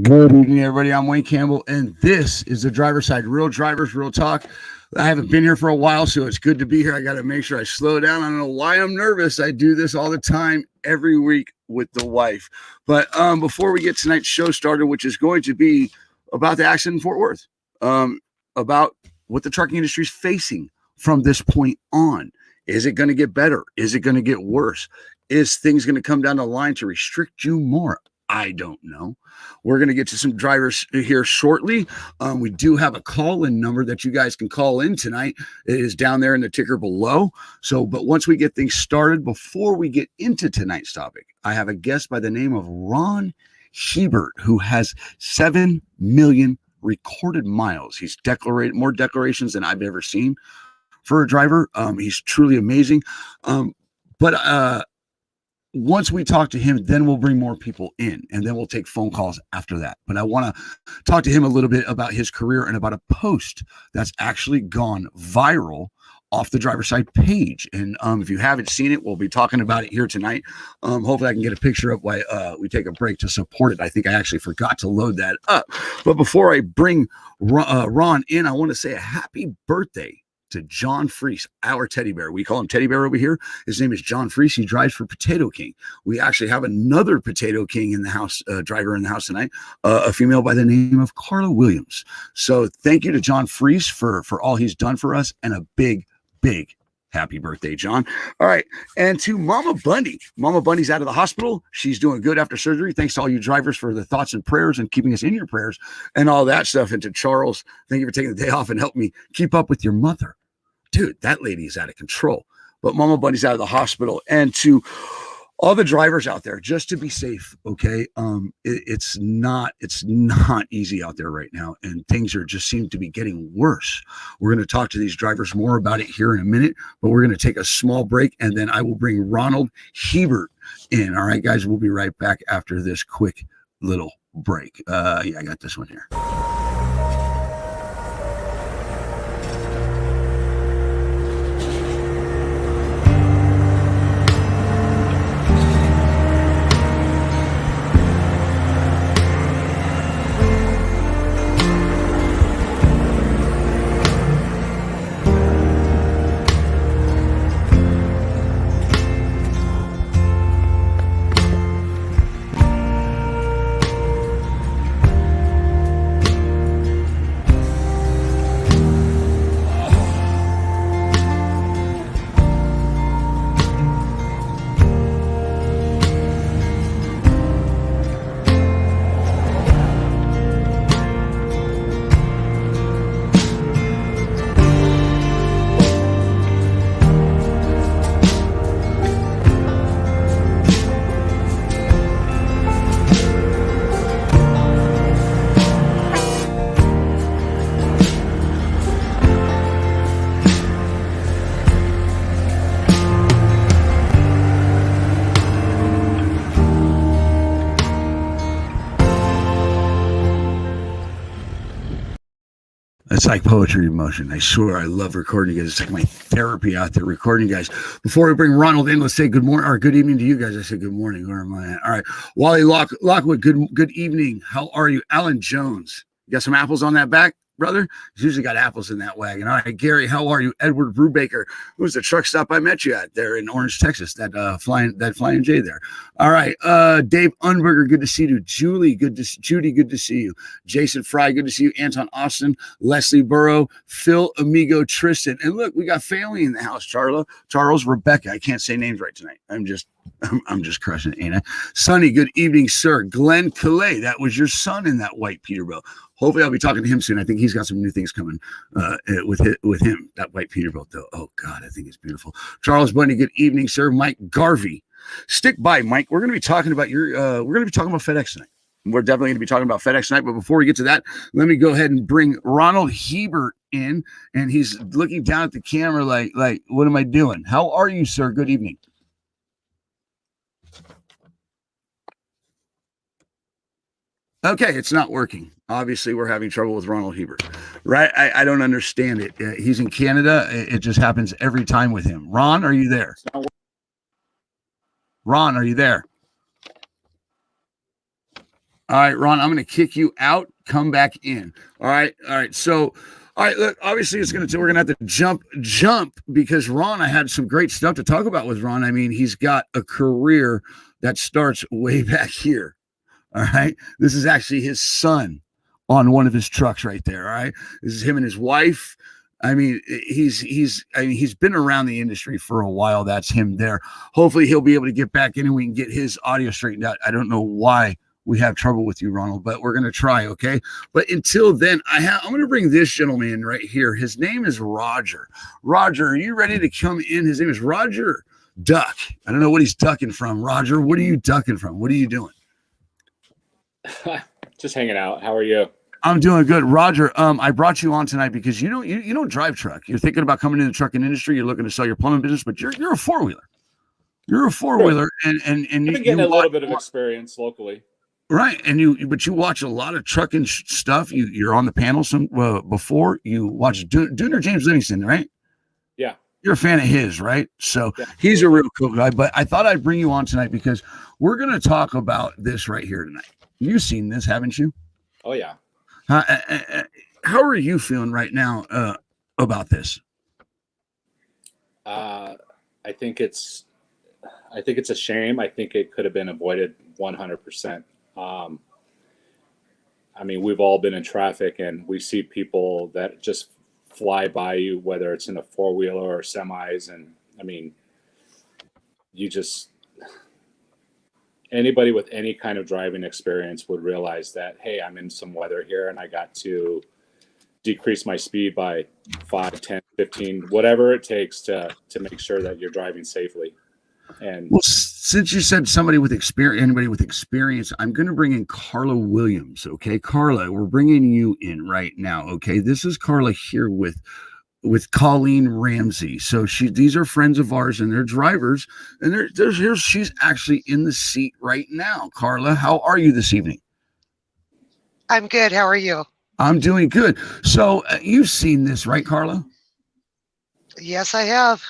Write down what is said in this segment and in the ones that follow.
Good evening, everybody. I'm Wayne Campbell, and this is the driver's side. Real drivers, real talk. I haven't been here for a while, so it's good to be here. I got to make sure I slow down. I don't know why I'm nervous. I do this all the time, every week with the wife. But before we get tonight's show started, which is going to be about the accident in Fort Worth, about what the trucking industry is facing from this point on. Is it going to get better? Is it going to get worse? Is things going to come down the line to restrict you more? I don't know. We're going to get to some drivers here shortly. We do have a call-in number that you guys can call in tonight. It is down there in the ticker below. So, but once we get things started, before we get into tonight's topic, I have a guest by the name of Ron Hebert, who has 7 million recorded miles. He's declarated more declarations than I've ever seen for a driver. He's truly amazing. But once we talk to him, then we'll bring more people in, and then we'll take phone calls after that. But I want to talk to him a little bit about his career and about a post that's actually gone viral off the driver's side page. And if you haven't seen it, we'll be talking about it here tonight. Hopefully I can get a picture up while we take a break to support it. I think I actually forgot to load that up. But before I bring Ron in, I want to say a happy birthday to John Freese, our teddy bear. We call him Teddy Bear over here. His name is John Freese. He drives for Potato King. We actually have another Potato King in the house, driver in the house tonight, a female by the name of Carla Williams. So thank you to John Freese for all he's done for us, and a big happy birthday, John. All right. And to Mama Bundy. Mama Bundy's out of the hospital. She's doing good after surgery. Thanks to all you drivers for the thoughts and prayers and keeping us in your prayers and all that stuff. And to Charles, thank you for taking the day off and helping me keep up with your mother. Dude, that lady is out of control. But Mama Bundy's out of the hospital. And to all the drivers out there, just to be safe, okay? It's not easy out there right now, and things are just seem to be getting worse. We're going to talk to these drivers more about it here in a minute, but we're going to take a small break, and then I will bring Ronald Hebert in. All right, guys, we'll be right back after this quick little break. Yeah, I got this one here. It's like poetry in motion. I swear I love recording you guys. It's like my therapy out there, recording you guys. Before we bring Ronald in, let's say good morning or good evening to you guys. I said good morning. Where am I at? All right. Wally Lockwood, good evening. How are you? Alan Jones. You got some apples on that back, brother? He's usually got apples in that wagon. All right, Gary, how are you? Edward Brubaker, who's the truck stop I met you at there in Orange, Texas, that flying J there. All right, Dave Unberger, good to see you. Judy, good to see you. Jason Fry, good to see you. Anton Austin, Leslie Burrow, Phil Amigo, Tristan, and look, we got family in the house. Charles, Rebecca. I can't say names right tonight. I'm just crushing it, ain't I? Sonny, good evening, sir. Glenn Calais, that was your son in that white Peterbilt. Hopefully I'll be talking to him soon. I think he's got some new things coming with him, that white Peterbilt, though. Oh, God, I think it's beautiful. Charles Bundy, good evening, sir. Mike Garvey. Stick by, Mike. We're going to be talking about we're going to be talking about FedEx tonight. We're definitely going to be talking about FedEx tonight. But before we get to that, let me go ahead and bring Ronald Hebert in. And he's looking down at the camera like, what am I doing? How are you, sir? Good evening. Okay, it's not working. Obviously, we're having trouble with Ronald Hebert, right? I don't understand it. He's in Canada. It just happens every time with him. Ron, are you there? Ron, are you there? All right, Ron, I'm going to kick you out. Come back in. All right. All right. So, all right, look, obviously we're going to have to jump because Ron, I had some great stuff to talk about with Ron. I mean, he's got a career that starts way back here. All right. This is actually his son on one of his trucks right there. All right. This is him and his wife. I mean, he's been around the industry for a while. That's him there. Hopefully he'll be able to get back in and we can get his audio straightened out. I don't know why we have trouble with you, Ronald, but we're going to try. Okay. But until then, I'm going to bring this gentleman right here. His name is Roger. Roger, are you ready to come in? His name is Roger Duck. I don't know what he's ducking from. Roger, what are you ducking from? What are you doing? Just hanging out. How are you? I'm doing good, Roger. I brought you on tonight because you don't drive truck. You're thinking about coming into the trucking industry. You're looking to sell your plumbing business, but you're a four wheeler. You're a four wheeler, and I've been getting a little bit of experience locally, right? And you watch a lot of trucking stuff. You're on the panel before you watch Dooner James Livingston, right? Yeah, you're a fan of his, right? So yeah. He's a real cool guy. But I thought I'd bring you on tonight because we're going to talk about this right here tonight. You've seen this, haven't you? Oh yeah. How are you feeling right now about this? I think it's a shame. I think it could have been avoided 100%. I mean, we've all been in traffic and we see people that just fly by you, whether it's in a four-wheeler or semis. And I mean, anybody with any kind of driving experience would realize that, hey, I'm in some weather here and I got to decrease my speed by 5, 10, 15, whatever it takes to make sure that you're driving safely. And well, since you said anybody with experience, I'm going to bring in Carla Williams. Okay, Carla, we're bringing you in right now. Okay, this is Carla here with Colleen Ramsey. So these are friends of ours and they're drivers, and she's actually in the seat right now. Carla, how are you this evening? I'm good. How are you? I'm doing good. So you've seen this, right, Carla? Yes, I have.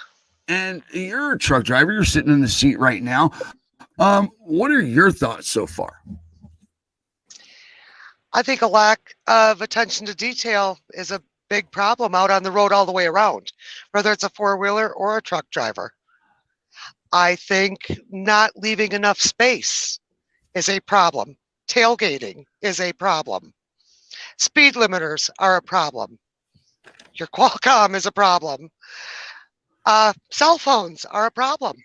And you're a truck driver. You're sitting in the seat right now. What are your thoughts so far? I think a lack of attention to detail is a big problem out on the road all the way around, whether it's a four-wheeler or a truck driver. I think not leaving enough space is a problem. Tailgating is a problem. Speed limiters are a problem. Your Qualcomm is a problem. Cell phones are a problem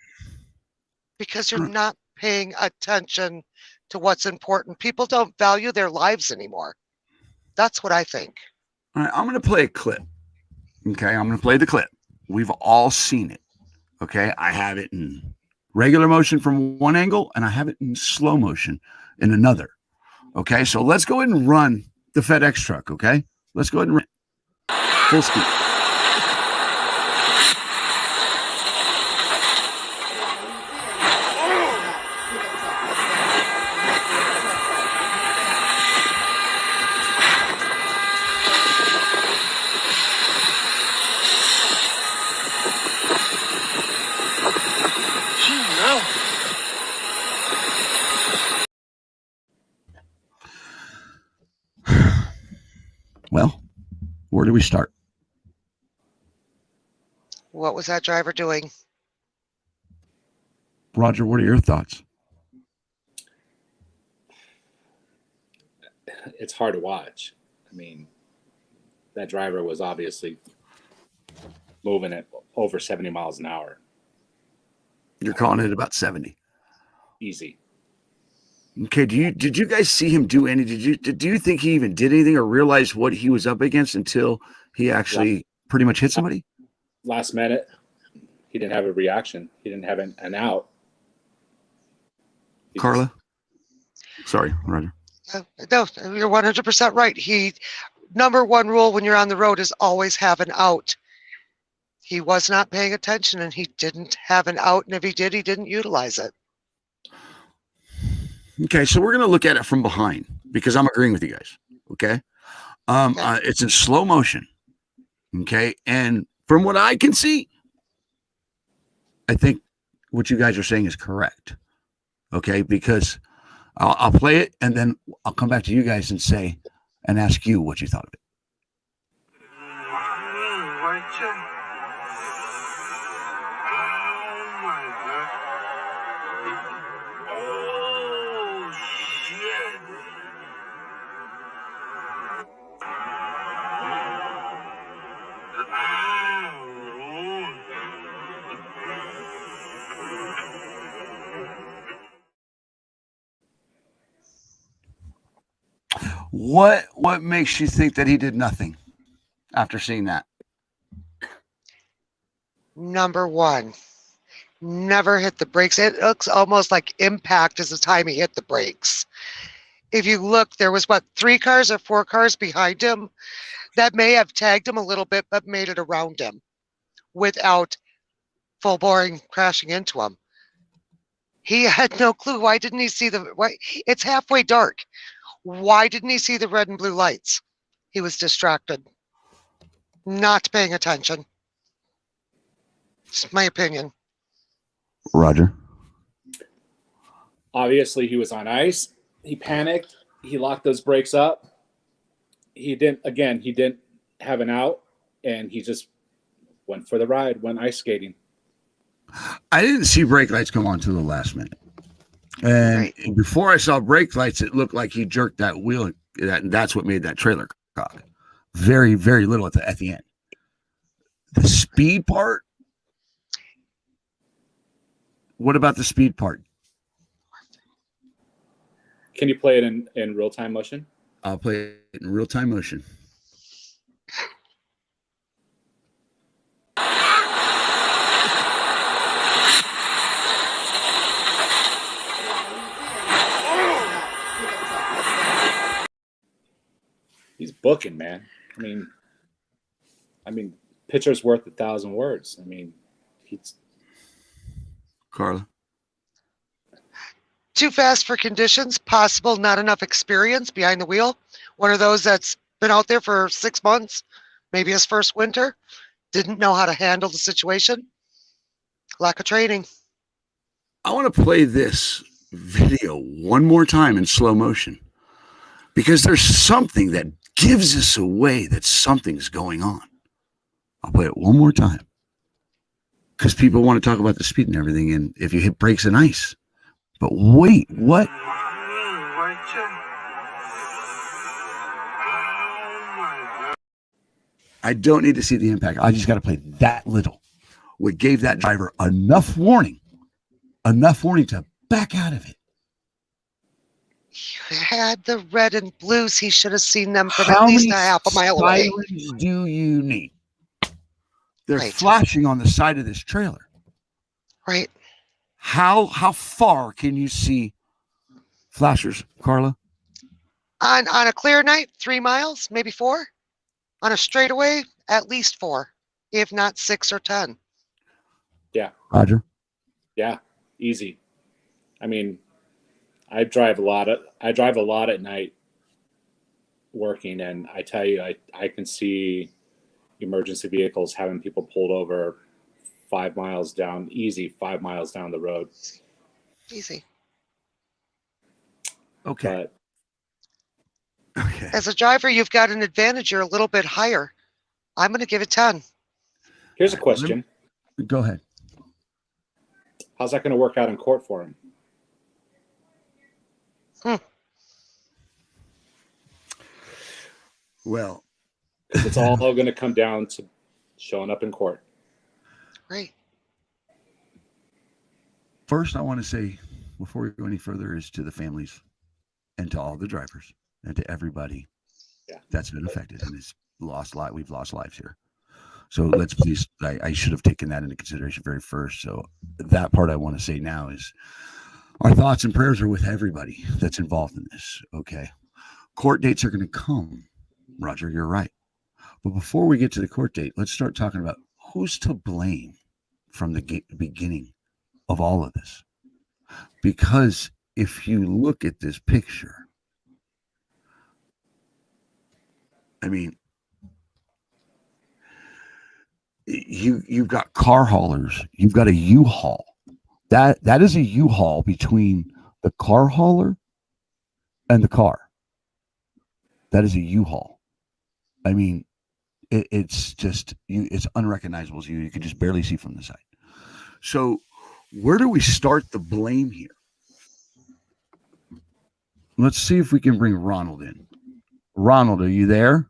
because you're not paying attention to what's important. People don't value their lives anymore. That's what I think. All right, I'm going to play a clip. Okay, I'm going to play the clip. We've all seen it. Okay, I have it in regular motion from one angle, and I have it in slow motion in another. Okay, so let's go ahead and run the FedEx truck. Okay, let's go ahead and run full speed. Well, where do we start? What was that driver doing? Roger, what are your thoughts? it's hard to watch. I mean, that driver was obviously moving at over 70 miles an hour. You're calling it about 70. Easy. Okay, did you guys see him do any? Do you think he even did anything or realize what he was up against until he actually pretty much hit somebody? Last minute, he didn't have a reaction. He didn't have an out. Carla? Sorry, Roger. No, you're 100% right. Number one rule when you're on the road is always have an out. He was not paying attention and he didn't have an out. And if he did, he didn't utilize it. Okay, so we're going to look at it from behind because I'm agreeing with you guys. Okay. It's in slow motion. Okay. And from what I can see, I think what you guys are saying is correct. Okay. Because I'll play it, and then I'll come back to you guys and say and ask you what you thought of it. What makes you think that he did nothing after seeing that? Number one, never hit the brakes. It looks almost like impact is the time he hit the brakes. If you look, there was 3 cars or 4 cars behind him that may have tagged him a little bit, but made it around him without full boring crashing into him. He had no clue. Why didn't he see it's halfway dark. Why didn't he see the red and blue lights? He was distracted, not paying attention. It's my opinion. Roger. Obviously, he was on ice. He panicked. He locked those brakes up. He didn't have an out, and he just went for the ride, went ice skating. I didn't see brake lights come on until the last minute. And before I saw brake lights, it looked like he jerked that wheel. That's what made that trailer cock. Very, very little at the end. The speed part? What about the speed part? Can you play it in real-time motion? I'll play it in real-time motion. He's booking, man. I mean, picture's worth 1,000 words. I mean, he's Carla. Too fast for conditions, possible not enough experience behind the wheel. One of those that's been out there for 6 months, maybe his first winter, didn't know how to handle the situation. Lack of training. I want to play this video one more time in slow motion because there's something that gives us away that something's going on. I'll play it one more time because people want to talk about the speed and everything, and if you hit brakes and ice. But wait, what? I don't need to see the impact. I just got to play that little. What gave that driver enough warning to back out of it. You had the red and blues. He should have seen them from at least a half a mile away. How many sirens do you need? They're Right. flashing on the side of this trailer. Right. How far can you see flashers, Carla? On a clear night, 3 miles, maybe 4. On a straightaway, at least 4, if not 6 or 10. Yeah. Roger. Yeah, easy. I mean, I drive a lot at night working, and I tell you, I can see emergency vehicles having people pulled over 5 miles down, easy 5 miles down the road. Easy. Okay. But Okay. As a driver, you've got an advantage. You're a little bit higher. I'm going to give it 10. here's a question. Go ahead. How's that going to work out in court for him? Well, It's all going to come down to showing up in court. Right. first I want to say, before we go any further, is to the families and to all the drivers and to everybody that's been affected and has lost life. We've lost lives here. So let's please, I should have taken that into consideration very first. So that part I want to say now is our thoughts and prayers are with everybody that's involved in this. Okay. Court dates are going to come. Roger, you're right. But before we get to the court date, let's start talking about who's to blame from the beginning of all of this. Because if you look at this picture, I mean, you've got car haulers, you've got a U-Haul. That is a U-Haul between the car hauler and the car. That is a U-Haul. I mean, it's just it's unrecognizable as you. You can just barely see from the side. So where do we start the blame here? Let's see if we can bring Ronald in. Ronald, are you there?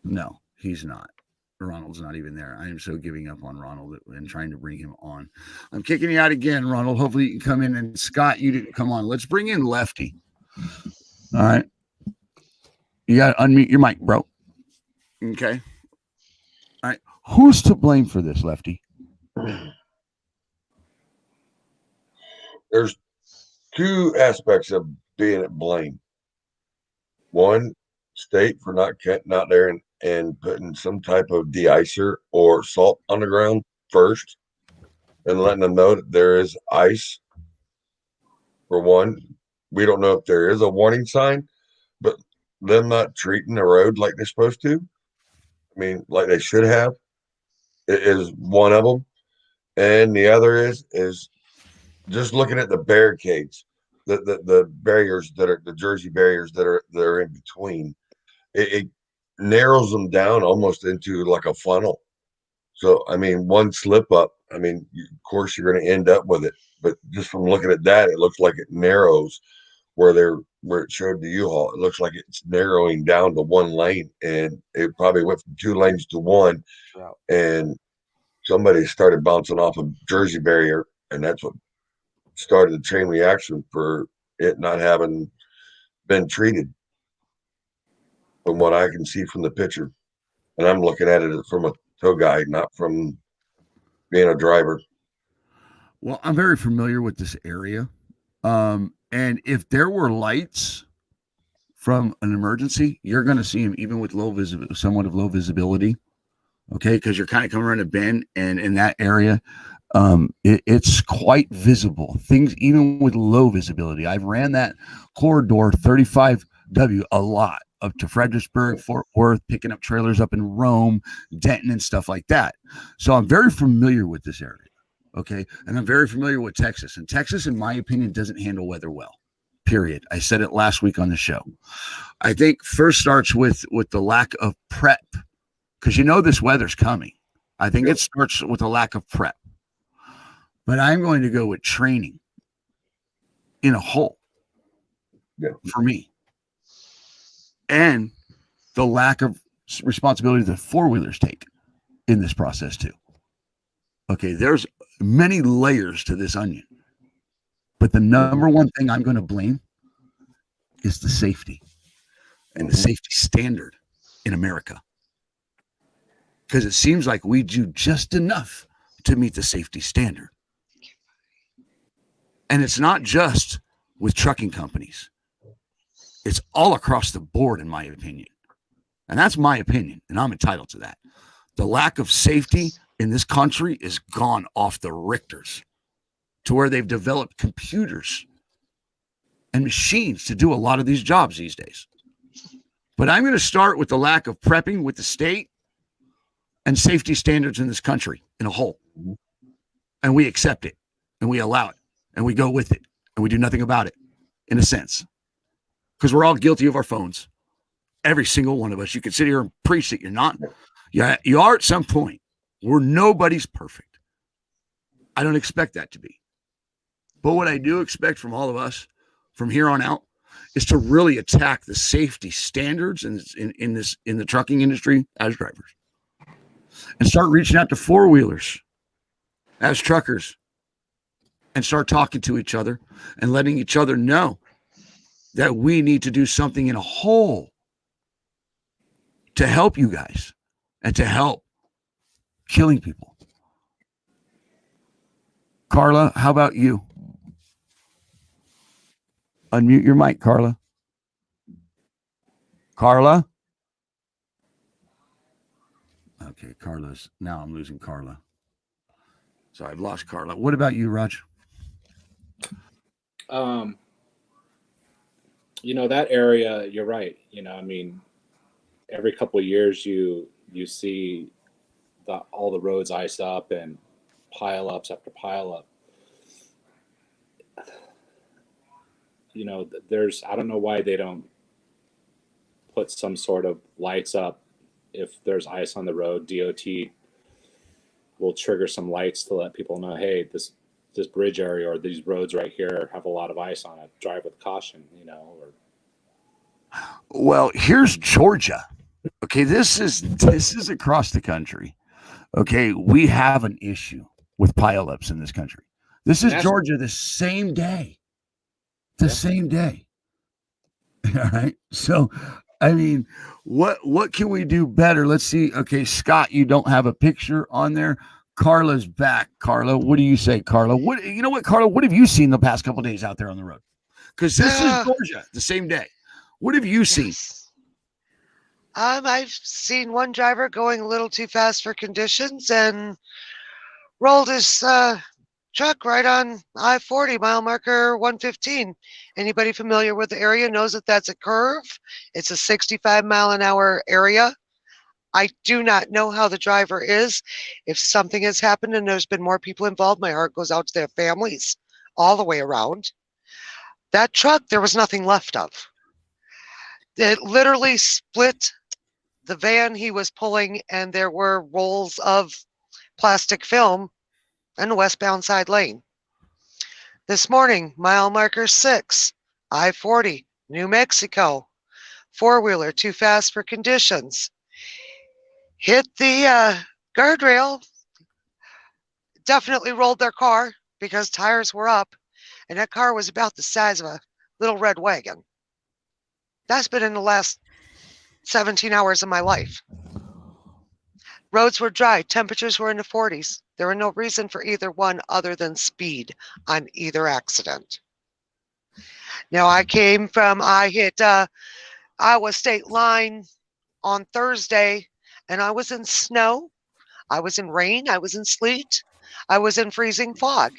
No, he's not. Ronald's not even there. I am so giving up on Ronald and trying to bring him on. I'm kicking you out again, Ronald. Hopefully you can come in. And Scott, you didn't come on. Let's bring in Lefty. All right. You got to unmute your mic, bro. Okay. All right. Who's to blame for this, Lefty? There's two aspects of being at blame. One, state for not getting out there and putting some type of de-icer or salt on the ground first and letting them know that there is ice. For one, we don't know if there is a warning sign, but them not treating the road like they're supposed to, I mean, like they should have, is one of them. And the other is just looking at the barricades, the barriers that are the Jersey barriers that are in between. It narrows them down almost into like a funnel. So I mean, one slip up, I mean, of course you're going to end up with it. But just from looking at that, it looks like it narrows where it showed the U-Haul. It looks like it's narrowing down to one lane, and it probably went from 2 lanes to 1. And somebody started bouncing off a Jersey barrier, and that's what started the chain reaction for it not having been treated, from what I can see from the picture. And I'm looking at it from a tow guide, not from being a driver. Well, I'm very familiar with this area. And if there were lights from an emergency, you're going to see them even with somewhat of low visibility. Okay. Because you're kind of coming around a bend, and in that area, it's quite visible. Things even with low visibility. I've ran that corridor 35W a lot up to Fredericksburg, Fort Worth, picking up trailers up in Rome, Denton, and stuff like that. So I'm very familiar with this area. Okay. And I'm very familiar with Texas. And Texas, in my opinion, doesn't handle weather well. Period. I said it last week on the show. I think first starts with the lack of prep, because this weather's coming. I think it starts with a lack of prep. But I'm going to go with training in a whole for me. And the lack of responsibility that four-wheelers take in this process too. Okay, there's many layers to this onion. But the number one thing I'm going to blame is the safety and the safety standard in America. Because it seems like we do just enough to meet the safety standard. And it's not just with trucking companies. It's all across the board, in my opinion. And that's my opinion, and I'm entitled to that. The lack of safety in this country is gone off the Richters, to where they've developed computers and machines to do a lot of these jobs these days. But I'm going to start with the lack of prepping with the state and safety standards in this country in a whole. And we accept it, and we allow it, and we go with it, and we do nothing about it, in a sense. Because we're all guilty of our phones. Every single one of us. You can sit here and preach that you're not. Yeah, you are at some point. Nobody's perfect. I don't expect that to be. But what I do expect from all of us from here on out is to really attack the safety standards in the trucking industry as drivers, and start reaching out to four-wheelers as truckers, and start talking to each other and letting each other know that we need to do something in a whole to help you guys and to help killing people. Carla, how about you? Unmute your mic, Carla. Carla? Okay, now I'm losing Carla. So I've lost Carla. What about you, Raj? That area, you're right. Every couple of years you see all the roads ice up and pile ups after pile up. there's, I don't know why they don't put some sort of lights up if there's ice on the road. DOT will trigger some lights to let people know, hey, this bridge area or these roads right here have a lot of ice on it. Drive with caution, or Well, here's Georgia. Okay, this is across the country. Okay, we have an issue with pileups in this country. This is Georgia the same day. The same day. All right. So, I mean, what can we do better? Let's see. Okay, Scott, you don't have a picture on there. Carla's back. Carla, what do you say, Carla? Carla, what have you seen the past couple of days out there on the road? Because this is Georgia the same day. What have you seen? I've seen one driver going a little too fast for conditions and rolled his truck right on I-40 mile marker 115. Anybody familiar with the area knows that that's a curve. It's a 65 mile an hour area. I do not know how the driver is. If something has happened and there's been more people involved, my heart goes out to their families all the way around. That truck, there was nothing left of. It literally split the van he was pulling, and there were rolls of plastic film in the westbound side lane. This morning, mile marker 6, I-40, New Mexico, four-wheeler too fast for conditions. Hit the guardrail, definitely rolled their car because tires were up, and that car was about the size of a little red wagon. That's been in the last 17 hours of my life. Roads were dry. Temperatures were in the 40s. There were no reason for either one other than speed on either accident. Now, I hit Iowa state line on Thursday, and I was in snow. I was in rain. I was in sleet. I was in freezing fog.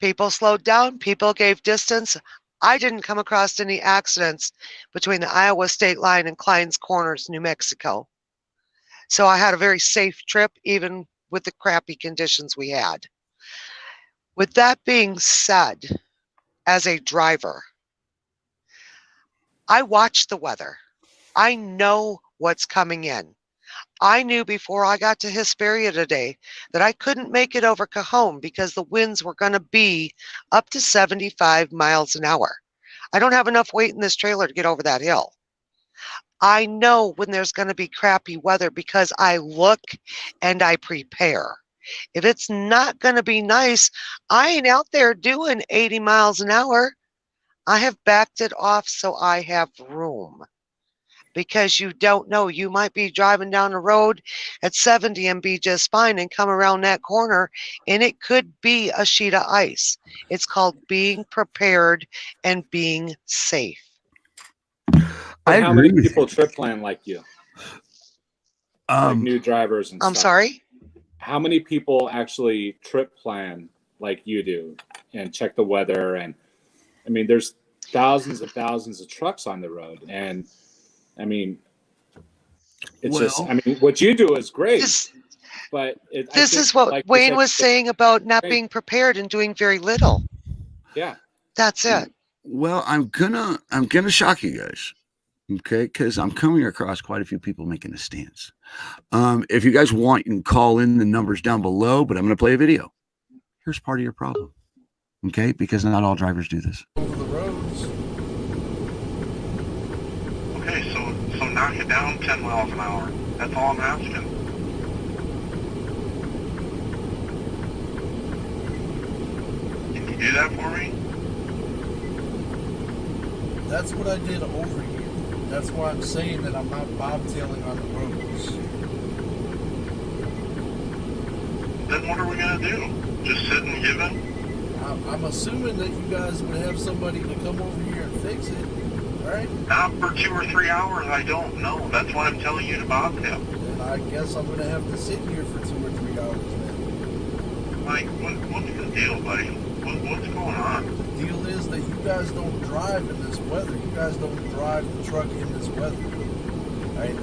People slowed down. People gave distance. I didn't come across any accidents between the Iowa state line and Klein's Corners, New Mexico. So I had a very safe trip, even with the crappy conditions we had. With that being said, as a driver, I watch the weather. I know what's coming in. I knew before I got to Hesperia today that I couldn't make it over Cajon because the winds were going to be up to 75 miles an hour. I don't have enough weight in this trailer to get over that hill. I know when there's going to be crappy weather because I look and I prepare. If it's not going to be nice, I ain't out there doing 80 miles an hour. I have backed it off so I have room. Because you don't know, you might be driving down the road at 70 and be just fine and come around that corner and it could be a sheet of ice. It's called being prepared and being safe. How many people trip plan like you? Like new drivers and I'm stuff. sorry? How many people actually trip plan like you do and check the weather? And I mean, there's thousands of trucks on the road. And I mean, it's what you do is great. This is what Wayne was saying about not being prepared and doing very little. Yeah. That's it. Well, I'm gonna shock you guys. Okay, because I'm coming across quite a few people making a stance. If you guys want, you can call in the numbers down below, but I'm going to play a video. Here's part of your problem. Okay, because not all drivers do this. Over the roads. Okay, so knock it down 10 miles an hour. That's all I'm asking. Can you do that for me? That's what I did over here. That's why I'm saying that I'm not bobtailing on the roads. Then what are we going to do? Just sit and give it? I'm assuming that you guys would have somebody to come over here and fix it, right? Not for 2 or 3 hours, I don't know. That's why I'm telling you to bobtail. Then I guess I'm going to have to sit here for 2 or 3 hours then. Mike, what's the deal, buddy? What's going on? The deal is that you guys don't drive in this weather. You guys don't drive the truck in this weather. Right?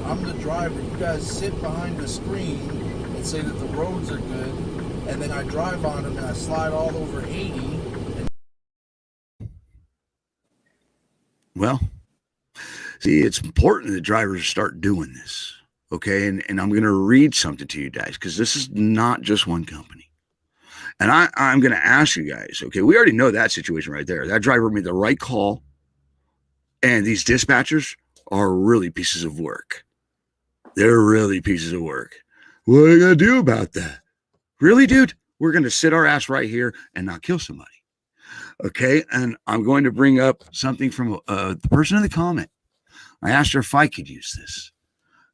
I'm the driver. You guys sit behind the screen and say that the roads are good, and then I drive on them and I slide all over 80, Well, see, it's important that drivers start doing this. Okay. And I'm going to read something to you guys because this is not just one company. And I'm going to ask you guys, okay, we already know that situation right there. That driver made the right call. And these dispatchers are really pieces of work. They're really pieces of work. What are you going to do about that? Really, dude? We're going to sit our ass right here and not kill somebody. Okay. And I'm going to bring up something from the person in the comment. I asked her if I could use this.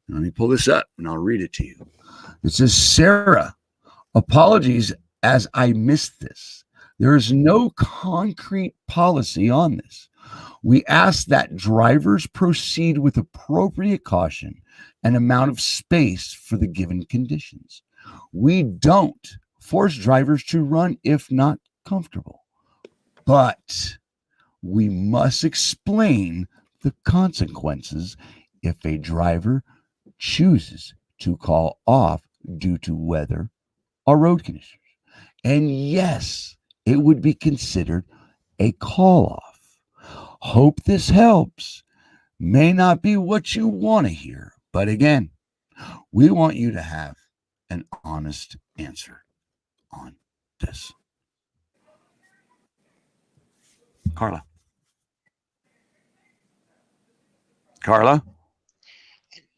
Let me pull this up and I'll read it to you. It says, Sarah, apologies as I missed this. There is no concrete policy on this. We ask that drivers proceed with appropriate caution and amount of space for the given conditions. We don't force drivers to run if not comfortable, but we must explain the consequences if a driver chooses to call off due to weather or road conditions. And yes, it would be considered a call off. Hope this helps. May not be what you want to hear, but again, we want you to have an honest answer on this. Carla.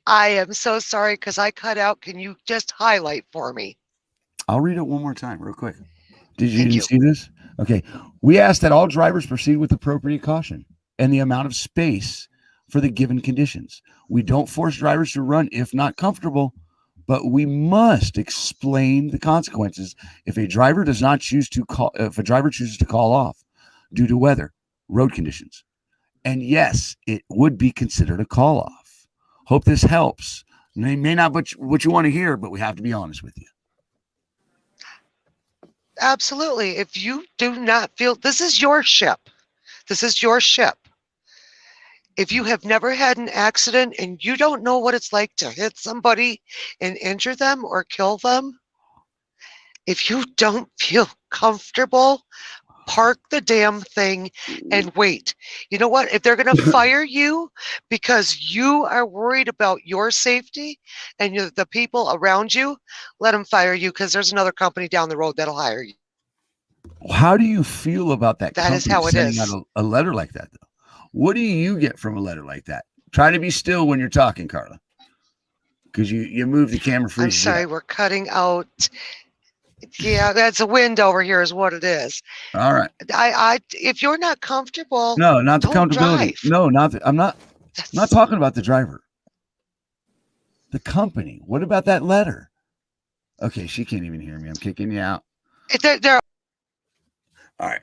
I am so sorry because I cut out. Can you just highlight for me? I'll read it one more time real quick. Did you see this? Okay. We ask that all drivers proceed with appropriate caution and the amount of space for the given conditions. We don't force drivers to run if not comfortable, but we must explain the consequences if a driver chooses to call off due to weather, road conditions. And yes, it would be considered a call off. Hope this helps. It may not be what you want to hear, but we have to be honest with you. Absolutely. If you do not feel this is your ship, If you have never had an accident and you don't know what it's like to hit somebody and injure them or kill them, if you don't feel comfortable, park the damn thing and wait. You know what? If they're going to fire you because you are worried about your safety and the people around you, let them fire you because there's another company down the road that'll hire you. How do you feel about that? That is how it is. Out a letter like that, though. What do you get from a letter like that? Try to be still when you're talking, Carla, because you move the camera. I'm sorry, we're cutting out. Yeah, that's a wind over here is what it is. All right. If you're not comfortable, no, not the comfortability. Drive. No, I'm not talking about the driver. The company. What about that letter? Okay, she can't even hear me. I'm kicking you out. They're all right.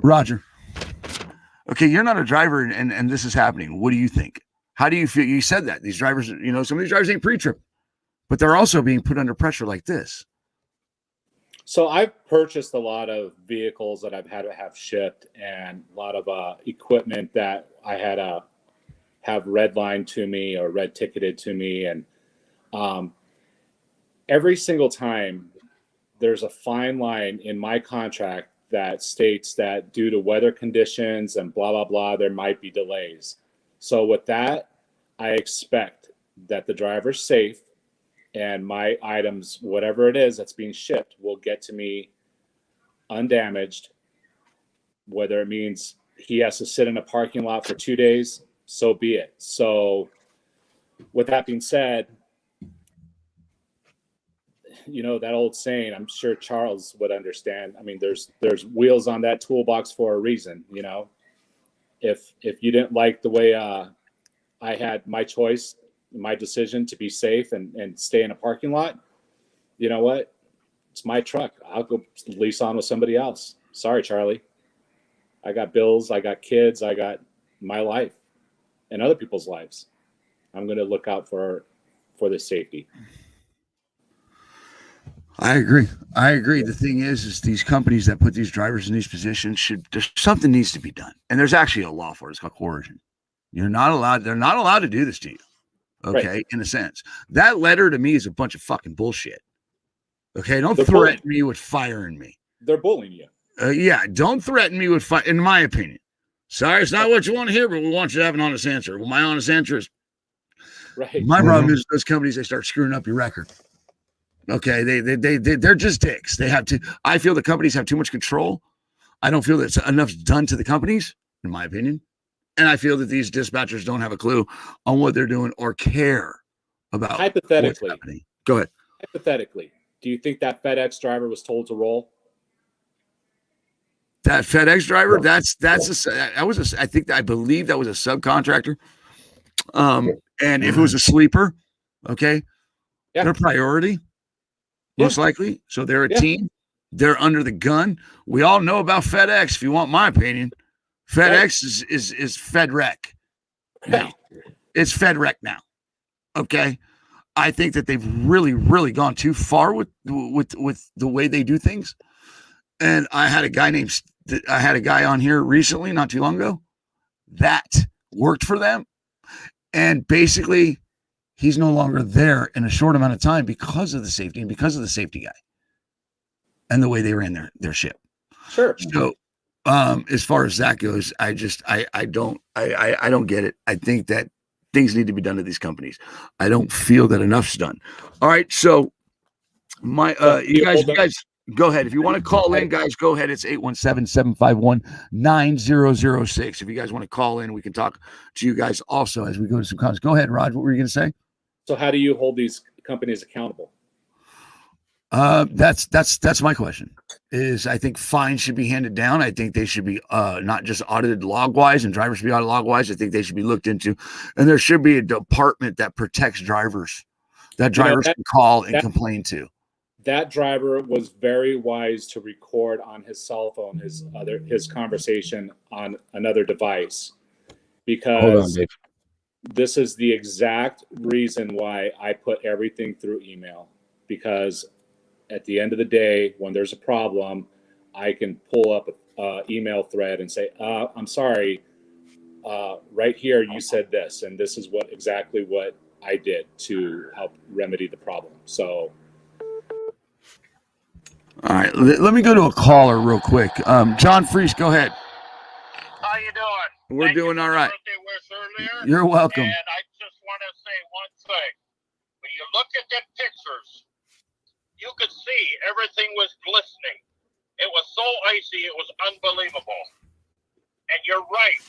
Roger. Okay, you're not a driver and this is happening. What do you think? How do you feel? You said that these drivers, some of these drivers ain't pre-trip, but they're also being put under pressure like this. So I've purchased a lot of vehicles that I've had to have shipped and a lot of equipment that I had to have redlined to me or red ticketed to me. And every single time there's a fine line in my contract that states that due to weather conditions and blah, blah, blah, there might be delays. So with that, I expect that the driver's safe and my items, whatever it is that's being shipped, will get to me undamaged. Whether it means he has to sit in a parking lot for 2 days, so be it. So with that being said, that old saying, I'm sure Charles would understand. I mean, there's wheels on that toolbox for a reason. If you didn't like the way I had my choice, my decision to be safe and stay in a parking lot, you know what? It's my truck. I'll go lease on with somebody else. Sorry, Charlie. I got bills. I got kids. I got my life and other people's lives. I'm going to look out for the safety. I agree. The thing is these companies that put these drivers in these positions something needs to be done. And there's actually a law for it. It's called coercion. They're not allowed to do this to you. Okay. Right. In a sense, that letter to me is a bunch of fucking bullshit. Okay. Don't threaten me with firing me. They're bullying you. Yeah. Don't threaten me with fire, in my opinion. Sorry, it's not what you want to hear, but we want you to have an honest answer. Well, my honest answer is Right. my problem is those companies, they start screwing up your record. Okay, they're just dicks. They have to. I feel the companies have too much control. I don't feel that enough's done to the companies, in my opinion, and I feel that these dispatchers don't have a clue on what they're doing or care about what's happening. Go ahead. Hypothetically, do you think that FedEx driver was told to roll? That FedEx driver, I believe that was a subcontractor. And if it was a sleeper, okay, they're priority, most likely. So they're a team. They're under the gun. We all know about FedEx. If you want my opinion, FedEx is FedRec now. It's FedRec now. Okay. I think that they've really, really gone too far with the way they do things. And I had a guy on here recently, not too long ago, that worked for them. And basically, he's no longer there in a short amount of time because of the safety and because of the safety guy and the way they ran their ship. Sure. So as far as that goes, I don't get it. I think that things need to be done to these companies. I don't feel that enough's done. All right. So you guys go ahead. If you want to call in, guys, go ahead. It's 817-751-9006. If you guys want to call in, we can talk to you guys also as we go to some comments. Go ahead, Rod. What were you going to say? So how do you hold these companies accountable? That's my question. Is I think fines should be handed down. I think they should be not just audited log wise, and drivers should be audited log wise. I think they should be looked into, and there should be a department that protects drivers that drivers can call and complain to. That driver was very wise to record on his cell phone his conversation on another device, because this is the exact reason why I put everything through email, because at the end of the day, when there's a problem, I can pull up an email thread and say, I'm sorry, right here you said this, and this is exactly what I did to help remedy the problem. So all right, let me go to a caller real quick. John Freese, go ahead. How you doing? We're doing all right. You're welcome. And I just want to say one thing. When you look at the pictures, you could see everything was glistening. It was so icy, it was unbelievable. And you're right.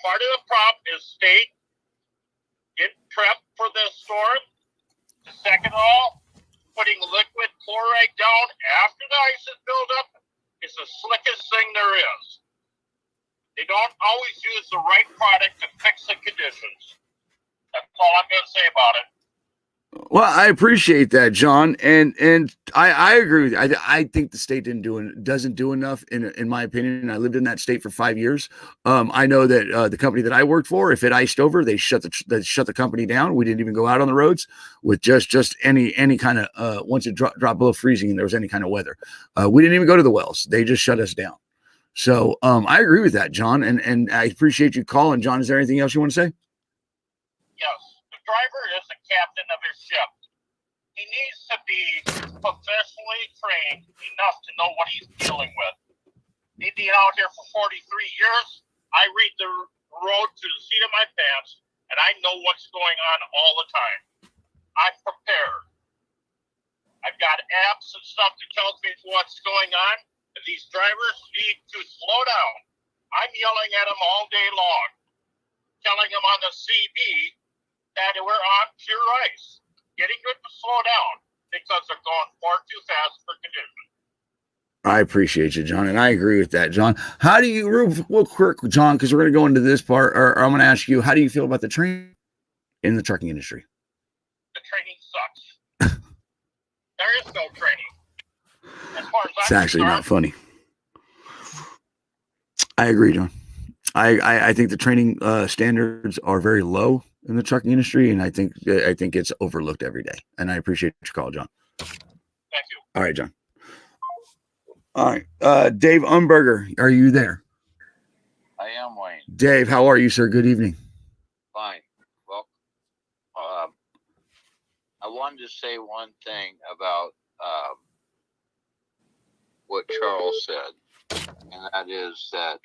Part of the problem is state getting prepped for this storm. Second of all, putting liquid chloride down after the ice is built up is the slickest thing there is. They don't always use the right product to fix the conditions. That's all I'm going to say about it. Well, I appreciate that, John, and I agree with you. I think the state doesn't do enough, in my opinion. I lived in that state for 5 years. I know that the company that I worked for, if it iced over, they shut the company down. We didn't even go out on the roads with just any kind of once it dropped below freezing and there was any kind of weather. We didn't even go to the wells. They just shut us down. So I agree with that, John, and I appreciate you calling. John, is there anything else you want to say? Yes, the driver is the captain of his ship. He needs to be professionally trained enough to know what he's dealing with. Me being out here for 43 years, I read the road to the seat of my pants, and I know what's going on all the time. I'm prepared. I've got apps and stuff that tells me what's going on, and these drivers need to slow down. I'm yelling at them all day long, telling them on the CB that we're on pure ice, getting them to slow down because they're going far too fast for conditions. I appreciate you, John, and I agree with that, John. How do you, real quick, John, because we're going to go into this part, or I'm going to ask you, how do you feel about the training in the trucking industry? The training sucks. There is no training. As far as it's actually not funny. I agree, John. I think the training standards are very low in the trucking industry, and I think it's overlooked every day. And I appreciate your call, John. Thank you. All right, John. All right, Dave Umberger, are you there? I am, Wayne. Dave, how are you, sir? Good evening. Fine. Well, I wanted to say one thing about what Charles said, and that is that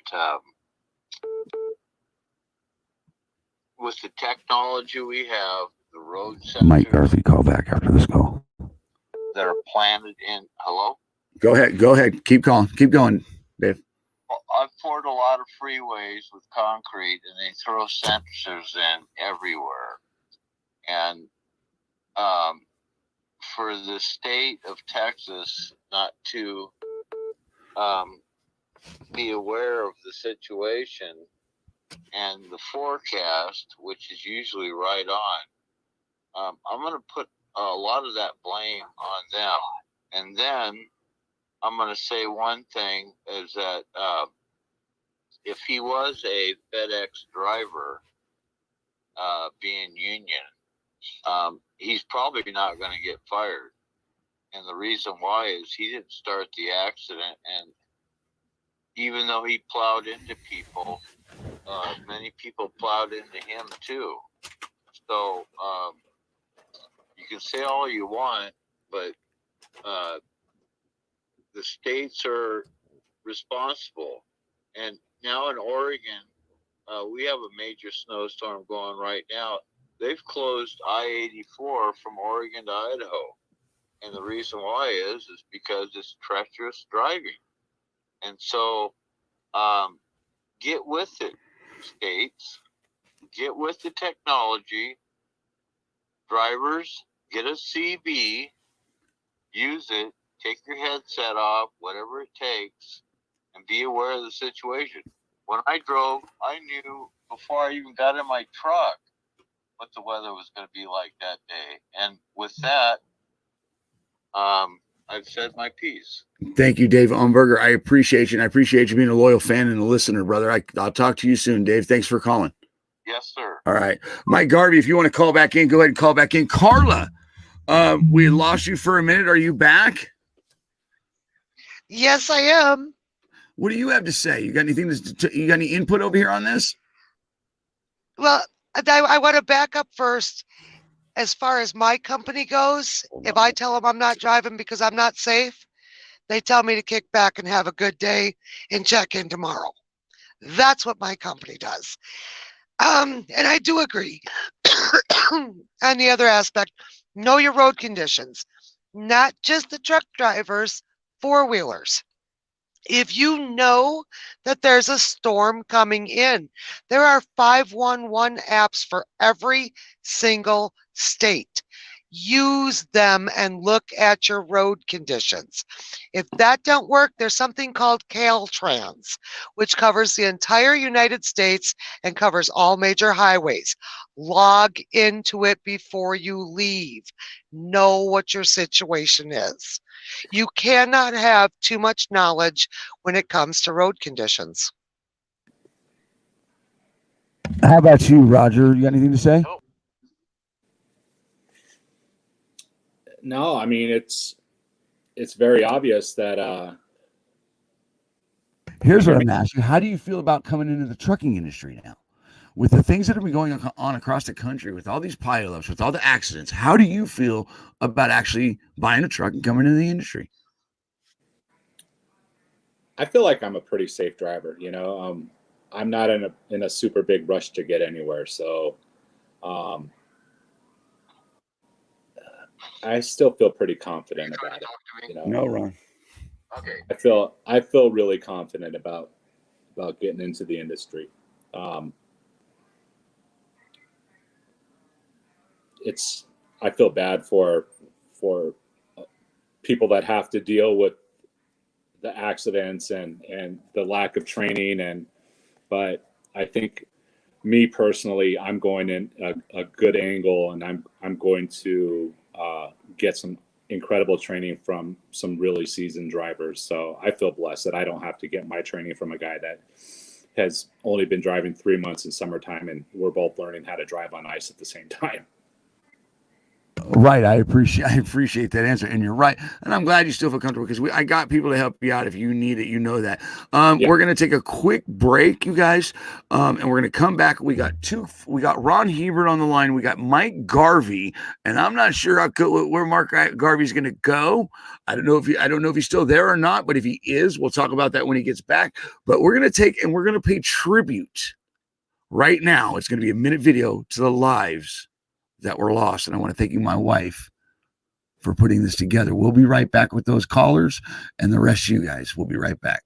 with the technology we have, the road Mike sensors Garvey, call back after this call. that are planted in. Hello. Go ahead. Keep calling. Keep going, Dave. I've poured a lot of freeways with concrete, and they throw sensors in everywhere. And for the state of Texas not to be aware of the situation and the forecast, which is usually right on, I'm going to put a lot of that blame on them. And then I'm going to say one thing is that if he was a FedEx driver, being union, he's probably not going to get fired. And the reason why is he didn't start the accident. And even though he plowed into people, many people plowed into him too. So you can say all you want, but the states are responsible. And now in Oregon, we have a major snowstorm going right now. They've closed I-84 from Oregon to Idaho. And the reason why is because it's treacherous driving. And so get with it, states. Get with the technology. Drivers, get a CB, use it, take your headset off, whatever it takes, and be aware of the situation. When I drove, I knew before I even got in my truck what the weather was going to be like that day. And with that, I've said my piece. Thank you, Dave Umberger. I appreciate you, and I appreciate you being a loyal fan and a listener, brother. I'll talk to you soon, Dave. Thanks for calling. Yes, sir. All right. Mike Garvey, if you want to call back in, go ahead and call back in. Carla, we lost you for a minute. Are you back? Yes, I am. What do you have to say? You got anything you got any input over here on this? Well, I want to back up first. As far as my company goes, if I tell them I'm not driving because I'm not safe, they tell me to kick back and have a good day and check in tomorrow. That's what my company does. And I do agree. On the other aspect, know your road conditions, not just the truck drivers, four-wheelers. If you know that there's a storm coming in, there are 511 apps for every single state. Use them and look at your road conditions. If that don't work, there's something called Caltrans, which covers the entire United States and covers all major highways. Log into it before you leave. Know what your situation is. You cannot have too much knowledge when it comes to road conditions. How about you, Roger? You got anything to say? No, I mean it's very obvious that Here's what I'm asking you. How do you feel about coming into the trucking industry now? With the things that have been going on across the country, with all these pileups, with all the accidents, how do you feel about actually buying a truck and coming into the industry? I feel like I'm a pretty safe driver. I'm not in a super big rush to get anywhere, so I still feel pretty confident about it. No, Ron. Okay. I feel really confident about getting into the industry. I feel bad for people that have to deal with the accidents and the lack of training, but I think me personally, I'm going in a good angle, and I'm going to get some incredible training from some really seasoned drivers. So I feel blessed that I don't have to get my training from a guy that has only been driving 3 months in summertime, and we're both learning how to drive on ice at the same time. Right. I appreciate that answer. And you're right. And I'm glad you still feel comfortable, because I got people to help you out if you need it. You know that. Yeah. We're going to take a quick break, you guys. And we're going to come back. We got Ron Hebert on the line. We got Mike Garvey, and I'm not sure where Mark Garvey's going to go. I don't know if he's still there or not, but if he is, we'll talk about that when he gets back. But we're going to pay tribute right now. It's going to be a minute video to the lives that were lost. And I want to thank you, my wife, for putting this together. We'll be right back with those callers and the rest of you guys. We'll be right back.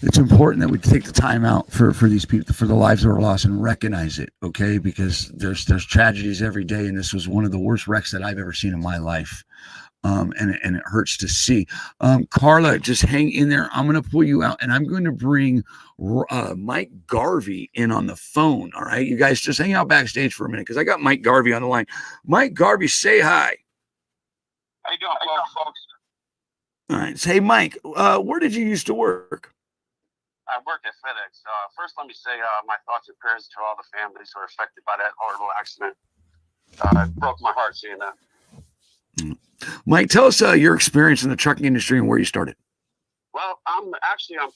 It's important that we take the time out for these people, for the lives that were lost, and recognize it, okay? Because there's tragedies every day, and this was one of the worst wrecks that I've ever seen in my life. And it hurts to see. Carla, just hang in there. I'm going to pull you out, and I'm going to bring Mike Garvey in on the phone, all right? You guys just hang out backstage for a minute, because I got Mike Garvey on the line. Mike Garvey, say hi. How you doing, folks? All right. Say, Mike, where did you used to work? I work at FedEx. First, let me say my thoughts and prayers to all the families who are affected by that horrible accident. It broke my heart seeing that. Mike, tell us your experience in the trucking industry and where you started. Well, I'm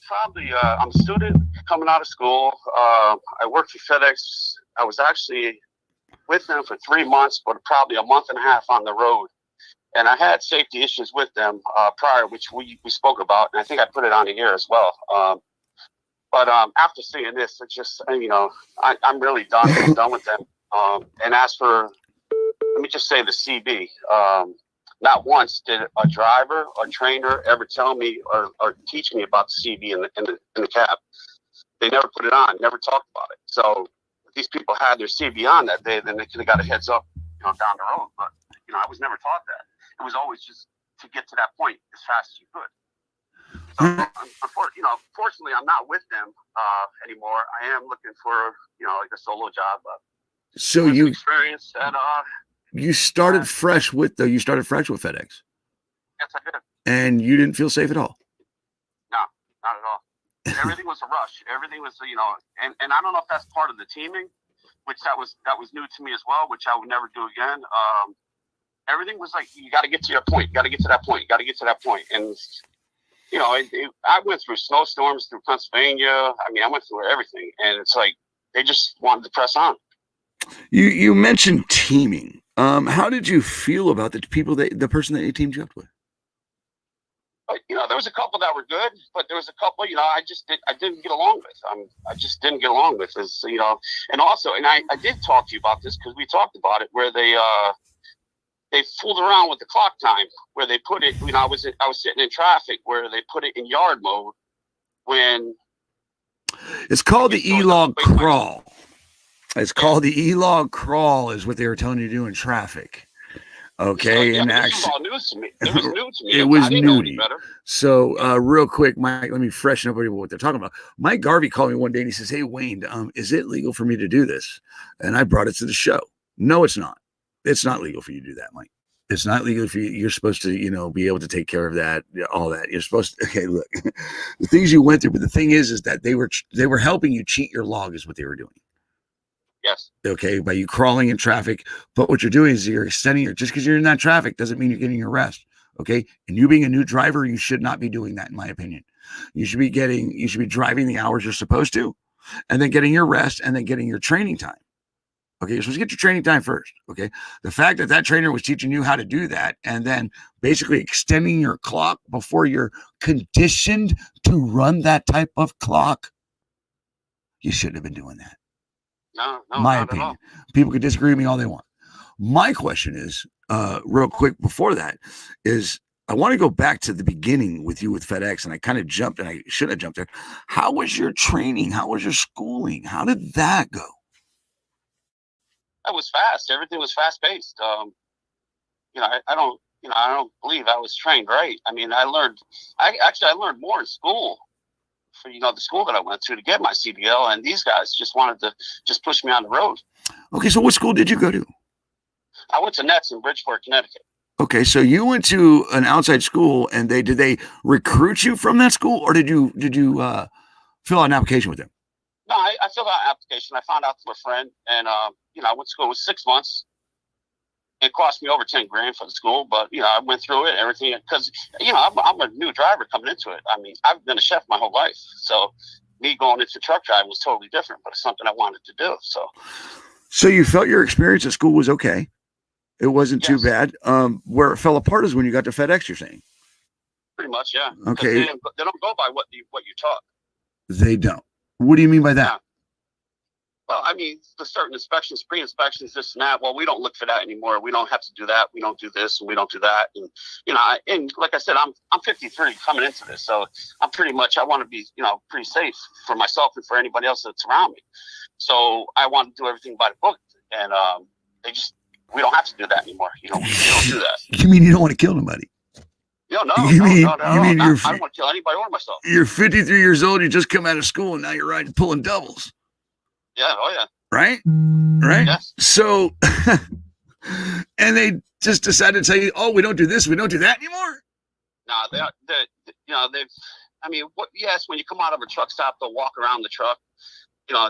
probably I'm a student coming out of school. I worked for FedEx. I was actually with them for 3 months, but probably a month and a half on the road. And I had safety issues with them prior, which we spoke about, and I think I put it on the air as well. But after seeing this, it's just, I'm really done. I'm done with them. And as for, let me just say the CB, not once did a driver or trainer ever tell me or teach me about the CB in the cab. They never put it on, never talked about it. So if these people had their CB on that day, then they could have got a heads up, down the road. But, I was never taught that. It was always just to get to that point as fast as you could. So, unfortunately, I'm not with them anymore. I am looking for, like a solo job. So you experience that. You started fresh with FedEx. Yes, I did. And you didn't feel safe at all. No, not at all. Everything was a rush. Everything was, and I don't know if that's part of the teaming, which that was new to me as well, which I would never do again. Everything was like, you got to get to your point. You got to get to that point. You got to get to that point. And I went through snowstorms through Pennsylvania. I went through everything, and it's like they just wanted to press on. You mentioned teaming. How did you feel about the person that you teamed you up with? But, there was a couple that were good, but there was a couple, I didn't get along with. I just didn't get along with this, and also, and I did talk to you about this because we talked about it, where they fooled around with the clock time, where they put it, I was sitting in traffic where they put it in yard mode when it's called the E-log crawl. It's called the E-log crawl is what they were telling you to do in traffic. Okay. So, and this actually, was all news to me. It was new to me. It was I didn't new know to any you. better. So real quick, Mike, let me freshen up what they're talking about. Mike Garvey called me one day and he says, "Hey, Wayne, is it legal for me to do this?" And I brought it to the show. No, it's not. It's not legal for you to do that, Mike. It's not legal for you. You're supposed to, be able to take care of that, all that. You're supposed to, okay, look, the things you went through, but the thing is that they were helping you cheat your log is what they were doing. Yes. Okay, by you crawling in traffic. But what you're doing is you're extending just because you're in that traffic doesn't mean you're getting your rest. Okay. And you being a new driver, you should not be doing that, in my opinion. You should be driving the hours you're supposed to, and then getting your rest, and then getting your training time. Okay, you're supposed to get your training time first. Okay. The fact that trainer was teaching you how to do that, and then basically extending your clock before you're conditioned to run that type of clock, you shouldn't have been doing that. No, my not opinion. at all. People could disagree with me all they want. My question is, real quick before that, is I want to go back to the beginning with you with FedEx, and I kind of jumped, and I shouldn't have jumped there. How was your training? How was your schooling? How did that go? That was fast. Everything was fast paced. I don't believe I was trained right. I mean, I learned more in school for, the school that I went to get my CDL, and these guys just wanted to just push me on the road. Okay, so what school did you go to? I went to Nets in Bridgeport, Connecticut. Okay, so you went to an outside school, and did they recruit you from that school, or did you fill out an application with them? No, I filled out an application. I found out through a friend, and I went to school. It was 6 months. It cost me over $10,000 for the school, but I went through it, everything, because I'm a new driver coming into it. I mean, I've been a chef my whole life, so me going into truck driving was totally different, but it's something I wanted to do. So you felt your experience at school was okay. It wasn't too Yes. bad. Where it fell apart is when you got to FedEx, you're saying. Pretty much, yeah. 'Cause Okay. they don't go by what you taught. They don't. What do you mean by that? Yeah. Well, I mean, the certain inspections, pre-inspections, this and that. Well, we don't look for that anymore. We don't have to do that. We don't do this and we don't do that. And and like I said, I'm 53 coming into this, so I'm pretty much, I want to be pretty safe for myself and for anybody else that's around me. So I want to do everything by the book, and we don't have to do that anymore. We don't do that. You mean you don't want to kill nobody? No, You mean I don't want to kill anybody or myself. You're 53 years old. You just come out of school, and now you're riding pulling doubles. Yeah, oh yeah. Right? Right? Yes. So, and they just decided to tell you, oh, we don't do this, we don't do that anymore? No, they've, I mean, yes, when you come out of a truck stop, they'll walk around the truck,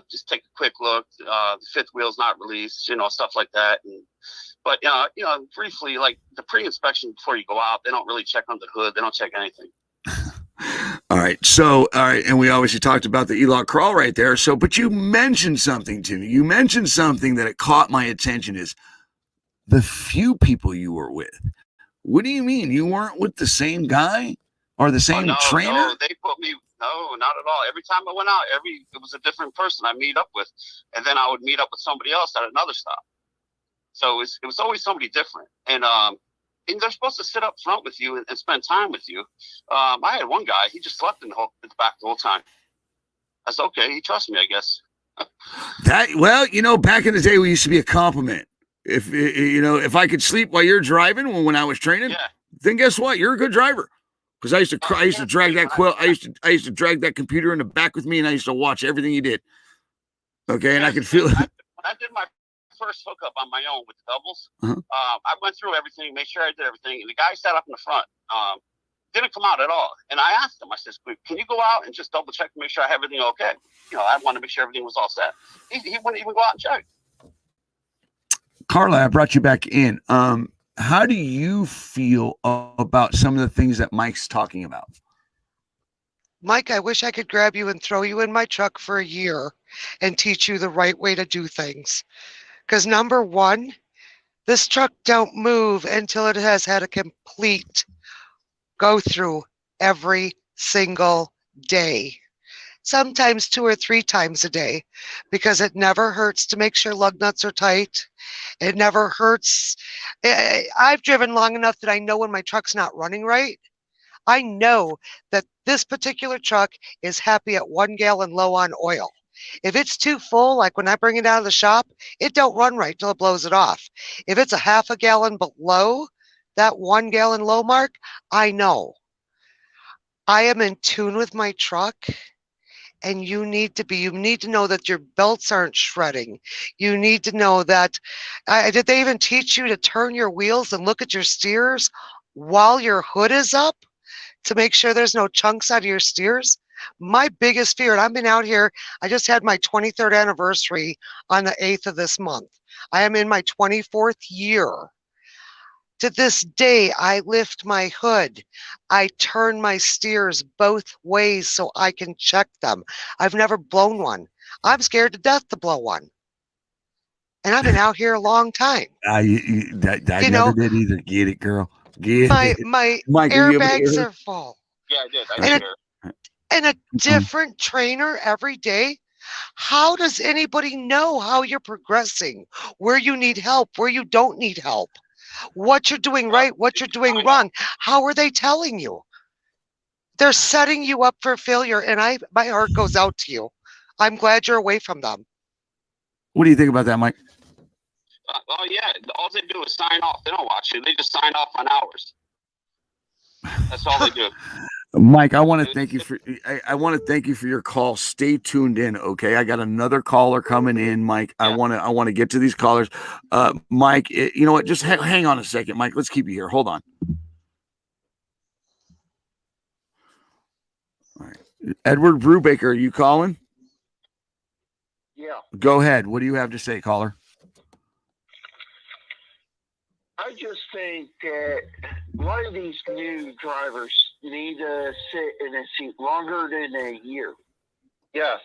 just take a quick look, the fifth wheel's not released, stuff like that. But briefly, like the pre-inspection before you go out, they don't really check under the hood, they don't check anything. All right. So, and we obviously talked about the e-lock crawl right there. So, but you mentioned something to me. You mentioned something that it caught my attention is the few people you were with. What do you mean? You weren't with the same guy or the same trainer? No, they put me, no, not at all. Every time I went out, it was a different person I meet up with. And then I would meet up with somebody else at another stop. So it was always somebody different. And they're supposed to sit up front with you and spend time with you. I had one guy, he just slept in the back the whole time. I said, okay, he trusts me, I guess. Back in the day, we used to be a compliment. If I could sleep while you're driving when I was training, then guess what? You're a good driver. Because I used to drag that I used to drag that computer in the back with me, and I used to watch everything you did. Okay, and I could feel it. When I did my first hookup on my own with the doubles, I went through everything, made sure I did everything, and the guy sat up in the front, didn't come out at all. And I asked him, I said, can you go out and just double check to make sure I have everything okay? I wanted to make sure everything was all set. He wouldn't even go out and check. Carla, I brought you back in. How do you feel about some of the things that Mike's talking about? Mike, I wish I could grab you and throw you in my truck for a year and teach you the right way to do things. Because number one, this truck don't move until it has had a complete go through every single day. Sometimes 2 or 3 times a day, because it never hurts to make sure lug nuts are tight. It never hurts. I've driven long enough that I know when my truck's not running right. I know that this particular truck is happy at 1 gallon low on oil. If it's too full, like when I bring it out of the shop, it don't run right till it blows it off. If it's a half a gallon below that 1 gallon low mark, I know. I am in tune with my truck, and you need to know that your belts aren't shredding. You need to know that, did they even teach you to turn your wheels and look at your steers while your hood is up to make sure there's no chunks out of your steers? My biggest fear, and I've been out here, I just had my 23rd anniversary on the 8th of this month. I am in my 24th year. To this day, I lift my hood. I turn my steers both ways so I can check them. I've never blown one. I'm scared to death to blow one. And I've been out here a long time. I never did either. Get it, girl. Get it. My Mike, airbags are full. Yeah, I did. I did. And a different trainer every day. How does anybody know how you're progressing, where you need help, where you don't need help, what you're doing right, what you're doing wrong? How are they telling you? They're setting you up for failure, and my heart goes out to you. I'm glad you're away from them. What do you think about that, Mike? Oh yeah, all they do is sign off. They don't watch you. They just sign off on hours. That's all they do. Mike, I want to thank you for I want to thank you for your call. Stay tuned in, okay? I got another caller coming in, Mike. I want to get to these callers. Mike, you know what? Just hang on a second, Mike. Let's keep you here. Hold on. All right. Edward Brubaker, are you calling? Yeah. Go ahead. What do you have to say, caller? I just think that a lot of these new drivers need to sit in a seat longer than a year. Yes.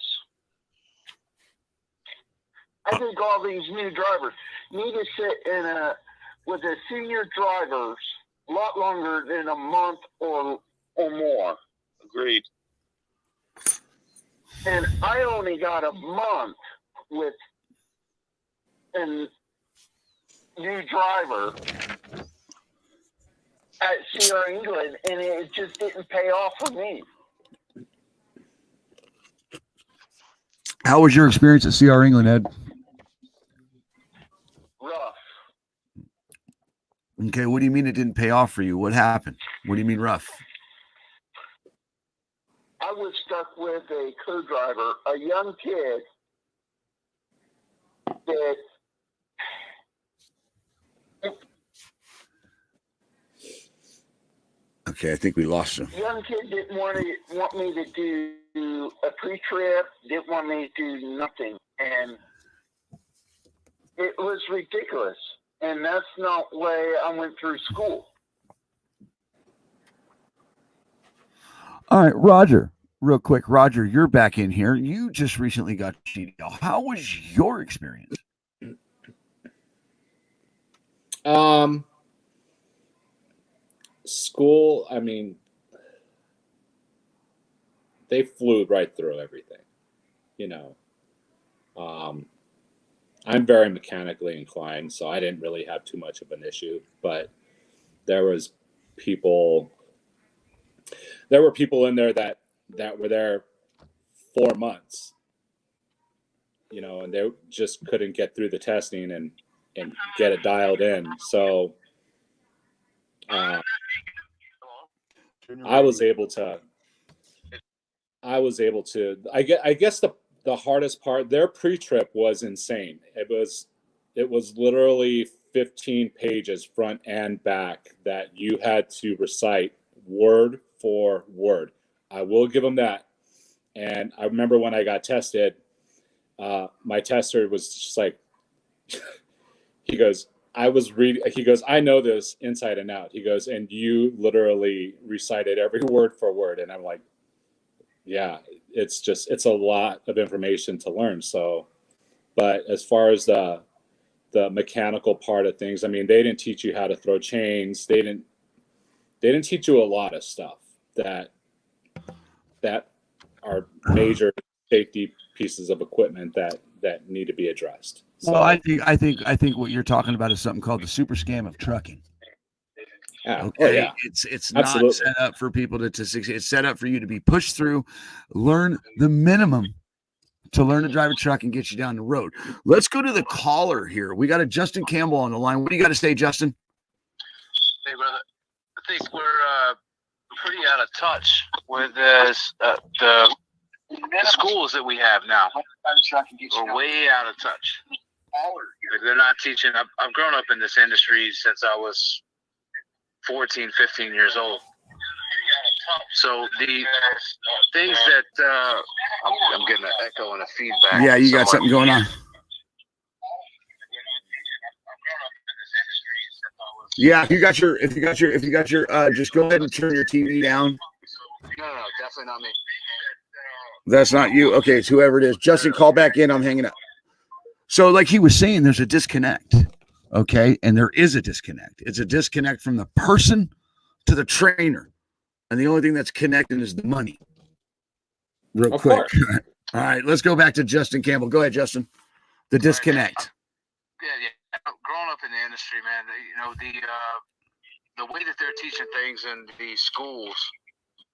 I think all these new drivers need to sit with the senior drivers a lot longer than a month or more. Agreed. And I only got a month with a new driver at CR England, and it just didn't pay off for me. How was your experience at CR England, Ed? Rough. Okay, what do you mean it didn't pay off for you? What happened? What do you mean rough? I was stuck with a co-driver, a young kid that Okay, I think we lost him. young kid didn't want me to do a pre-trip, didn't want me to do nothing, and it was ridiculous. And that's not the way I went through school. All right, Roger, real quick. Roger, you're back in here. You just recently got CDL. How was your experience? School, I mean, they flew right through everything, you know. I'm very mechanically inclined, so I didn't really have too much of an issue, but there were people in there that were there 4 months, you know, and they just couldn't get through the testing and get it dialed in. So I was able to I guess the hardest part, their pre-trip was insane. It was literally 15 pages front and back that you had to recite word for word. I will give them that. And I remember when I got tested, my tester was just like, he goes, I know this inside and out. He goes, and you literally recited every word for word. And I'm like, yeah, it's a lot of information to learn. So, but as far as the mechanical part of things, I mean, they didn't teach you how to throw chains. They didn't teach you a lot of stuff that are major safety pieces of equipment that need to be addressed. So, Well, I think what you're talking about is something called the super scam of trucking. yeah, Okay, oh, yeah. It's Absolutely. not set up for people to succeed. It's set up for you to be pushed through, learn the minimum to learn to drive a truck and get you down the road. Let's go to the caller here. We got a Justin Campbell on the line. What do you got to say, Justin? Hey, brother. I think we're pretty out of touch with the schools that we have now. We're way out of touch. Like, they're not teaching. I've grown up in this industry since I was 14, 15 years old. So the things that I'm getting an echo and a feedback. Yeah, you got something going on. Yeah, if you got your, just go ahead and turn your TV down. No, definitely not me. That's not you. Okay, it's whoever it is. Justin, call back in. I'm hanging up. So, like he was saying, there's a disconnect. Okay, and there is a disconnect. It's a disconnect from the person to the trainer, and the only thing that's connecting is the money. Real Of quick. course. All right, let's go back to Justin Campbell. Go ahead, Justin. The disconnect. Yeah. Growing up in the industry, man, you know, the way that they're teaching things in the schools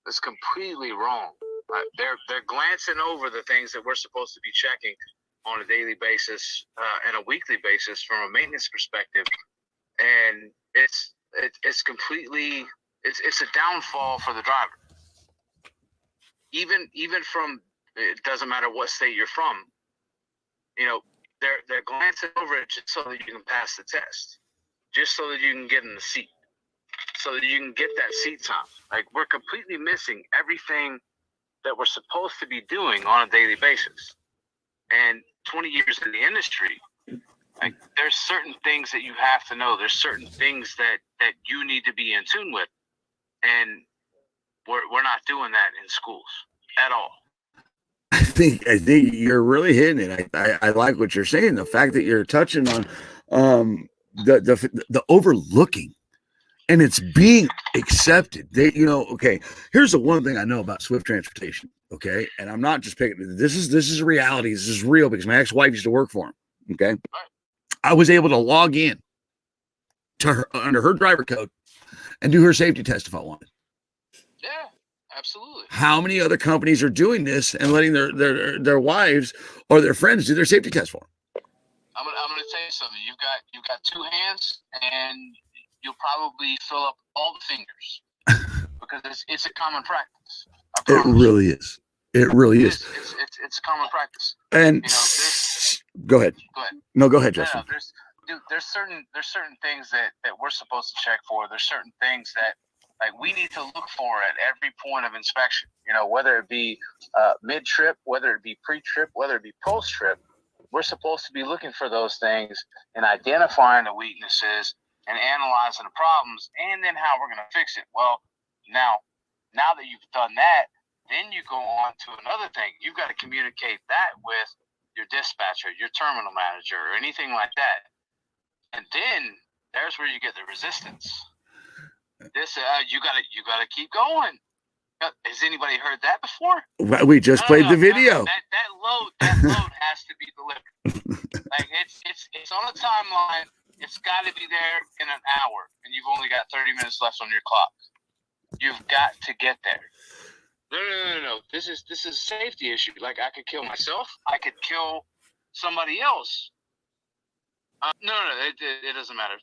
is completely wrong. They're glancing over the things that we're supposed to be checking on a daily basis and a weekly basis from a maintenance perspective, and it's completely it's a downfall for the driver. Even from, it doesn't matter what state you're from, you know, they're glancing over it just so that you can pass the test, just so that you can get in the seat, so that you can get that seat time. Like, we're completely missing everything that we're supposed to be doing on a daily basis. And 20 years in the industry, like, there's certain things that you have to know. There's certain things that you need to be in tune with, and we're not doing that in schools at all. I think you're really hitting it. I like what you're saying. The fact that you're touching on the overlooking, and it's being accepted. Okay, here's the one thing I know about Swift Transportation. Okay, and I'm not just picking. This is reality. This is real because my ex-wife used to work for him. Okay, I was able to log in to her under her driver code and do her safety test if I wanted. Yeah, absolutely. How many other companies are doing this and letting their wives or their friends do their safety test for them? I'm gonna tell you something. You've got two hands, and you'll probably fill up all the fingers because it's a common practice. It really is. It really is. It's a common practice. And go ahead. Go ahead. No, go ahead, Justin. There's certain things that we're supposed to check for. There's certain things that, like, we need to look for at every point of inspection. You know, whether it be mid-trip, whether it be pre-trip, whether it be post-trip, we're supposed to be looking for those things and identifying the weaknesses and analyzing the problems, and then how we're going to fix it. Well, now that you've done that, then you go on to another thing. You've got to communicate that with your dispatcher, your terminal manager, or anything like that. And then there's where you get the resistance. This you gotta keep going. Has anybody heard that before? We just played the video. That load has to be delivered. Like, it's on a timeline. It's got to be there in an hour, and you've only got 30 minutes left on your clock. You've got to get there. No. This is a safety issue. Like, I could kill myself. I could kill somebody else. No. It doesn't matter.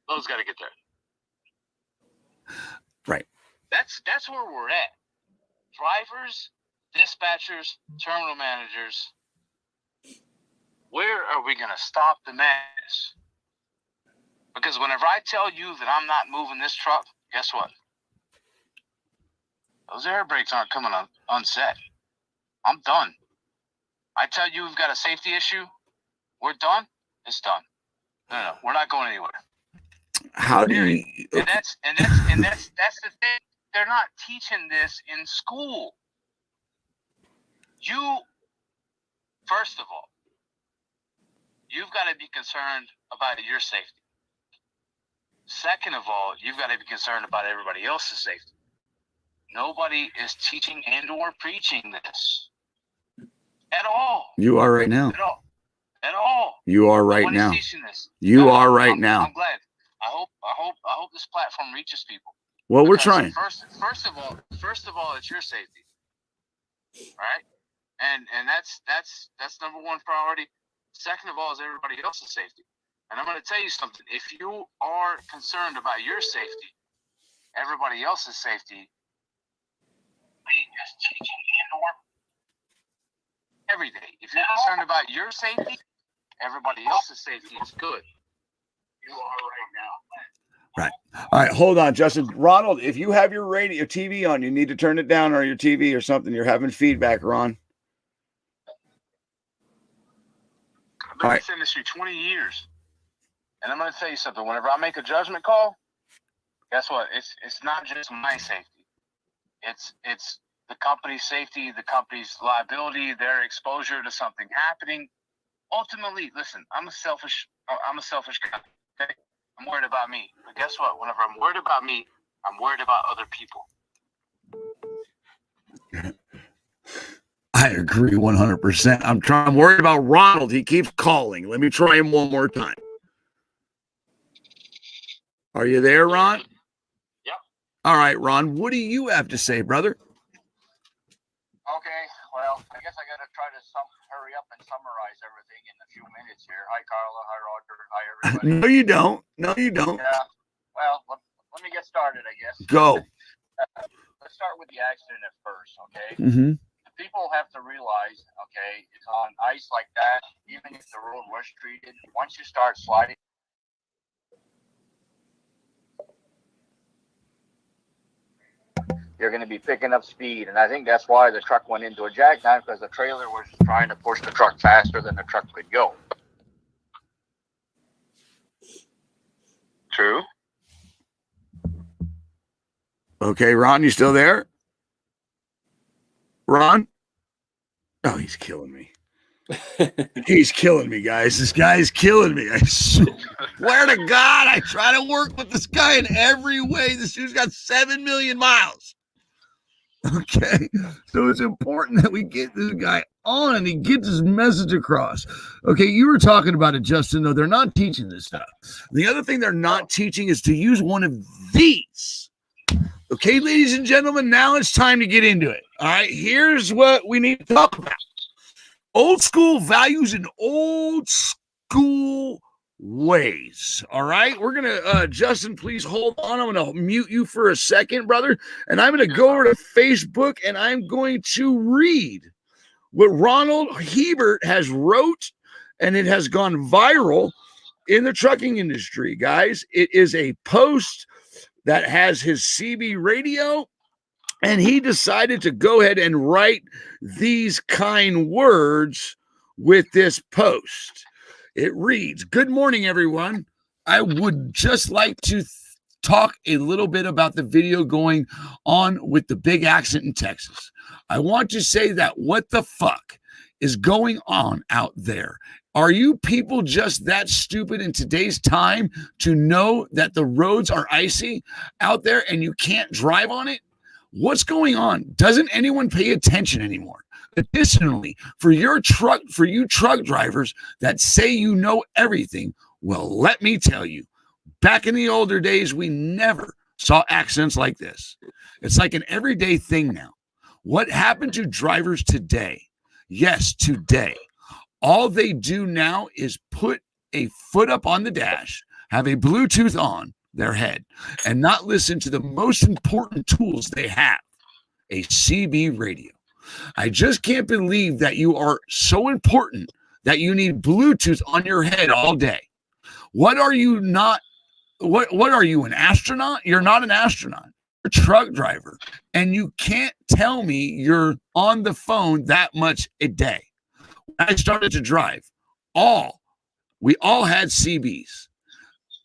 Those got to get there. Right. That's where we're at. Drivers, dispatchers, terminal managers. Where are we going to stop the madness? Because whenever I tell you that I'm not moving this truck, guess what? Those air brakes aren't coming unset. I'm done. I tell you we've got a safety issue, we're done. It's done. No, we're not going anywhere. How do you? And that's the thing. They're not teaching this in school. First of all, you've got to be concerned about your safety. Second of all, you've got to be concerned about everybody else's safety. Nobody is teaching and or preaching this at all. You are right now. At all. You are right now. Nobody's teaching this. You are right now. I'm glad. I hope this platform reaches people. Well, we're trying. First of all, it's your safety. All right? And that's number one priority. Second of all is everybody else's safety. And I'm going to tell you something. If you are concerned about your safety, everybody else's safety, just teaching and/or every day. If you're concerned about your safety, everybody else's safety is good. You are right now. Right. All right. Hold on, Justin. Ronald, if you have your TV on, you need to turn it down, or your TV or something. You're having feedback, Ron. I've been in this industry 20 years. And I'm going to tell you something. Whenever I make a judgment call, guess what? It's not just my safety. It's the company's safety, the company's liability, their exposure to something happening. Ultimately, listen, I'm a selfish guy. Okay? I'm worried about me. But guess what? Whenever I'm worried about me, I'm worried about other people. I agree 100%. I'm worried about Ronald. He keeps calling. Let me try him one more time. Are you there, Ron? Yep. All right, Ron. What do you have to say, brother? Okay. Well, I guess I got to try to hurry hurry up and summarize everything in a few minutes here. Hi, Carla. Hi, Roger. Hi, everybody. No, you don't. No, you don't. Yeah. Well, let me get started, I guess. Go. Let's start with the accident at first, okay? Mm-hmm. People have to realize, okay, it's on ice like that, even if the road was treated, once you start sliding, you're going to be picking up speed. And I think that's why the truck went into a jackknife, because the trailer was trying to push the truck faster than the truck could go. True. Okay, Ron, you still there? Ron? Oh, he's killing me. He's killing me, guys. This guy's killing me. I swear to God, I try to work with this guy in every way. This dude's got 7 million miles. Okay, so it's important that we get this guy on and he gets his message across. Okay, you were talking about it, Justin, though. They're not teaching this stuff. The other thing they're not teaching is to use one of these. Okay, ladies and gentlemen, now it's time to get into it. All right, here's what we need to talk about. Old school values and old school ways. All right, we're going to, Justin, please hold on. I'm going to mute you for a second, brother. And I'm going to go over to Facebook and I'm going to read what Ronald Hebert has wrote, and it has gone viral in the trucking industry, guys. It is a post that has his CB radio, and he decided to go ahead and write these kind words with this post. It reads, "Good morning, everyone. I would just like to talk a little bit about the video going on with the big accident in Texas. I want to say that what the fuck is going on out there? Are you people just that stupid in today's time to know that the roads are icy out there and you can't drive on it? What's going on? Doesn't anyone pay attention anymore? Additionally, for you truck drivers that say you know everything, well, let me tell you, back in the older days, we never saw accidents like this. It's like an everyday thing now. What happened to drivers today? Yes, today. All they do now is put a foot up on the dash, have a Bluetooth on their head, and not listen to the most important tools they have, a CB radio. I just can't believe that you are so important that you need Bluetooth on your head all day. What are you not? What are you, an astronaut? You're not an astronaut. You're a truck driver, and you can't tell me you're on the phone that much a day. When I started to drive, we all had CBs.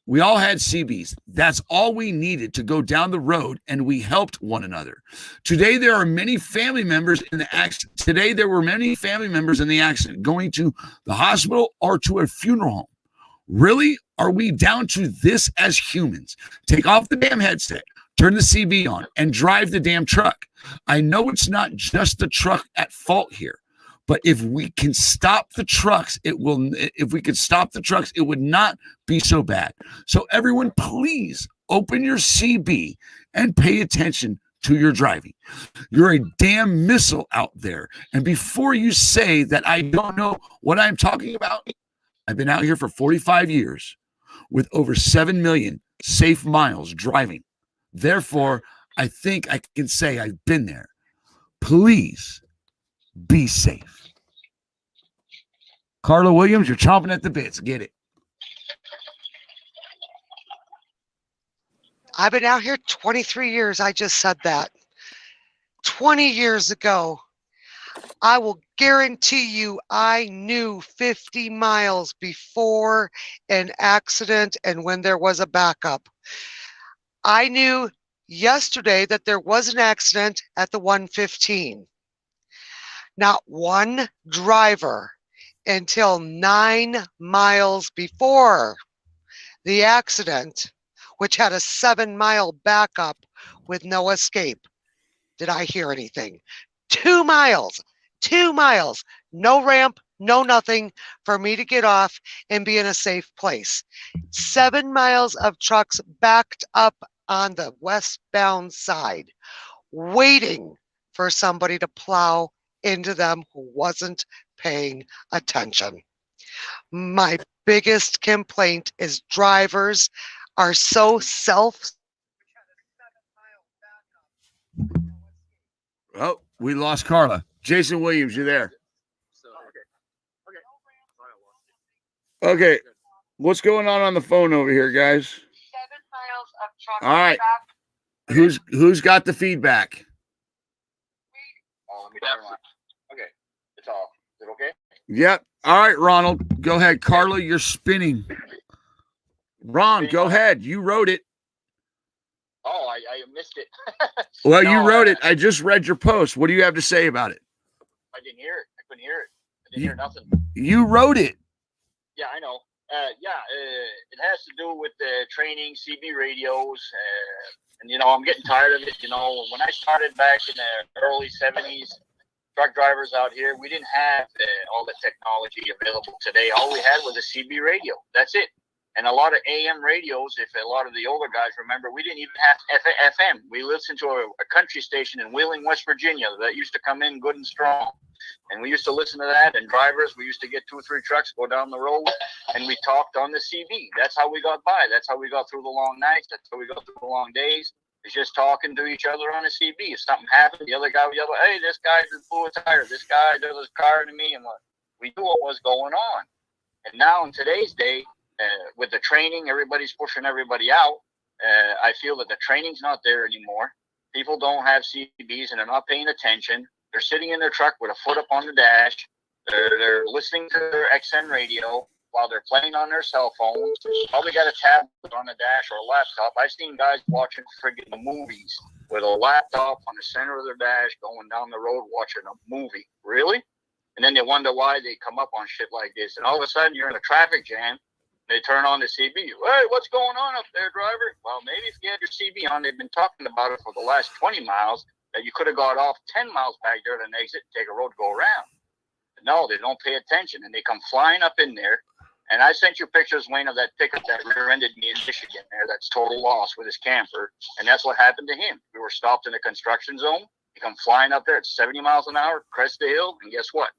We all had CBs. That's all we needed to go down the road, and we helped one another. Today, there are many family members in the accident. Today, there were many family members in the accident going to the hospital or to a funeral home. Really? Are we down to this as humans? Take off the damn headset, turn the CB on, and drive the damn truck. I know it's not just the truck at fault here, but if we can stop the trucks, it would not be so bad. So everyone, please open your CB and pay attention to your driving. You're a damn missile out there. And before you say that I don't know what I'm talking about, I've been out here for 45 years with over 7 million safe miles driving. Therefore, I think I can say I've been there. Please be safe. Carla Williams, you're chomping at the bits. Get it. I've been out here 23 years. I just said that. 20 years ago, I will guarantee you I knew 50 miles before an accident and when there was a backup. I knew yesterday that there was an accident at the 115. Not one driver until 9 miles before the accident, which had a 7-mile backup with no escape, did I hear anything. 2 miles, no ramp, no nothing for me to get off and be in a safe place. 7 miles of trucks backed up on the westbound side, waiting for somebody to plow into them who wasn't paying attention. My biggest complaint is drivers are so Oh, we lost Carla. Jason Williams, you there? Okay. What's going on the phone over here, guys? 7 miles of truck. All right. Who's got the feedback? Okay. It's all. Is it okay? Yep. All right, Ronald. Go ahead. Carla, you're spinning. Ron, go ahead. You wrote it. Oh, I missed it. Well, you wrote it. I just read your post. What do you have to say about it? I didn't hear it. I couldn't hear it. I didn't hear nothing. You wrote it. Yeah, I know. It has to do with the training, CB radios, and I'm getting tired of it. When I started back in the early 70s, truck drivers out here, we didn't have all the technology available today. All we had was a CB radio. That's it. And a lot of AM radios, if a lot of the older guys remember, we didn't even have FM. We listened to a country station in Wheeling, West Virginia that used to come in good and strong. And we used to listen to that. And drivers, we used to get 2 or 3 trucks, go down the road, and we talked on the CB. That's how we got by. That's how we got through the long nights. That's how we got through the long days. It's just talking to each other on a CB. If something happened, the other guy would yell, "Hey, this guy just blew a tire. This guy did his car to me." And we knew what was going on. And now in today's day, with the training, everybody's pushing everybody out. I feel that the training's not there anymore. People don't have CBs and they're not paying attention. They're sitting in their truck with a foot up on the dash. They're listening to their XM radio while they're playing on their cell phones. Probably got a tablet on the dash or a laptop. I've seen guys watching friggin' movies with a laptop on the center of their dash going down the road watching a movie. Really? And then they wonder why they come up on shit like this. And all of a sudden you're in a traffic jam. They turn on the CB. Hey, what's going on up there, driver? Well, maybe if you had your CB on, they've been talking about it for the last 20 miles, that you could have got off 10 miles back there at an exit, take a road, go around. But no, they don't pay attention, and they come flying up in there. And I sent you pictures, Wayne, of that pickup that rear-ended me in Michigan there. That's total loss with his camper. And that's what happened to him. We were stopped in a construction zone. He come flying up there at 70 miles an hour, crest the hill, and guess what?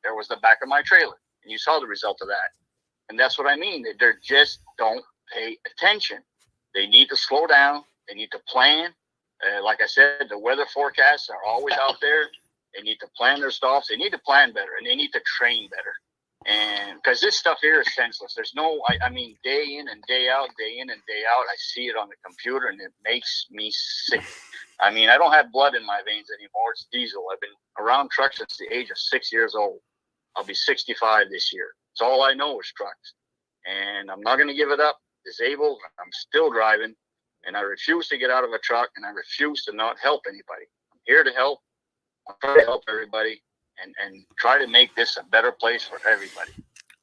There was the back of my trailer. And you saw the result of that. And that's what I mean. They just don't pay attention. They need to slow down. They need to plan. Like I said, the weather forecasts are always out there. They need to plan their stops. They need to plan better, and they need to train better. And because this stuff here is senseless. There's no, I mean, day in and day out, I see it on the computer, and it makes me sick. I mean, I don't have blood in my veins anymore. It's diesel. I've been around trucks since the age of 6 years old. I'll be 65 this year. So all I know is trucks, and I'm not going to give it up. Disabled, I'm still driving, and I refuse to get out of a truck, and I refuse to not help anybody. I'm here to help. I'm trying to help everybody and try to make this a better place for everybody.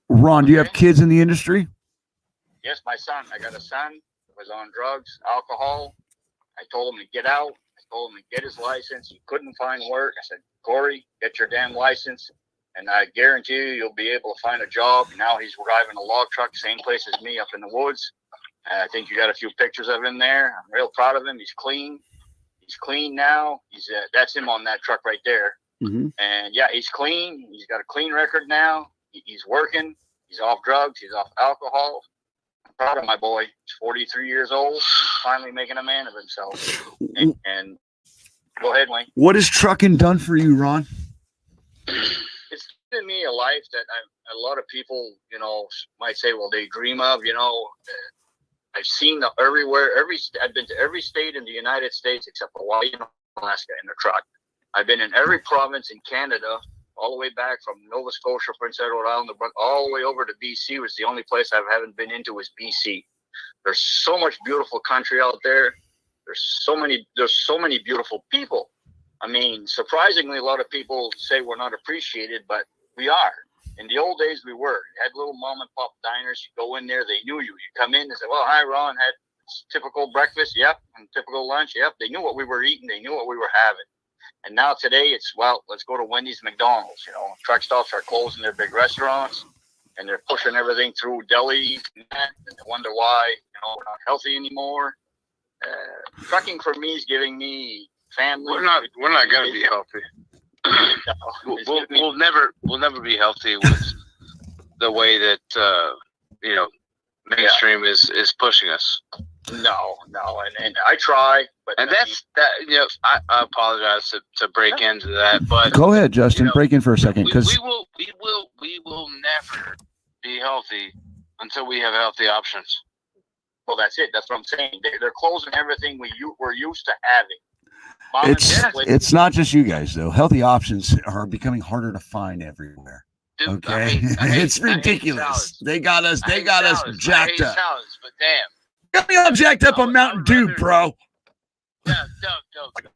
Ron, do you have kids in the industry? Yes, my son. I got a son who was on drugs, alcohol. I told him to get out. I told him to get his license. He couldn't find work. I said, Corey, get your damn license. And I guarantee you'll be able to find a job. Now he's driving a log truck, same place as me up in the woods. I think you got a few pictures of him there. I'm real proud of him. He's clean. He's clean now. That's him on that truck right there. Mm-hmm. And yeah, he's clean. He's got a clean record now. He's working. He's off drugs. He's off alcohol. I'm proud of my boy. He's 43 years old. He's finally making a man of himself. And go ahead, Wayne. What has trucking done for you, Ron? It's given me a life that a lot of people, might say, well, they dream of. I've seen everywhere. I've been to every state in the United States except Hawaii and Alaska in the truck. I've been in every province in Canada, all the way back from Nova Scotia, Prince Edward Island, all the way over to BC. Was the only place I haven't been into is BC. There's so much beautiful country out there. There's so many beautiful people. I mean, surprisingly, a lot of people say we're not appreciated, but we are. In the old days, we were. You had little mom and pop diners. You go in there, they knew you. You come in and say, well, hi, Ron. Had typical breakfast, yep, and typical lunch, yep. They knew what we were eating. They knew what we were having. And now today, it's, well, let's go to Wendy's, McDonald's. Truck stops are closing their big restaurants, and they're pushing everything through delis and that, and they wonder why, we're not healthy anymore. Trucking for me is giving me family. We're not going to be healthy. we'll never be healthy with the way that mainstream is pushing us. No, and I try, but that's that. I apologize to break into that, but Go ahead, Justin. Break in for a second, because we will never be healthy until we have healthy options. Well, that's it. That's what I'm saying. They're closing everything we're used to having. It's not just you guys though. Healthy options are becoming harder to find everywhere. Dude, okay, it's ridiculous. They got us jacked up. Salads, but damn. Got me all jacked up on Mountain Dew, bro. Yeah, no.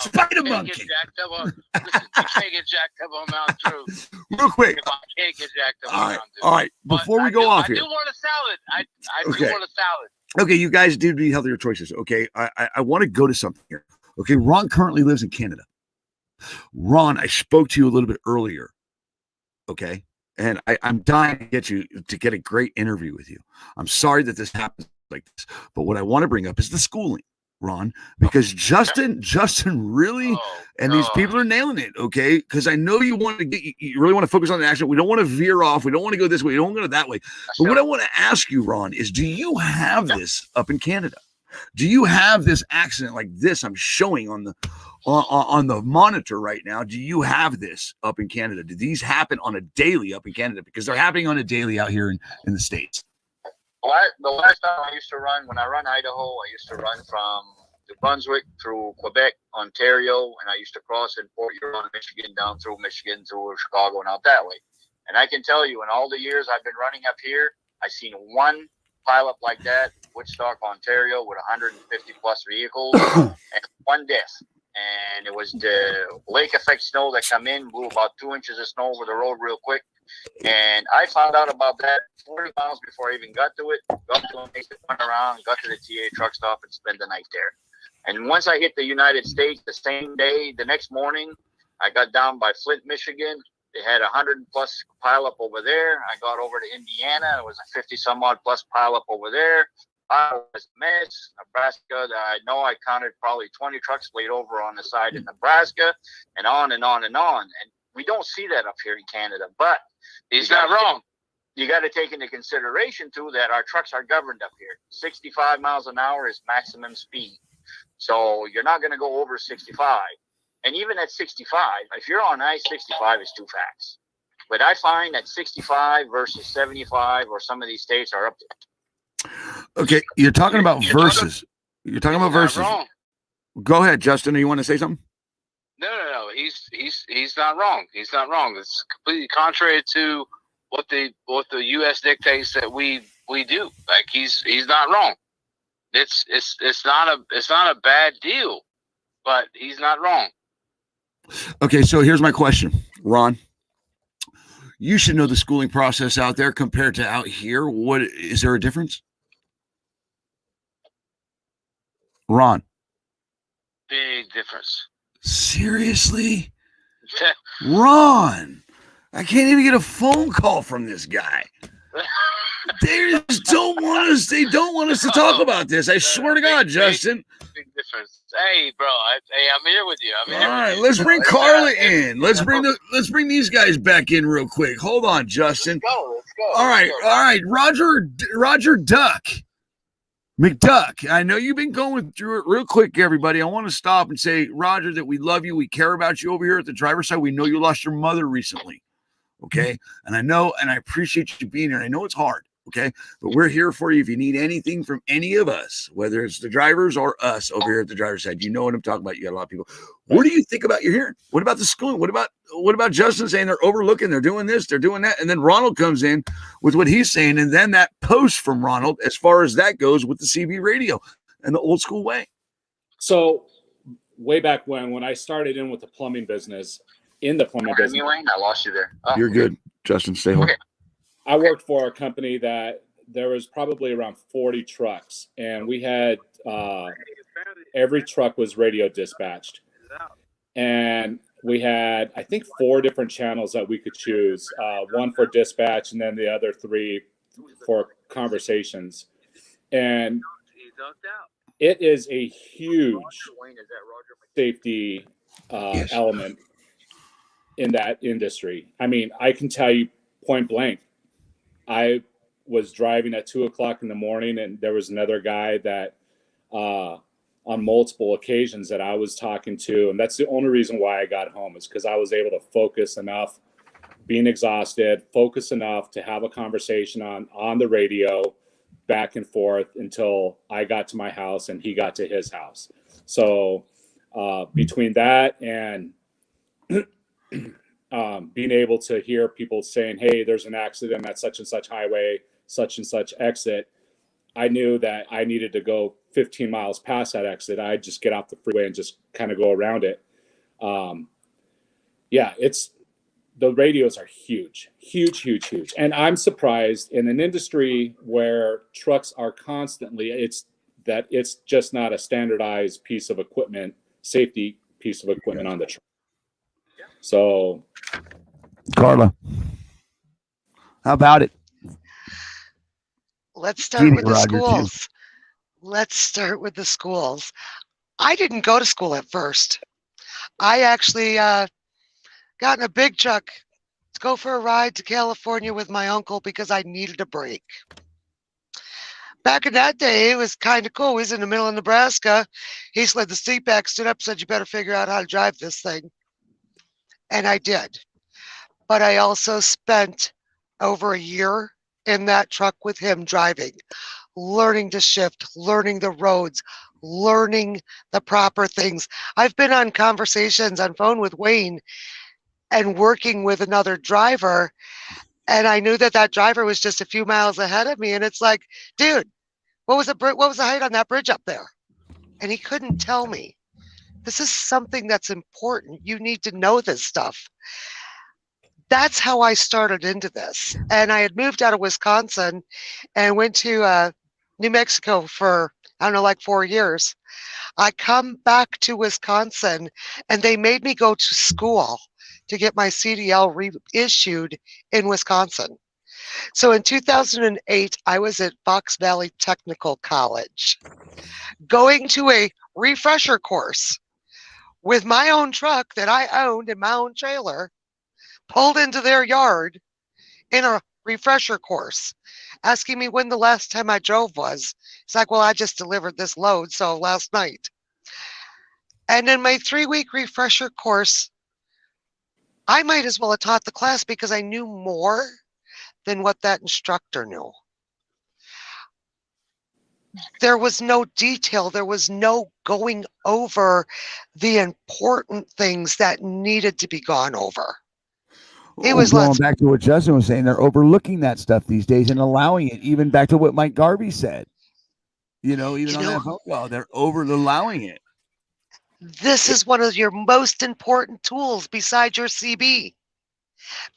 Spider monkey. You can't get jacked up on Mountain Dew. Real quick. I can't get jacked up on Mountain Dew. All right. Before we go off here. I do want a salad. I do want a salad. Okay, you guys do need healthier choices. Okay, I want to go to something here. Okay, Ron currently lives in Canada. Ron, I spoke to you a little bit earlier. Okay, and I'm dying to get a great interview with you. I'm sorry that this happens like this, but what I want to bring up is the schooling, Ron, because Justin really, and these people are nailing it. Okay, because I know you really want to focus on the action. We don't want to veer off. We don't want to go this way. We don't want to go that way. But what I want to ask you, Ron, is do you have this up in Canada? Do you have this accident like this I'm showing on the monitor right now? Do you have this up in Canada? Do these happen on a daily up in Canada? Because they're happening on a daily out here in the States. The last time I used to run, when I run Idaho, I used to run from New Brunswick through Quebec, Ontario, and I used to cross in Port Huron, Michigan, down through Michigan, through Chicago, and out that way. And I can tell you, in all the years I've been running up here, I've seen one pileup like that, Woodstock, Ontario, with 150 plus vehicles and one death. And it was the lake effect snow that come in, blew about 2 inches of snow over the road real quick. And I found out about that 40 miles before I even got to it. Got to a place to run around, got to the TA truck stop and spend the night there. And once I hit the United States, the same day, the next morning, I got down by Flint, Michigan. They had 100 plus pileup over there. I got over to Indiana. It was a 50 some odd plus pileup over there. I was a mess. Nebraska, I know I counted probably 20 trucks laid over on the side in Nebraska, and on and on and on. And we don't see that up here in Canada, but he's not wrong. You got to take into consideration too that our trucks are governed up here. 65 miles an hour is maximum speed. So you're not going to go over 65. And even at 65, if you're on ice, 65 is too fast. But I find that 65 versus 75 or some of these states are up there. Okay, you're talking about versus. You're talking about versus. Wrong. Go ahead, Justin. Do you want to say something? No. He's not wrong. He's not wrong. It's completely contrary to what the U.S. dictates that we do. Like he's not wrong. It's not a bad deal, but he's not wrong. Okay, so here's my question, Ron. You should know the schooling process out there compared to out here. What is there a difference? Ron. Big difference. Seriously? Ron, I can't even get a phone call from this guy. They just don't want us. They don't want us to talk about this. I swear to God, Justin. Big difference. Hey, bro. I'm here with you. All right, let's bring Carla in. Let's bring these guys back in real quick. Hold on, Justin. Let's go. All right. Roger Duck. McDuck, I know you've been going through it real quick, everybody. I want to stop and say, Roger, that we love you. We care about you over here at the driver's side. We know you lost your mother recently. Okay. And I know, and I appreciate you being here. I know it's hard. Okay. But we're here for you. If you need anything from any of us, whether it's the drivers or us over here at the driver's side, you know what I'm talking about. You got a lot of people. What do you think about your hearing? What about the schooling? What about Justin saying they're overlooking, they're doing this, they're doing that? And then Ronald comes in with what he's saying. And then that post from Ronald, as far as that goes with the CB radio and the old school way. So way back when I started in with the plumbing business, business, I lost you there. Oh, you're good, Justin. Stay home. Okay. I worked for a company that there was probably around 40 trucks, and we had every truck was radio dispatched, and we had, I think, 4 different channels that we could choose, one for dispatch and then the other 3 for conversations. And it is a huge safety element. in that industry. I mean, I can tell you point blank, I was driving at 2:00 in the morning, and there was another guy that on multiple occasions that I was talking to, and that's the only reason why I got home, is because I was able to focus enough, being exhausted, focus enough to have a conversation on the radio back and forth until I got to my house and he got to his house. So between that and being able to hear people saying, hey, there's an accident at such and such highway, such and such exit, I knew that I needed to go 15 miles past that exit. I'd just get off the freeway and just kind of go around it. The radios are huge. And I'm surprised in an industry where trucks are constantly, it's just not a standardized piece of equipment, safety piece of equipment on the truck. So, Carla, how about it? Let's start with the schools. Let's start with the schools. I didn't go to school at first. I actually got in a big truck to go for a ride to California with my uncle because I needed a break. Back in that day, it was kind of cool. He was in the middle of Nebraska. He slid the seat back, stood up, said, you better figure out how to drive this thing. And I did. But I also spent over a year in that truck with him driving, learning to shift, learning the roads, learning the proper things. I've been on conversations on phone with Wayne and working with another driver, and I knew that driver was just a few miles ahead of me, and it's like, dude, what was the height on that bridge up there? And he couldn't tell me. This is something that's important. You need to know this stuff. That's how I started into this. And I had moved out of Wisconsin and went to New Mexico for, I don't know, like 4 years. I come back to Wisconsin and they made me go to school to get my CDL reissued in Wisconsin. So in 2008, I was at Fox Valley Technical College, going to a refresher course with my own truck that I owned in my own trailer, pulled into their yard in a refresher course, asking me when the last time I drove was. It's like, well, I just delivered this load, so last night. And in my 3-week refresher course, I might as well have taught the class because I knew more than what that instructor knew. There was no detail. There was no going over the important things that needed to be gone over. It was going back to what Justin was saying. They're overlooking that stuff these days and allowing it. Even back to what Mike Garvey said. Even on that phone call, they're allowing it. This is one of your most important tools besides your CB.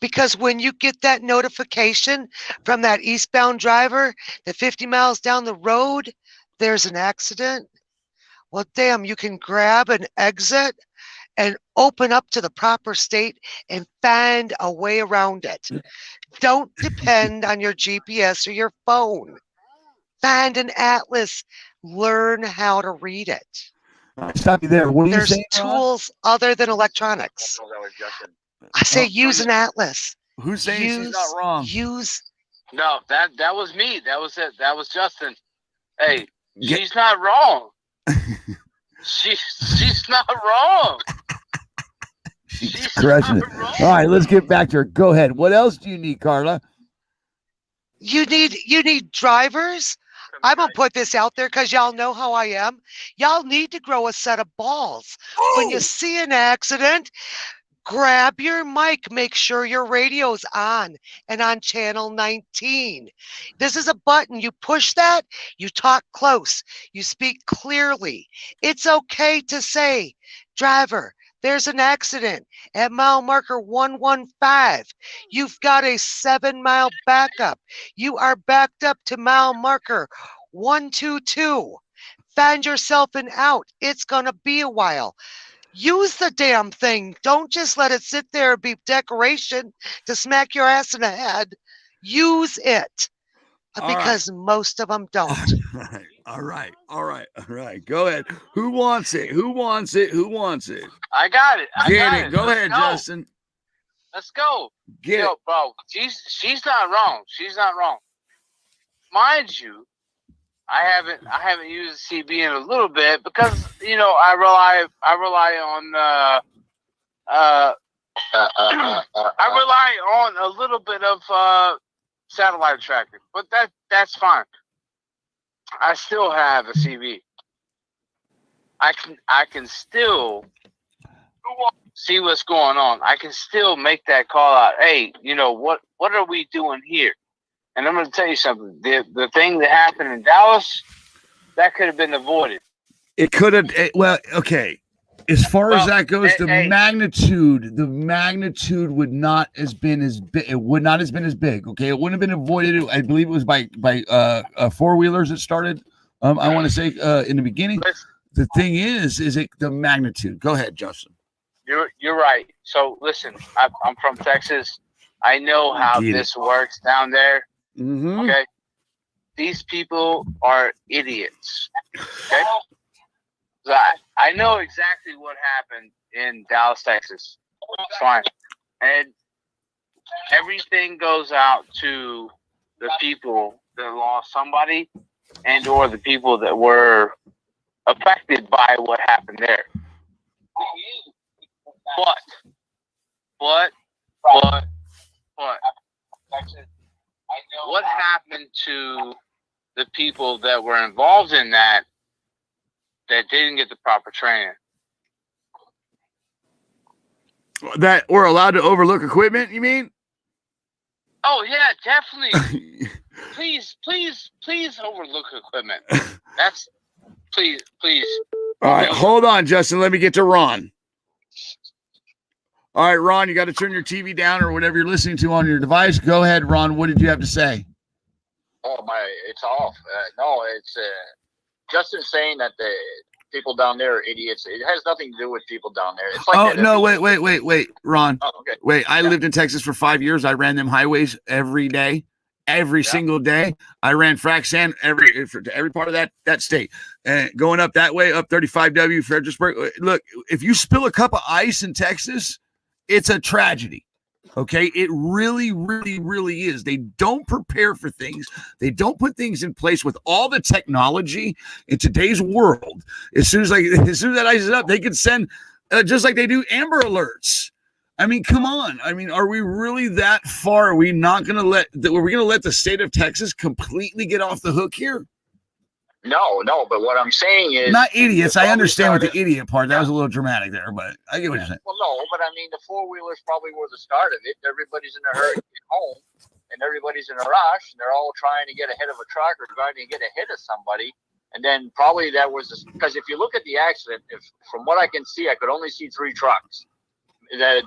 Because when you get that notification from that eastbound driver that 50 miles down the road, there's an accident, well, damn, you can grab an exit and open up to the proper state and find a way around it. Don't depend on your GPS or your phone. Find an atlas. Learn how to read it. Stop you there. What are There's you saying, tools other than electronics. I say use an atlas. Who's saying she's not wrong? No, that was me. That was it. That was Justin. Hey, she's not wrong. She's not wrong. She's crushing it. All right, let's get back to her. Go ahead. What else do you need, Carla? You need drivers. I'm gonna put this out there because y'all know how I am. Y'all need to grow a set of balls. When you see an accident, grab your mic, make sure your radio's on and on channel 19. This is a button. You push that, you talk close, you speak clearly. It's okay to say, driver, there's an accident at mile marker 115. You've got a 7-mile backup. You are backed up to mile marker 122. Find yourself an out. It's going to be a while. Use the damn thing. Don't just let it sit there and be decoration to smack your ass in the head. Use it. Because most of them don't. All right. Go ahead. Who wants it? I got it. Go ahead, Justin. Let's go. Get Yo, it. bro, she's not wrong. She's not wrong. Mind you, I haven't used CB in a little bit because I rely on I rely on a little bit of satellite tracking, but that's fine. I still have a CB. I can still see what's going on. I can still make that call out. Hey, what are we doing here? And I'm going to tell you something. The thing that happened in Dallas, that could have been avoided. It could have. Well, okay. As far as that goes, the magnitude would not has been as big. It would not have been as big. Okay, it wouldn't have been avoided. I believe it was by four wheelers that started. I want to say in the beginning. The thing is it the magnitude? Go ahead, Justin. You're right. So listen, I'm from Texas. I know how this works down there. Mm-hmm. Okay, these people are idiots. Okay, so I know exactly what happened in Dallas, Texas. It's fine, and everything goes out to the people that lost somebody, and or the people that were affected by what happened there. But what happened to the people that were involved in that didn't get the proper training? That we're allowed to overlook equipment, you mean? Oh yeah, definitely. please overlook equipment. That's please. All right, hold on, Justin. Let me get to Ron. All right, Ron, you got to turn your TV down or whatever you're listening to on your device. Go ahead, Ron. What did you have to say? Oh it's off. No, it's Justin saying that the people down there are idiots. It has nothing to do with people down there. It's like wait, Ron. Oh, okay. Wait, I lived in Texas for 5 years. I ran them highways every day, every single day. I ran frac sand every part of that state. And going up that way, up 35W, Fredericksburg. Look, if you spill a cup of ice in Texas, it's a tragedy. Okay, it really, really, really is. They don't prepare for things. They don't put things in place with all the technology in today's world. As soon as that ice is up, they can send just like they do Amber Alerts. I mean, come on. I mean, are we really that far? Are we not going to let the state of Texas completely get off the hook here? No. But what I'm saying is, not idiots. I understand with the idiot part. That was a little dramatic there, but I get what you're saying. Well, no, but I mean, the four wheelers probably were the start of it. Everybody's in a hurry to get home, and everybody's in a rush, and they're all trying to get ahead of a truck or trying to get ahead of somebody. And then probably that was because if you look at the accident, from what I can see, I could only see 3 trucks.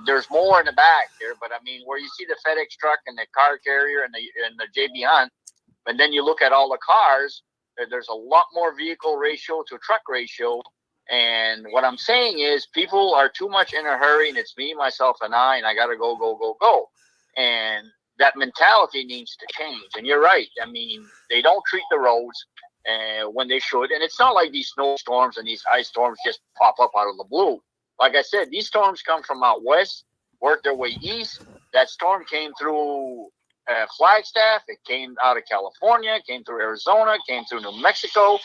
There's more in the back there, but I mean, where you see the FedEx truck and the car carrier and the JB Hunt, and then you look at all the cars. There's a lot more vehicle ratio to truck ratio. And what I'm saying is people are too much in a hurry, and it's me, myself, and I got to go. And that mentality needs to change. And you're right. I mean, they don't treat the roads when they should. And it's not like these snowstorms and these ice storms just pop up out of the blue. Like I said, these storms come from out west, work their way east. That storm came through Flagstaff, it came out of California, came through Arizona, came through New Mexico,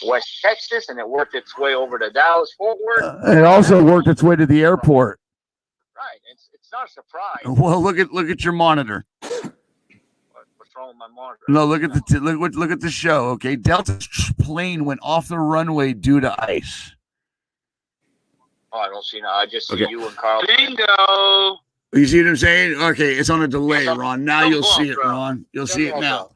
West Texas, and it worked its way over to Dallas, Fort Worth. It also worked its way to the airport. Right, it's not a surprise. Well, look at your monitor. What's wrong with my monitor? No, look at the show. Okay, Delta's plane went off the runway due to ice. Oh, I don't see now. I just see you and Carl. Bingo. You see what I'm saying? Okay, it's on a delay, Ron. Now you'll see it, Ron. You'll see it now.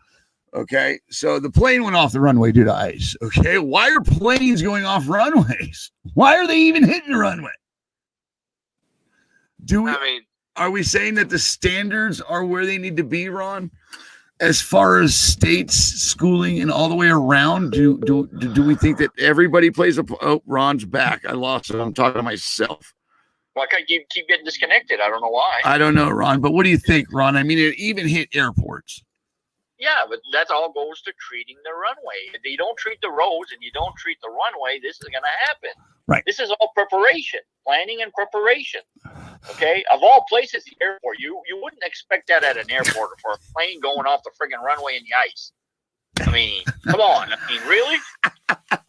Okay, so the plane went off the runway due to ice. Okay, why are planes going off runways? Why are they even hitting the runway? Are we saying that the standards are where they need to be, Ron? As far as states, schooling, and all the way around, do we think that everybody plays Ron's back? I lost it. I'm talking to myself. Why can't you keep getting disconnected? I don't know why. I don't know, Ron, but what do you think, Ron? I mean, it even hit airports. Yeah, but that all goes to treating the runway. If you don't treat the roads and you don't treat the runway, this is going to happen. Right. This is all preparation, planning and preparation. Okay, of all places, the airport. You wouldn't expect that at an airport for a plane going off the friggin' runway in the ice. I mean, come on. I mean, really?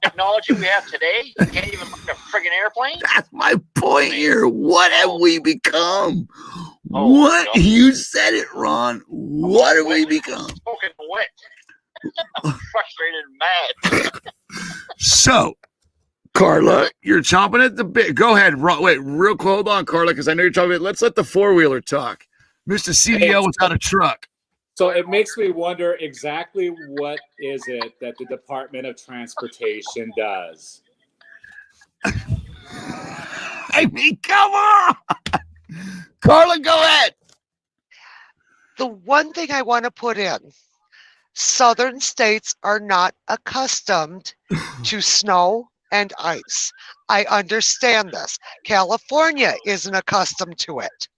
Technology we have today, you can't even look at a friggin' airplane. That's my point here. What have we become? Oh, What? God. You said it, Ron. What have we become? Smoking wet. I'm frustrated and mad. So, Carla, you're chomping at the bit. Go ahead. Wait, real quick. Hold on, Carla, because I know you're talking about. Let's let the four-wheeler talk. Mr. CDO without a truck. So it makes me wonder exactly what is it that the Department of Transportation does? I mean, come on. Carla, go ahead. The one thing I want to put in, southern states are not accustomed to snow and ice. I understand this. California isn't accustomed to it.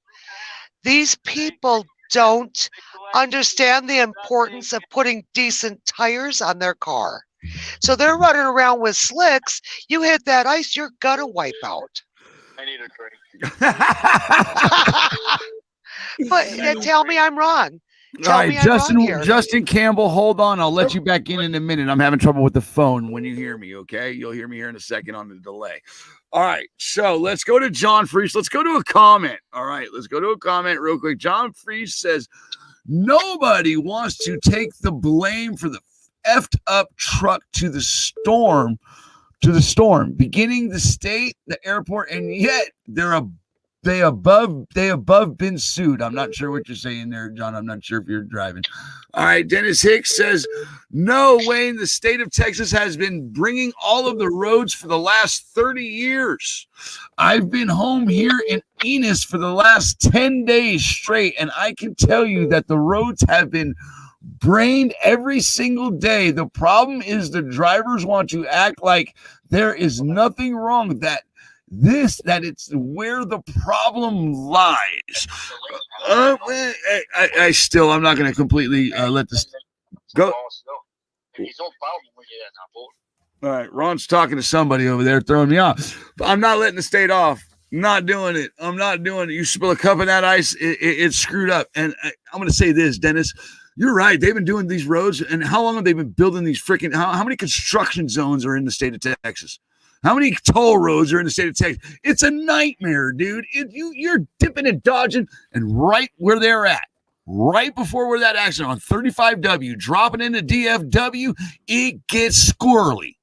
These people don't understand the importance of putting decent tires on their car. So they're running around with slicks. You hit that ice, you're gonna wipe out. I need a drink. But tell me I'm wrong. All right, Justin Campbell, hold on. I'll let you back in a minute. I'm having trouble with the phone when you hear me, okay? You'll hear me here in a second on the delay. All right, so let's go to John Freese. Let's go to a comment. All right, let's go to a comment real quick. John Freese says, nobody wants to take the blame for the effed up truck to the storm, beginning the state, the airport, and yet they above been sued. I'm not sure what you're saying there, John. I'm not sure if you're driving. All right, Dennis Hicks says, no, Wayne, the state of Texas has been bringing all of the roads for the last 30 years. I've been home here in Enos for the last 10 days straight, and I can tell you that the roads have been brained every single day. The problem is the drivers want to act like there is nothing wrong with that. That it's where the problem lies. I'm not going to completely let this go. All right, Ron's talking to somebody over there, throwing me off. But I'm not letting the state off. Not doing it. I'm not doing it. You spill a cup in that ice, it's screwed up. And I'm going to say this, Dennis. You're right. They've been doing these roads, and how long have they been building these freaking? How many construction zones are in the state of Texas? How many toll roads are in the state of Texas? It's a nightmare, dude. You're dipping and dodging, and right where they're at, right before where that accident on 35W, dropping into DFW, it gets squirrely.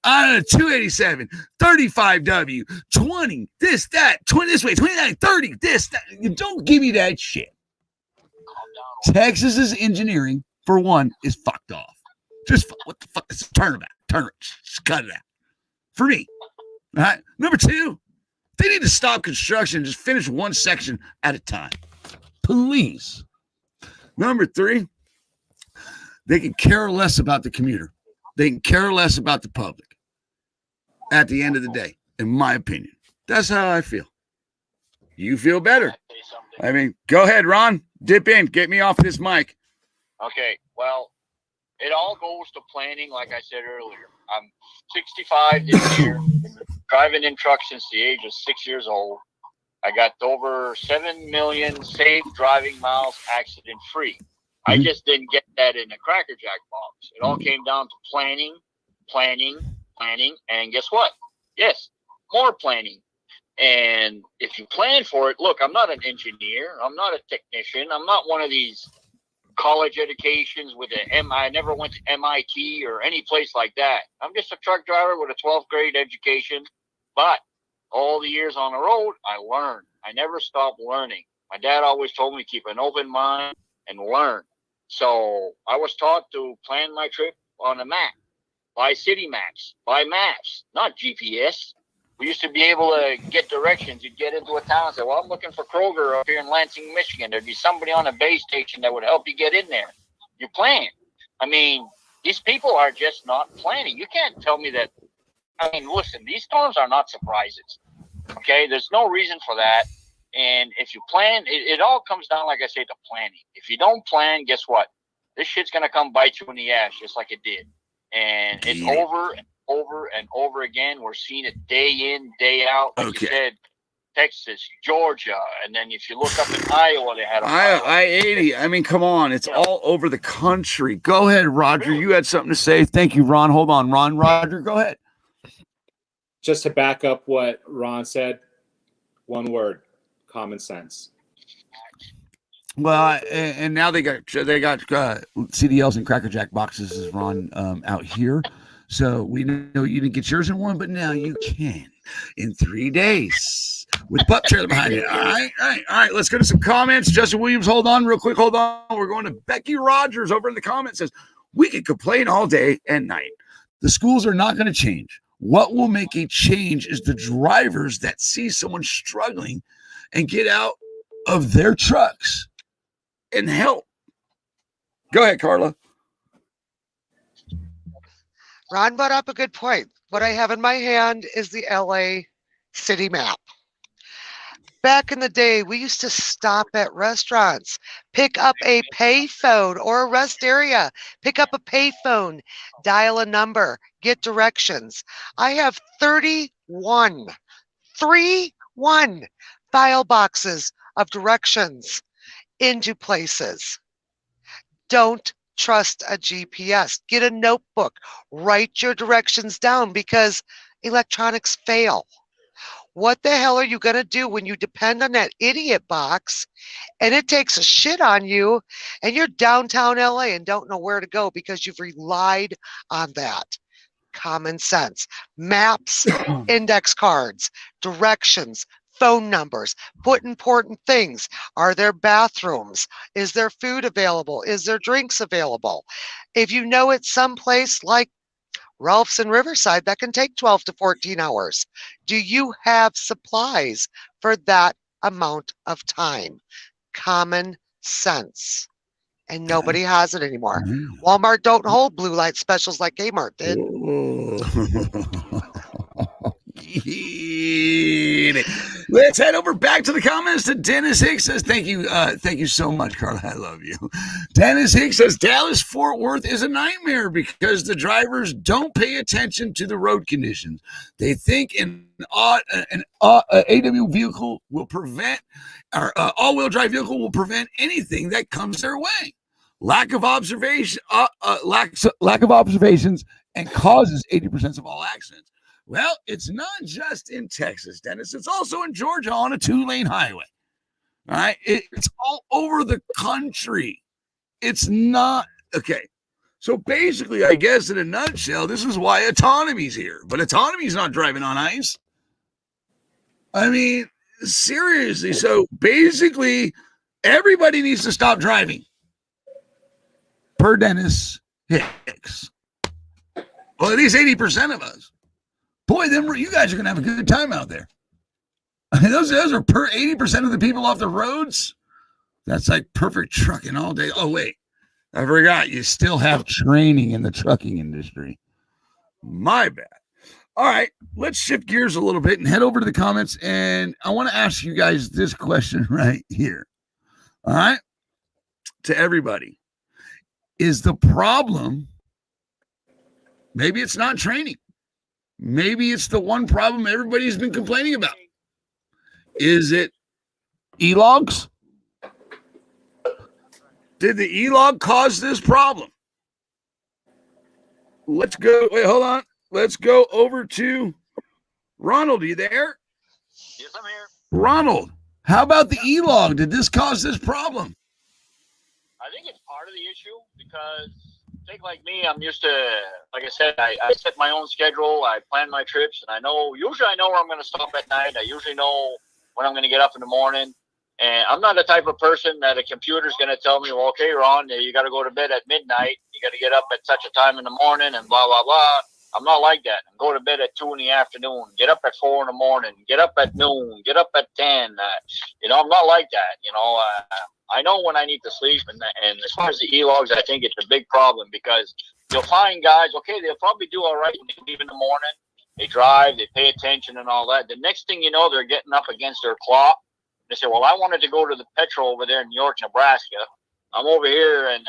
On a 287, 35W, 20, this, that, 20 this way, 29, 30, this, that. You don't give me that shit. Texas's engineering, for one, is fucked off. Just what the fuck? Turn it out. Just cut it out. For me. All right. Number two, they need to stop construction and just finish one section at a time. Please. Number three, they can care less about the commuter. They can care less about the public. At the end of the day, in my opinion. That's how I feel. You feel better. I mean, go ahead, Ron. Dip in. Get me off this mic. Okay, well, it all goes to planning, like I said earlier. I'm 65 this year, driving in trucks since the age of 6 years old. I got over 7 million safe driving miles accident-free. I just didn't get that in a Cracker Jack box. It all came down to planning, and guess what? Yes, more planning. And if you plan for it, look, I'm not an engineer. I'm not a technician. I'm not one of these college educations with I never went to MIT or any place like that. I'm just a truck driver with a 12th grade education. But all the years on the road, I learned. I never stopped learning. My dad always told me keep an open mind and learn. So I was taught to plan my trip on a map, by city maps, by maps, not GPS. We used to be able to get directions. You'd get into a town and say, well, I'm looking for Kroger up here in Lansing, Michigan. There'd be somebody on a base station that would help you get in there. You plan. I mean, these people are just not planning. You can't tell me that. I mean, listen, these storms are not surprises. Okay? There's no reason for that. And if you plan, it all comes down, like I say, to planning. If you don't plan, guess what? This shit's going to come bite you in the ass just like it did. And it's over and over and over again. We're seeing it day in, day out. Like you said, Texas, Georgia, and then if you look up in Iowa, they had a I-80. I mean, come on. It's all over the country. Go ahead, Roger. You had something to say. Thank you, Ron. Hold on, Ron. Roger, go ahead. Just to back up what Ron said, one word: common sense. Well, and now they got CDLs and Cracker Jack boxes, as Ron out here. So we know you didn't get yours in one, but now you can in 3 days with pup trailer behind it. All right. Let's go to some comments. Justin Williams, hold on real quick. Hold on. We're going to Becky Rogers over in the comments. Says, we can complain all day and night. The schools are not going to change. What will make a change is the drivers that see someone struggling and get out of their trucks and help. Go ahead, Carla. Ron brought up a good point. What I have in my hand is the LA city map. Back in the day, we used to stop at restaurants, pick up a payphone or a rest area, pick up a payphone, dial a number, get directions. I have 31 file boxes of directions into places. Don't trust a GPS. Get a notebook. Write your directions down because electronics fail. What the hell are you going to do when you depend on that idiot box and it takes a shit on you and you're downtown LA and don't know where to go because you've relied on that? Common sense. Maps, index cards, directions, phone numbers, put important things. Are there bathrooms? Is there food available? Is there drinks available? If you know it's someplace like Ralph's in Riverside, that can take 12 to 14 hours. Do you have supplies for that amount of time? Common sense. And nobody has it anymore. Walmart don't hold blue light specials like Kmart did. Let's head over back to the comments to Dennis Hicks. Says, thank you so much, Carla. I love you. Dennis Hicks says, Dallas-Fort Worth is a nightmare because the drivers don't pay attention to the road conditions. They think an AW vehicle will prevent, or all-wheel drive vehicle will prevent anything that comes their way. Lack of observations and causes 80% of all accidents. Well, it's not just in Texas, Dennis. It's also in Georgia on a 2-lane highway. All right. It's all over the country. It's not. Okay. So basically, I guess in a nutshell, this is why autonomy's here. But autonomy's not driving on ice. I mean, seriously. So basically, everybody needs to stop driving. Per Dennis Hicks. Well, at least 80% of us. Boy, then you guys are going to have a good time out there. I mean, those are per 80% of the people off the roads. That's like perfect trucking all day. Oh, wait. I forgot. You still have training in the trucking industry. My bad. All right. Let's shift gears a little bit and head over to the comments. And I want to ask you guys this question right here. All right. To everybody. Is the problem, maybe it's not training. Maybe it's the one problem everybody's been complaining about. Is it e-logs? Did the e-log cause this problem? Let's go. Wait, hold on. Let's go over to Ronald. Are you there? Yes, I'm here. Ronald, how about the e-log? Did this cause this problem? I think it's part of the issue because think like me, I'm used to, like I said, I set my own schedule. I plan my trips, and usually I know where I'm going to stop at night. I usually know when I'm going to get up in the morning. And I'm not the type of person that a computer's going to tell me, well, okay, Ron, you got to go to bed at midnight. You got to get up at such a time in the morning and blah, blah, blah. I'm not like that. I go to bed at 2 in the afternoon, get up at 4 in the morning, get up at noon, get up at 10. I'm not like that. I know when I need to sleep. And as far as the e-logs, I think it's a big problem because you'll find guys, okay, they'll probably do all right when they leave in the morning. They drive, they pay attention and all that. The next thing you know, they're getting up against their clock. They say, well, I wanted to go to the petrol over there in York, Nebraska. I'm over here and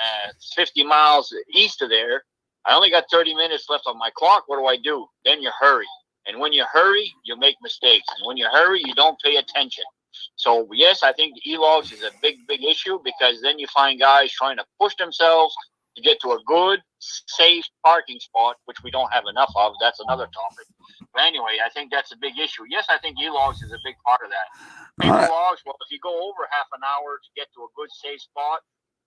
50 miles east of there. I only got 30 minutes left on my clock. What do? Then you hurry. And when you hurry, you make mistakes. And when you hurry, you don't pay attention. So, yes, I think the e-logs is a big, big issue, because then you find guys trying to push themselves to get to a good, safe parking spot, which we don't have enough of. That's another topic. But anyway, I think that's a big issue. Yes, I think e-logs is a big part of that. Paper logs, well, if you go over half an hour to get to a good, safe spot,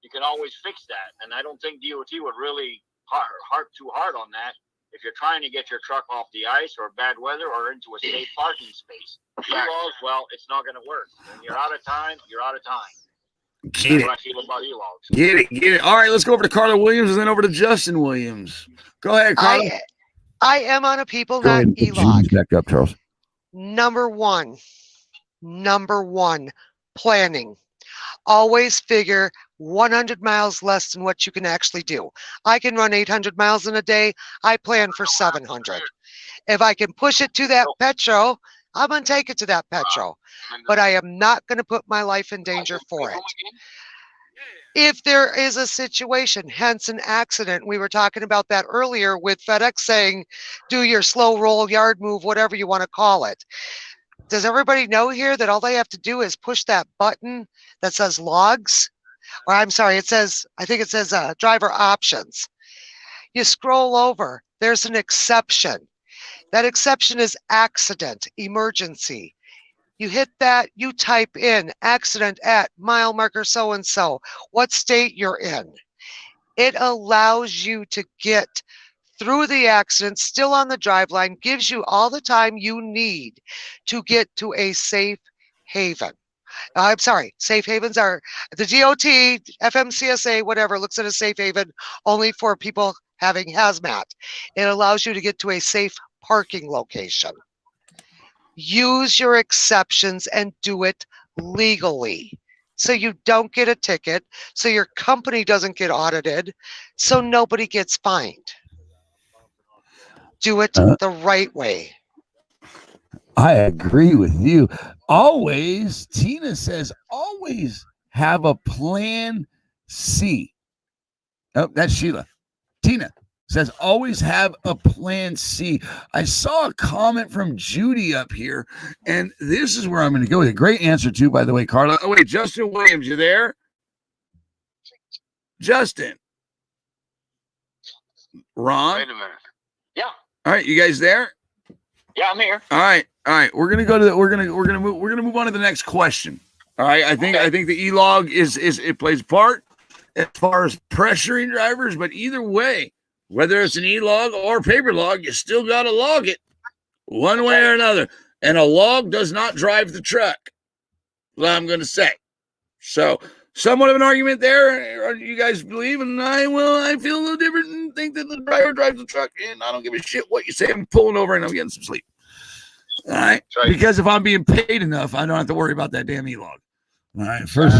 you can always fix that. And I don't think DOT would really harp too hard on that if you're trying to get your truck off the ice or bad weather or into a safe parking space. E-logs, well, it's not going to work. When you're out of time, you're out of time. Get That's it. what I feel about e-logs. Get it. All right, let's go over to Carla Williams and then over to Justin Williams. Go ahead, Carla. I am on a people, not e-log. Back up, Charles. Number one, planning. Always figure 100 miles less than what you can actually do. I can run 800 miles in a day. I plan for 700. If I can push it to that petro, I'm going to take it to that petro. But I am not going to put my life in danger for it. If there is a situation, hence an accident, we were talking about that earlier with FedEx saying, do your slow roll, yard move, whatever you want to call it. Does everybody know here that all they have to do is push that button that says logs? Or I'm sorry, I think it says driver options. You scroll over, there's an exception. That exception is accident, emergency. You hit that, you type in accident at mile marker so-and-so, what state you're in. It allows you to get through the accident, still on the drive line, gives you all the time you need to get to a safe haven. I'm sorry, safe havens are the DOT, FMCSA, whatever, looks at a safe haven only for people having hazmat. It allows you to get to a safe parking location. Use your exceptions and do it legally, so you don't get a ticket, so your company doesn't get audited, so nobody gets fined. Do it the right way. I agree with you. Always, Tina says, always have a plan C. Oh, that's Sheila. Tina says, always have a plan C. I saw a comment from Judy up here, and this is where I'm going to go with a great answer too, by the way, Carla. Oh, wait, Justin Williams, you there? Justin. Ron? Wait a minute. Yeah. All right, you guys there? Yeah, I'm here. All right. We're gonna go to we're gonna move on to the next question. All right. I think the e-log is it plays a part as far as pressuring drivers, but either way, whether it's an e-log or paper log, you still gotta log it one way or another. And a log does not drive the truck. What I'm gonna say. So somewhat of an argument there. You guys believe, and I feel a little different and think that the driver drives the truck, and I don't give a shit what you say. I'm pulling over and I'm getting some sleep. All right. Because if I'm being paid enough, I don't have to worry about that damn e-log. All right. First,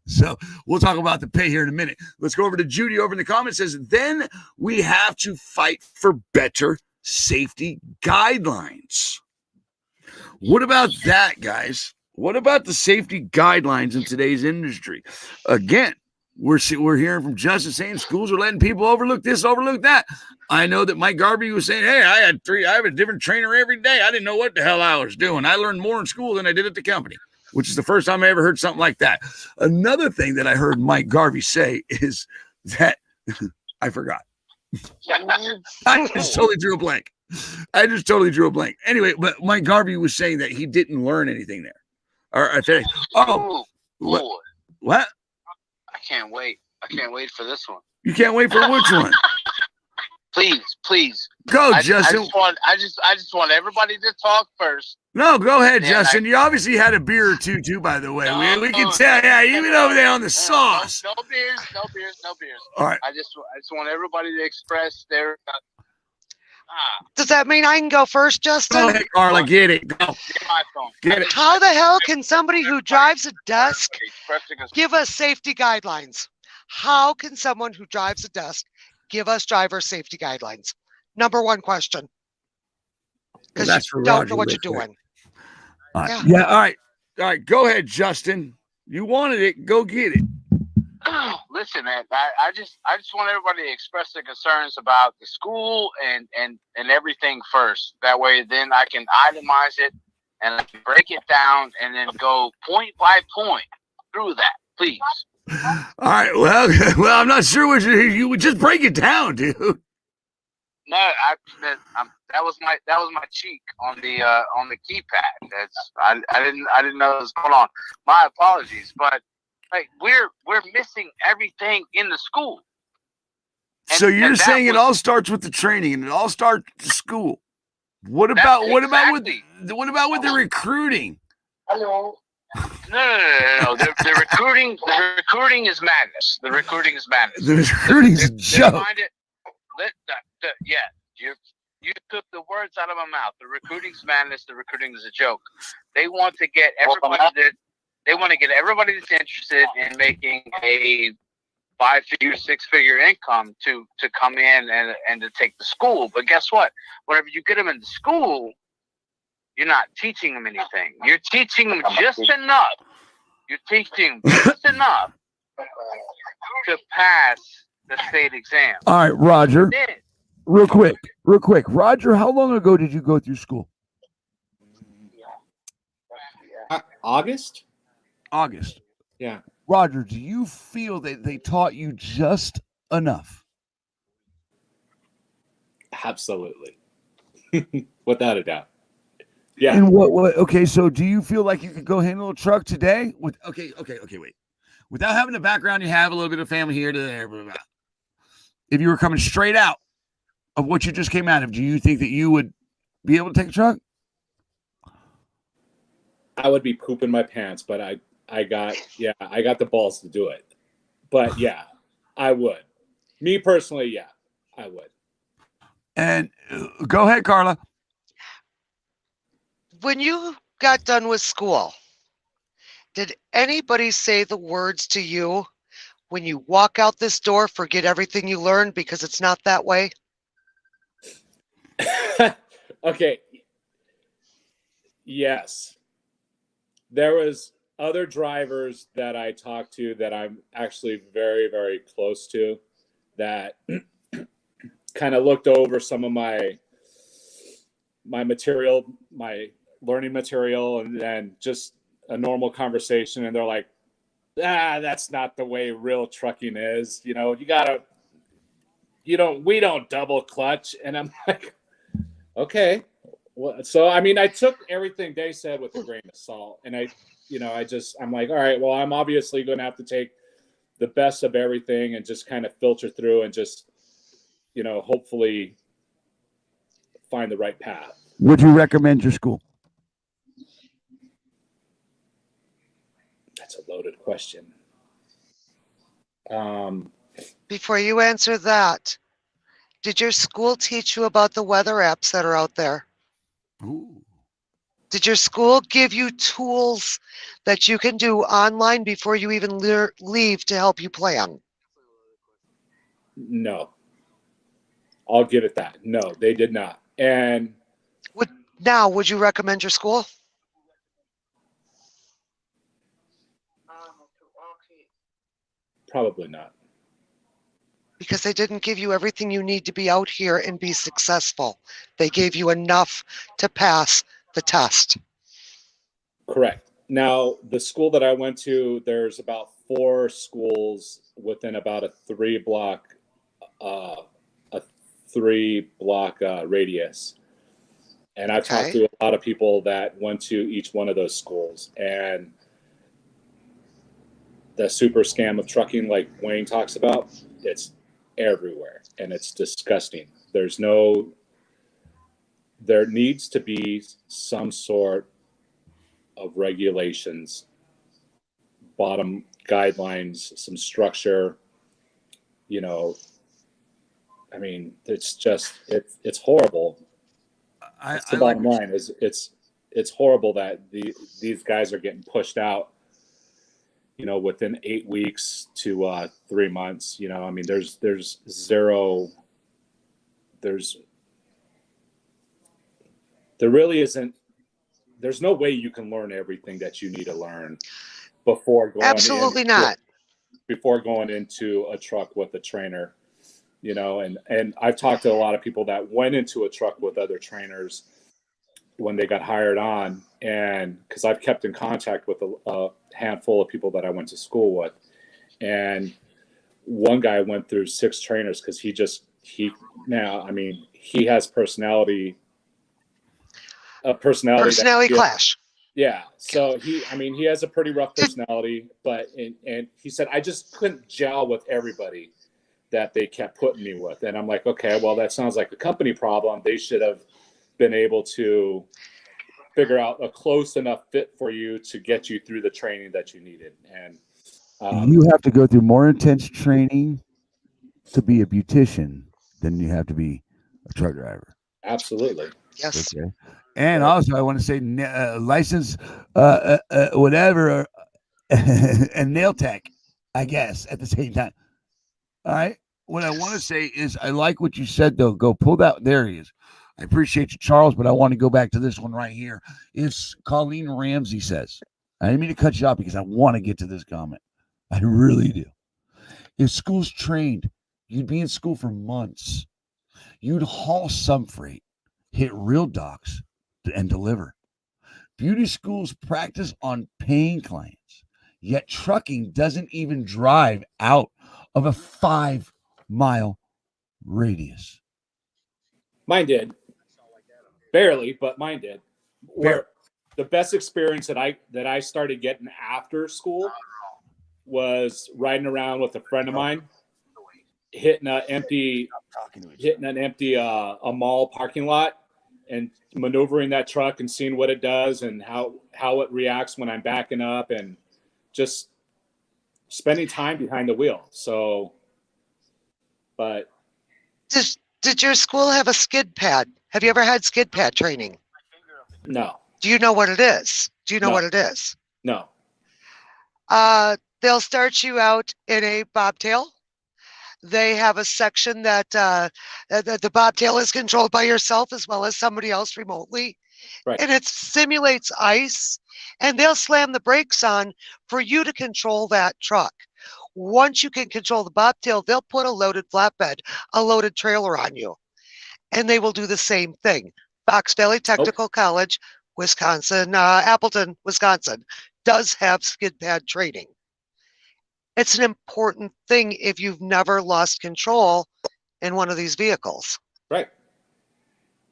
so we'll talk about the pay here in a minute. Let's go over to Judy over in the comments. Says, then we have to fight for better safety guidelines. What about that, guys? What about the safety guidelines in today's industry? Again, we're hearing from Justin saying schools are letting people overlook this, overlook that. I know that Mike Garvey was saying, hey, I have a different trainer every day. I didn't know what the hell I was doing. I learned more in school than I did at the company, which is the first time I ever heard something like that. Another thing that I heard Mike Garvey say is that I forgot. I just totally drew a blank. Anyway, but Mike Garvey was saying that he didn't learn anything there. Or I think, what? I can't wait. I can't wait for this one. You can't wait for which one? Please. Go, Justin. I just want everybody to talk first. No, go ahead, Justin. You obviously had a beer or two, by the way. We can tell. Yeah, you went over there on the sauce. No beers. All right. I just want everybody to express their. Does that mean I can go first, Justin? Go ahead, Carla. Get it. Go. Get my phone. Get it. How the hell can somebody who drives a desk give us safety guidelines? How can someone who drives a desk give us driver safety guidelines? Number one question. Because you don't know what you're doing. All right. Yeah. All right. Go ahead, Justin. You wanted it. Go get it. Listen, man, I just want everybody to express their concerns about the school and everything first. That way, then I can itemize it and I can break it down and then go point by point through that, please. All right. Well, I'm not sure what you would just break it down, dude. No, that was my cheek on the keypad. I didn't know what was going on. My apologies, but like we're missing everything in the school. So you're saying it all starts with the training and it all starts with the school. What about with the recruiting? Hello. No. The recruiting is madness. The recruiting is madness. The recruiting's a joke. You took the words out of my mouth. The recruiting's madness. The recruiting is a joke. They want to get everybody that's interested in making a 5-figure, 6-figure income to come in and to take the school. But guess what? Whenever you get them into school, you're not teaching them anything. You're teaching them just enough. You're teaching just enough to pass the state exam. All right, Roger. Real quick. Roger, how long ago did you go through school? August. Yeah. Roger, do you feel that they taught you just enough? Absolutely. Without a doubt. Yeah. And what okay, so do you feel like you could go handle a truck today? Wait. Without having the background you have, a little bit of family here to there, blah, blah, blah. If you were coming straight out of what you just came out of, do you think that you would be able to take a truck? I would be pooping my pants, but I got the balls to do it. But yeah, I would. Me personally, yeah, I would. And go ahead, Carla. When you got done with school, did anybody say the words to you, when you walk out this door, forget everything you learned, because it's not that way? Okay. Yes. There was other drivers that I talked to that I'm actually very, very close to that kind of looked over some of my material, my learning material, and then just a normal conversation. And they're like, that's not the way real trucking is. You know, we don't double clutch. And I'm like, okay. Well, so, I mean, I took everything they said with a grain of salt, and I'm like, all right, well, I'm obviously going to have to take the best of everything and just kind of filter through and just, hopefully find the right path. Would you recommend your school? That's a loaded question. Before you answer that, did your school teach you about the weather apps that are out there? Ooh. Did your school give you tools that you can do online before you even leave to help you plan? No. I'll give it that. No, they did not. And would you recommend your school? Probably not. Because they didn't give you everything you need to be out here and be successful. They gave you enough to pass the test. Correct. Now, the school that I went to, there's about 4 schools within about a 3-block radius. And I've talked to a lot of people that went to each one of those schools. And the super scam of trucking, like Wayne talks about, it's everywhere, and it's disgusting. There needs to be some sort of regulations, bottom guidelines, some structure. I mean, it's just it's horrible. That's the bottom line. Is it's horrible that these guys are getting pushed out, within 8 weeks to 3 months. I mean, there's no way you can learn everything that you need to learn before going Absolutely not. before going into a truck with a trainer, you know, and I've talked to a lot of people that went into a truck with other trainers when they got hired on, and because I've kept in contact with a handful of people that I went to school with, and one guy went through 6 trainers because he has personality clash. Yeah. So he has a pretty rough personality, but and he said, I just couldn't gel with everybody that they kept putting me with. And I'm like, okay, well, that sounds like a company problem. They should have been able to figure out a close enough fit for you to get you through the training that you needed. And you have to go through more intense training to be a beautician than you have to be a truck driver. Absolutely. Yes. Okay. And also, I want to say license, whatever, and nail tech, I guess, at the same time. All right. What I want to say is, I like what you said, though. Go pull that. There he is. I appreciate you, Charles, but I want to go back to this one right here. It's Colleen Ramsey says, I didn't mean to cut you off because I want to get to this comment. I really do. If school's trained, you'd be in school for months. You'd haul some freight, hit real docks, and deliver. Beauty schools practice on paying clients, yet trucking doesn't even drive out of a 5-mile radius. Mine did. Barely, but mine did. Where the best experience that I started getting after school was riding around with a friend of mine, hitting an empty a mall parking lot and maneuvering that truck and seeing what it does and how it reacts when I'm backing up, and just spending time behind the wheel. So, but did your school have a skid pad? Have you ever had skid pad training? No. Do you know what it is? Do you know what it is? No. They'll start you out in a bobtail. They have a section that the bobtail is controlled by yourself as well as somebody else remotely. Right. And it simulates ice, and they'll slam the brakes on for you to control that truck. Once you can control the bobtail, they'll put a loaded flatbed, a loaded trailer on you, and they will do the same thing. Fox Valley Technical College, Wisconsin, Appleton, Wisconsin, does have skid pad training. It's an important thing if you've never lost control in one of these vehicles. Right.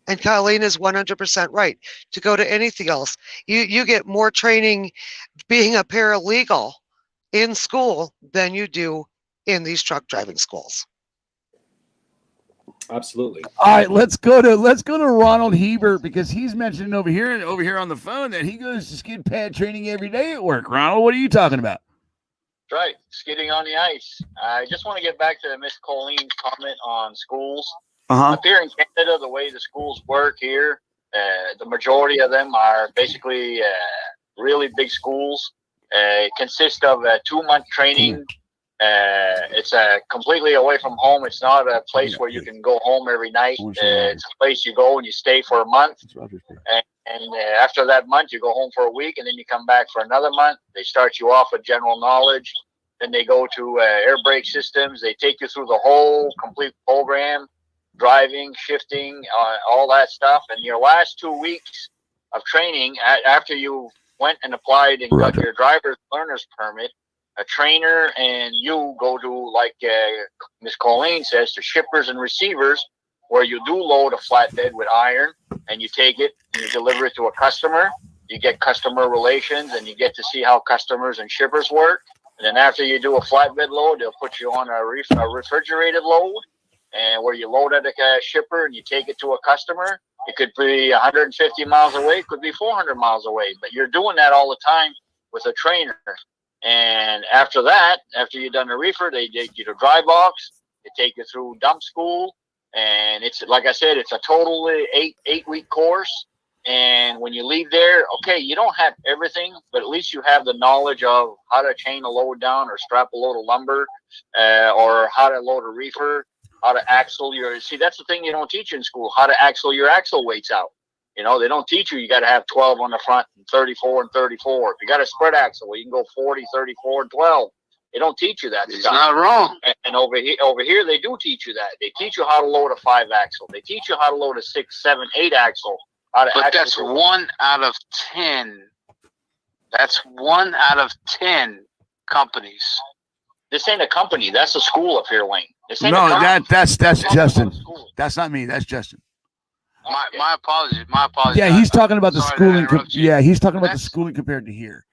And Colleen is 100% right. To go to anything else, you get more training being a paralegal in school than you do in these truck driving schools. Absolutely. All right, let's go to Ronald Hebert, because he's mentioning over here on the phone that he goes to skid pad training every day at work. Ronald, what are you talking about? That's right, skidding on the ice. I just want to get back to Miss Colleen's comment on schools. Up here in Canada, the way the schools work here, the majority of them are basically really big schools. Consist of a 2-month training. It's completely away from home. It's not a place where you can go home every night. It's a place you go and you stay for a month. And after that month, you go home for a week, and then you come back for another month. They start you off with general knowledge. Then they go to air brake systems. They take you through the whole complete program, driving, shifting, all that stuff. And your last 2 weeks of training, after you went and applied and got your driver's learner's permit, a trainer and you go to, like Ms. Colleen says, to shippers and receivers, where you do load a flatbed with iron and you take it and you deliver it to a customer. You get customer relations and you get to see how customers and shippers work. And then after you do a flatbed load, they'll put you on a refrigerated load, and where you load at a shipper and you take it to a customer. It could be 150 miles away, it could be 400 miles away, but you're doing that all the time with a trainer. And after that, after you've done the reefer, they take you to dry box, they take you through dump school, and it's, like I said, it's a totally eight-week course. And when you leave there, okay, you don't have everything, but at least you have the knowledge of how to chain a load down or strap a load of lumber, or how to load a reefer, how to axle your, see, that's the thing you don't teach in school, how to axle your axle weights out. You know, they don't teach you got to have 12 on the front and 34 and 34. If you got a spread axle, well, you can go 40, 34, and 12. They don't teach you that He's stuff. not wrong. And over here, they do teach you that. They teach you how to load a 5-axle. They teach you how to load a 6, 7, 8-axle. But that's 1 out of 10. That's 1 out of 10 companies. This ain't a company. That's a school up here, Wayne. This ain't No, a company. that's Justin. That's not me. That's Justin. My apologies. My apologies. Yeah, he's talking about the Sorry to schooling. interrupt you. Yeah, he's talking about the That's- schooling compared to here.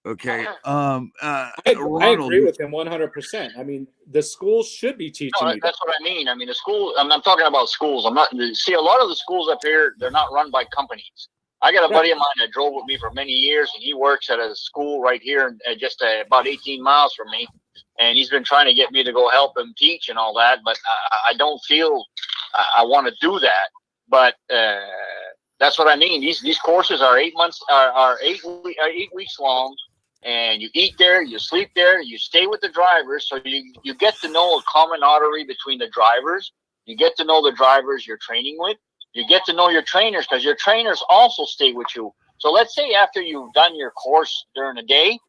Okay. I Ronald, agree with him 100%. I mean, the schools should be teaching No, you that's what I mean. I mean, the school. I'm talking about schools. I'm not. See, a lot of the schools up here, they're not run by companies. I got a buddy of mine that drove with me for many years, and he works at a school right here, just about 18 miles from me. And he's been trying to get me to go help him teach and all that, but I don't feel I want to do that. But that's what I mean. These courses are 8 months, are 8 weeks long. And you eat there, you sleep there, you stay with the drivers, so you get to know a commonality between the drivers. You get to know the drivers you're training with. You get to know your trainers, because your trainers also stay with you. So let's say after you've done your course during the day,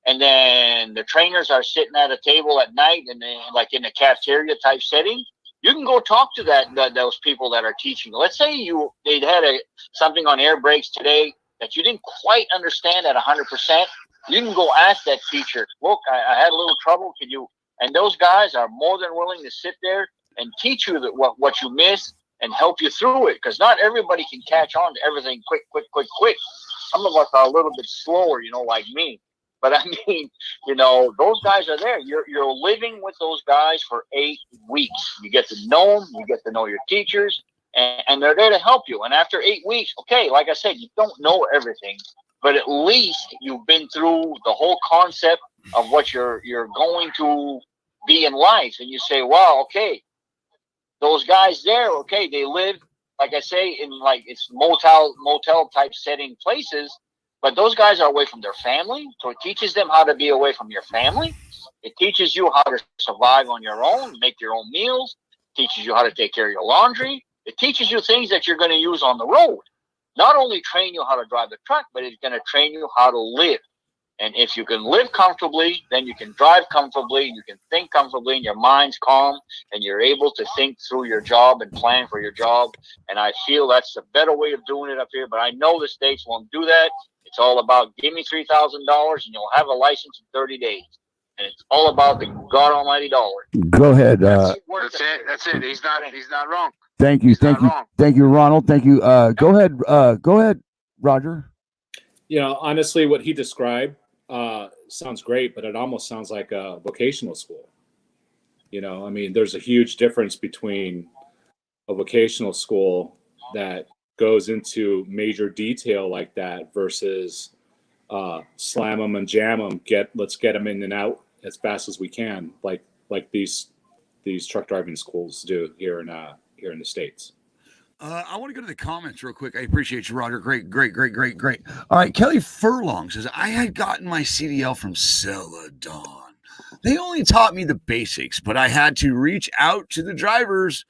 and then the trainers are sitting at a table at night, and then like in a cafeteria type setting, you can go talk to those people that are teaching. Let's say they'd had something on air brakes today that you didn't quite understand at 100%. You can go ask that teacher, look, I had a little trouble. Could you? And those guys are more than willing to sit there and teach you what you missed and help you through it. Because not everybody can catch on to everything quick. Some of us are a little bit slower, like me. But I mean, those guys are there. You're living with those guys for 8 weeks. You get to know them. You get to know your teachers. And they're there to help you. And after 8 weeks, okay, like I said, you don't know everything. But at least you've been through the whole concept of what you're going to be in life. And you say, wow, okay, those guys there, okay, they live, like I say, in it's motel type setting places, but those guys are away from their family. So it teaches them how to be away from your family. It teaches you how to survive on your own, make your own meals. It teaches you how to take care of your laundry. It teaches you things that you're going to use on the road. Not only train you how to drive the truck, but it's going to train you how to live. And if you can live comfortably, then you can drive comfortably, you can think comfortably, and your mind's calm, and you're able to think through your job and plan for your job. And I feel that's a better way of doing it up here. But I know the states won't do that. It's all about give me $3,000 and you'll have a license in 30 days. And it's all about the God Almighty dollar. go ahead. That's it. He's not wrong. Thank you. Thank you, Ronald. Thank you. Go ahead, Roger. Honestly, what he described sounds great, but it almost sounds like a vocational school. I mean, there's a huge difference between a vocational school that goes into major detail like that versus slam them and jam them. Let's get them in and out as fast as we can, like these truck driving schools do here in the States. I want to go to the comments real quick. I appreciate you, Roger. Great. All right, Kelly Furlong says, I had gotten my CDL from Celadon. They only taught me the basics, but I had to reach out to the drivers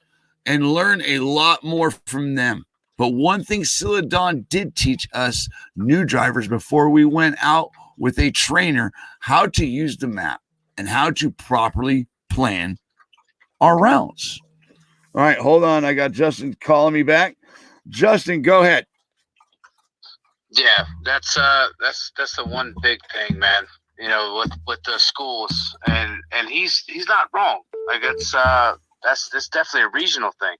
and learn a lot more from them. But one thing Celadon did teach us new drivers before we went out with a trainer, how to use the map and how to properly plan our routes. All right, hold on. I got Justin calling me back. Justin, go ahead. Yeah, that's the one big thing, man. With the schools, and he's not wrong. Like that's definitely a regional thing.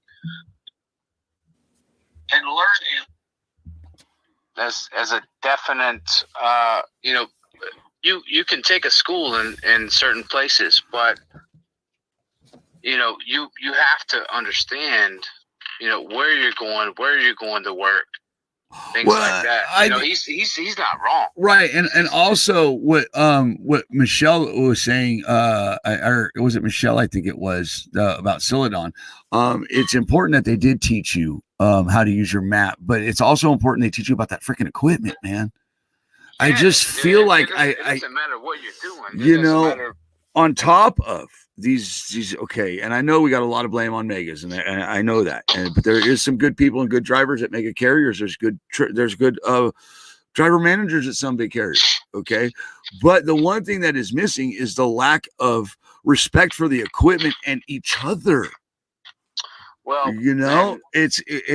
And learn as a definite, you can take a school in certain places, but you have to understand, where you're going to work, things like that. He's not wrong. Right. And also what Michelle was saying, or was it Michelle? I think it was about Celadon. It's important that they did teach you how to use your map, but it's also important they teach you about that freaking equipment, man. Yeah, I just feel like it doesn't matter what you're doing. On top of these okay, and I know we got a lot of blame on megas, and I know that, but there is some good people and good drivers that mega carriers. There's good driver managers at some big carriers. Okay. But the one thing that is missing is the lack of respect for the equipment and each other. Well,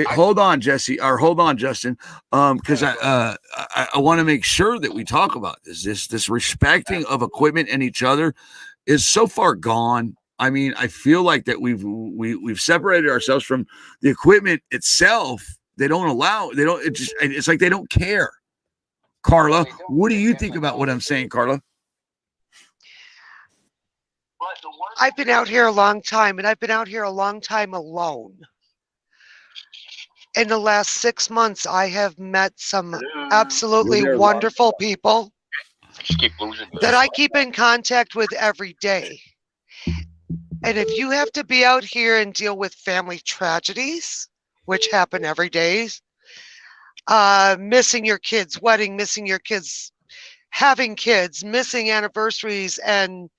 Hold on, Jesse, or hold on, Justin. Because I want to make sure that we talk about this respecting of equipment and each other is so far gone. I mean, I feel like that we've separated ourselves from the equipment itself. It's like they don't care. Carla, what do you think about what I'm saying, Carla? I've been out here a long time, and I've been out here a long time alone. In the last 6 months, I have met some absolutely wonderful people that I keep in contact with every day. And if you have to be out here and deal with family tragedies, which happen every day, missing your kids' wedding, missing your kids having kids, missing anniversaries, and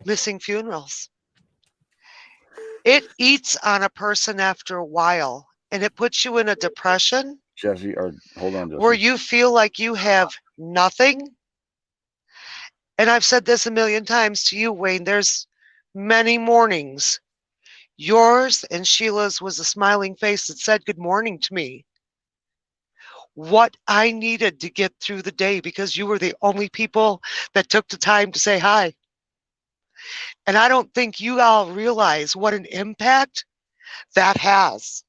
missing funerals, it eats on a person after a while, and it puts you in a depression. Jesse, or hold on, Jesse. Where you feel like you have nothing. And I've said this a million times to you, Wayne, there's many mornings. Yours and Sheila's was a smiling face that said good morning to me. What I needed to get through the day, because you were the only people that took the time to say hi. And I don't think you all realize what an impact that has.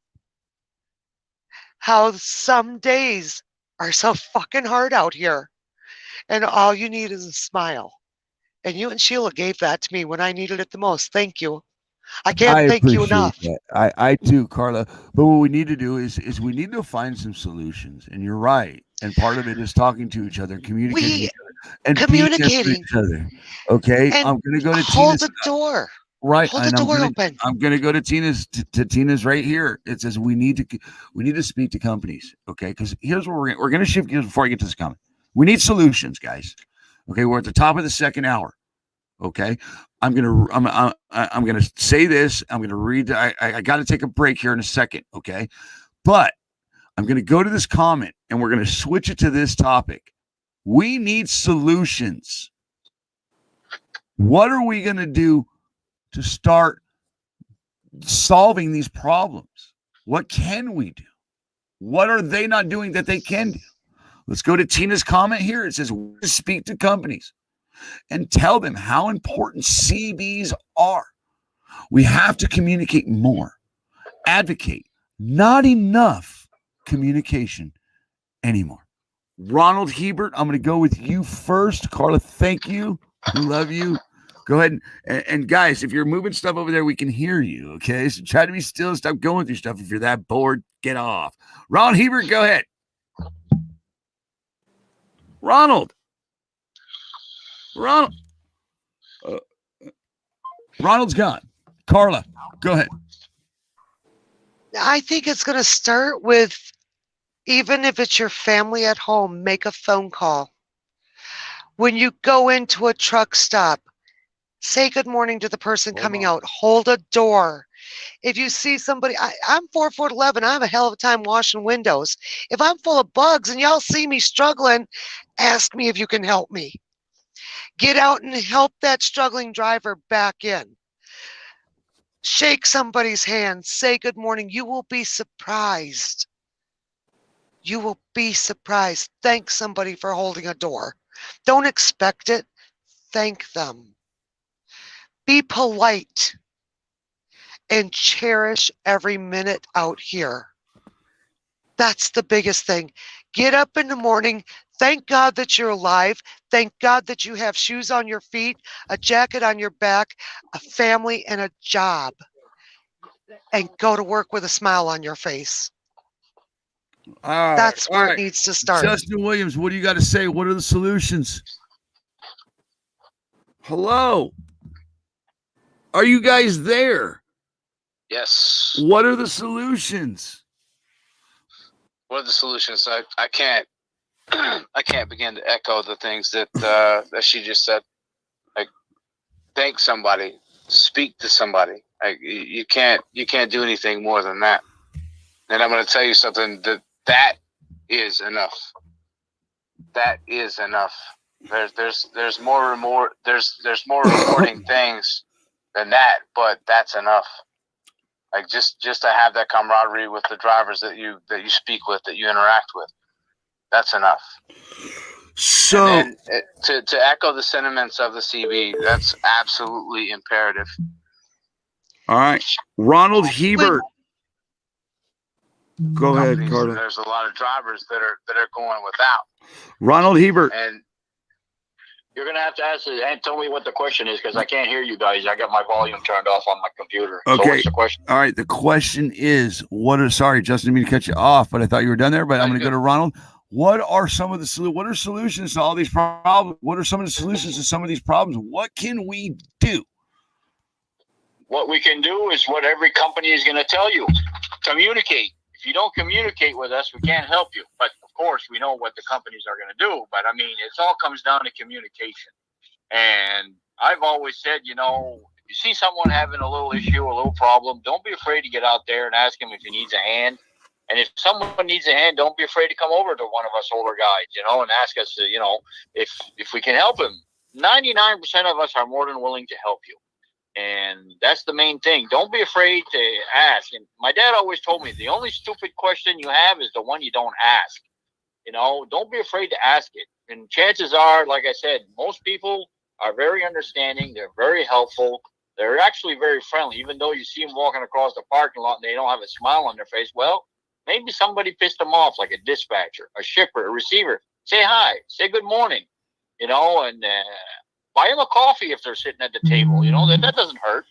How some days are so fucking hard out here, and all you need is a smile. And you and Sheila gave that to me when I needed it the most. Thank you. I can't thank you enough. That. I do, Carla. But what we need to do is we need to find some solutions. And you're right. And part of it is talking to each other, communicating with each other. Okay, and I'm gonna go to hold Tina's the door. Right, hold the door open. I'm gonna go to Tina's right here. It says we need to speak to companies. Okay, because here's where we're gonna shift gears before I get to this comment. We need solutions, guys. Okay, we're at the top of the second hour. Okay, I'm gonna say this. I'm gonna read. I got to take a break here in a second. Okay, but I'm gonna go to this comment and we're gonna switch it to this topic. We need solutions. What are we gonna do to start solving these problems? What can we do? What are they not doing that they can do? Let's go to Tina's comment here. It says, speak to companies and tell them how important CBs are. We have to communicate more, advocate, not enough communication anymore. Ronald Hebert, I'm going to go with you first. Carla, thank you. We love you. Go ahead. And guys, if you're moving stuff over there, we can hear you. Okay. So try to be still and stop going through stuff. If you're that bored, get off. Ronald Hebert, go ahead. Ronald's gone. Carla, go ahead. I think it's going to start with, even if it's your family at home, make a phone call. When you go into a truck stop, say good morning to the person coming out. Hold a door. If you see somebody, I'm 4'11". I have a hell of a time washing windows. If I'm full of bugs and y'all see me struggling, ask me if you can help me. Get out and help that struggling driver back in. Shake somebody's hand. Say good morning. You will be surprised. You will be surprised. Thank somebody for holding a door. Don't expect it. Thank them. Be polite and cherish every minute out here. That's the biggest thing. Get up in the morning. Thank God that you're alive. Thank God that you have shoes on your feet, a jacket on your back, a family, and a job. And go to work with a smile on your face. That's where it needs to start. Justin Williams, what do you got to say? What are the solutions? Hello? Are you guys there? Yes. What are the solutions? What are the solutions? I can't I can't begin to echo the things that that she just said. Like, thank somebody, speak to somebody. Like, you can't do anything more than that. And I'm going to tell you something, that is enough. that is enough. There's more rewarding things than that, but that's enough. Like just to have that camaraderie with the drivers that you speak with, that you interact with, that's enough. So and to echo the sentiments of the CB, that's absolutely imperative. All right, Ronald Hebert. Go ahead, Carter. There's a lot of drivers that are going without. Ronald Hebert. And you're gonna have to ask and tell me what the question is, because I can't hear you guys. I got my volume turned off on my computer. Okay. So what's the question? All right. The question is, sorry, Justin, I didn't mean to cut you off, but I thought you were done there. But I'm going to go to Ronald. What are solutions to all these problems? What are some of the solutions to some of these problems? What can we do? What we can do is what every company is going to tell you. Communicate. If you don't communicate with us, we can't help you. But of course, we know what the companies are going to do. But I mean, it all comes down to communication. And I've always said, if you see someone having a little issue, a little problem, don't be afraid to get out there and ask him if he needs a hand. And if someone needs a hand, don't be afraid to come over to one of us older guys, and ask us, if we can help him. 99% of us are more than willing to help you. And that's the main thing. Don't be afraid to ask. And my dad always told me, the only stupid question you have is the one you don't ask. Don't be afraid to ask it. And chances are, like I said, most people are very understanding. They're very helpful. They're actually very friendly, even though you see them walking across the parking lot and they don't have a smile on their face. Well, maybe somebody pissed them off, like a dispatcher, a shipper, a receiver. Say hi, say good morning, and buy them a coffee if they're sitting at the table. That doesn't hurt,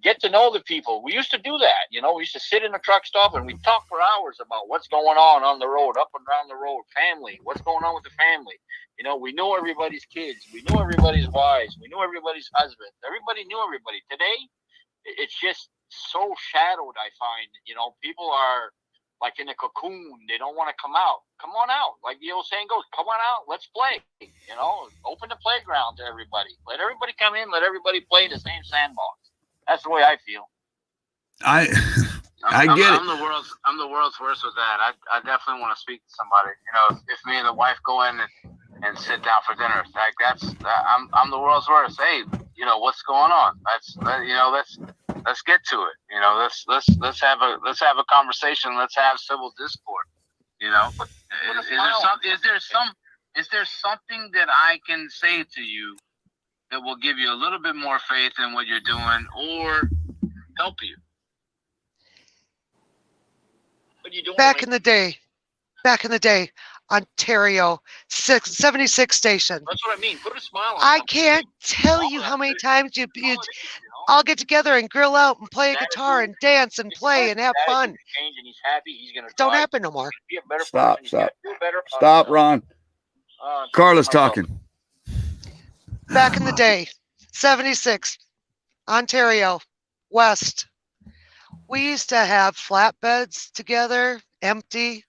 Get to know the people. We used to do that. We used to sit in a truck stop and we'd talk for hours about what's going on the road, up and down the road, family, what's going on with the family. We knew everybody's kids. We knew everybody's wives. We knew everybody's husbands. Everybody knew everybody. Today, it's just so shadowed, I find. People are like in a cocoon. They don't want to come out. Come on out. Like the old saying goes, come on out. Let's play. Open the playground to everybody. Let everybody come in. Let everybody play in the same sandbox. That's the way I feel. I get it. I'm the world's worst with that. I definitely want to speak to somebody. If me and the wife go in and sit down for dinner, like I'm the world's worst. Hey, what's going on? Let's get to it. Let's have a conversation. Let's have civil discord. Is there something that I can say to you that will give you a little bit more faith in what you're doing or help you? What are you doing? Back in the day, Ontario, 76 station. That's what I mean. Put a smile on. I can't tell you how many times you all get together and grill out and play a guitar and dance and play and have fun. And he's happy. He's gonna don't happen no more. Be a better Stop, person. Stop, Ron. Carla's talking. Back in the day, 76, Ontario, West. We used to have flatbeds together, empty.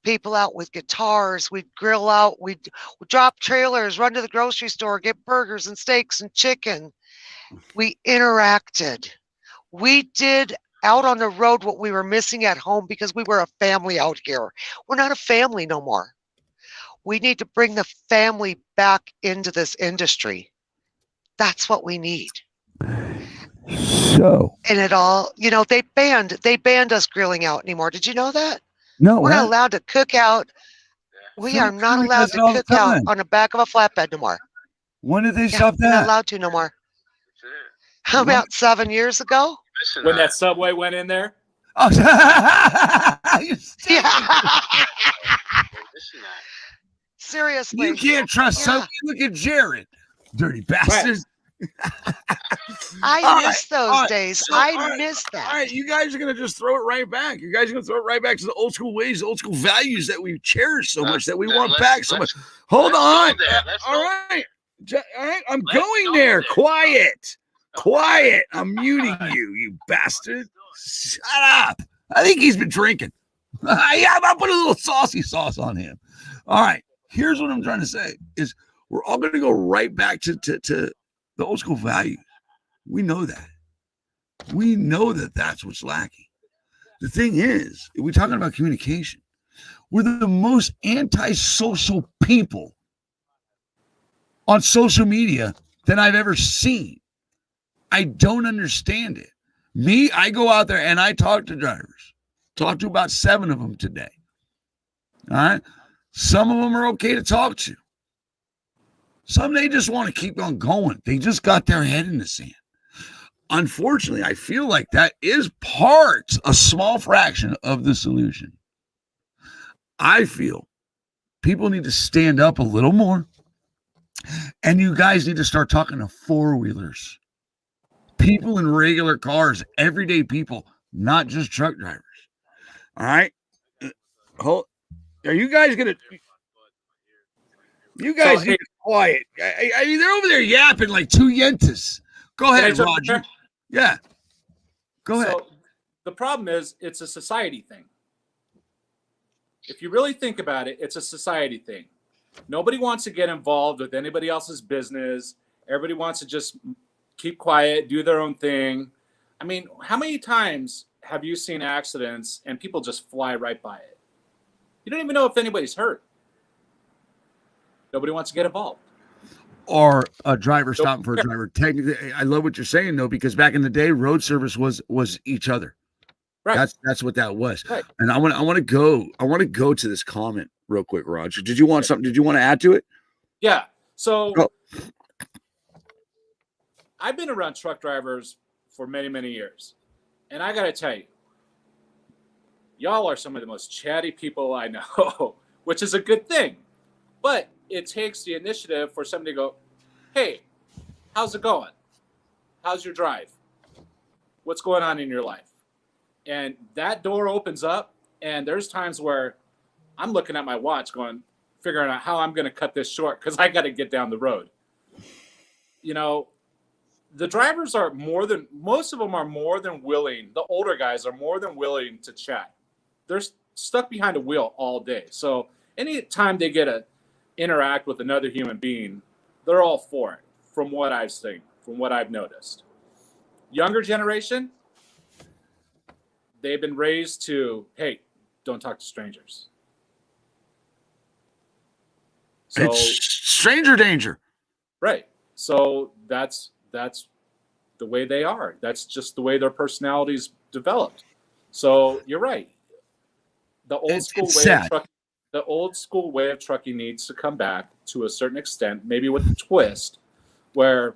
People out with guitars. We'd grill out. We'd drop trailers, run to the grocery store, get burgers and steaks and chicken. We interacted. We did out on the road what we were missing at home because we were a family out here. We're not a family no more. We need to bring the family back into this industry. That's what we need. So. And it all, they banned us grilling out anymore. Did you know that? No. We're not allowed to cook out. We are not allowed to cook out on the back of a flatbed no more. When did they stop that? We're not allowed to no more. About 7 years ago. When that subway went in there? Oh, Seriously. You can't trust somebody. Look at Jared. Dirty bastards. I miss those days. I miss that. All right, you guys are going to just throw it right back. You guys are going to throw it right back to the old school ways, the old school values that we cherish so much, that we want back so much. Hold on. All right. I'm going there. Quiet. I'm muting you bastard. Shut up. I think he's been drinking. Yeah, I'll put a little saucy sauce on him. All right. Here's what I'm trying to say is we're all going to go right back to the old school values. We know that. We know that that's what's lacking. The thing is, we're talking about communication. We're the most antisocial people on social media than I've ever seen. I don't understand it. Me, I go out there and I talk to drivers. Talked to about 7 of them today. All right. Some of them are okay to talk to. Some they just want to keep on going. They just got their head in the sand. Unfortunately, I feel like that is a small fraction of the solution. I feel people need to stand up a little more. And you guys need to start talking to four-wheelers. People in regular cars, everyday people, not just truck drivers. All right? Are you guys going to... You guys need to be quiet. I mean, they're over there yapping like two yentas. Go ahead, Roger. Yeah. Go ahead. So the problem is it's a society thing. If you really think about it, it's a society thing. Nobody wants to get involved with anybody else's business. Everybody wants to just keep quiet, do their own thing. I mean, how many times have you seen accidents and people just fly right by it? You don't even know if anybody's hurt. Nobody wants to get involved. Or a driver stopping for a driver. Technically, I love what you're saying though, because back in the day, road service was each other. Right. That's what that was. Right. And I want to go to this comment real quick, Roger. Did you want something? Did you want to add to it? Yeah. So I've been around truck drivers for many, many years. And I got to tell you, y'all are some of the most chatty people I know, which is a good thing. But it takes the initiative for somebody to go, hey, how's it going? How's your drive? What's going on in your life? And that door opens up, and there's times where I'm looking at my watch figuring out how I'm going to cut this short because I got to get down the road. You know, the drivers most of them are more than willing. The older guys are more than willing to chat. They're stuck behind a wheel all day. So anytime they get to interact with another human being, they're all for it, from what I've seen, from what I've noticed. Younger generation, they've been raised to, hey, don't talk to strangers. So, it's stranger danger. Right. So that's the way they are. That's just the way their personalities developed. So you're right. The old school way of trucking needs to come back to a certain extent, maybe with a twist, where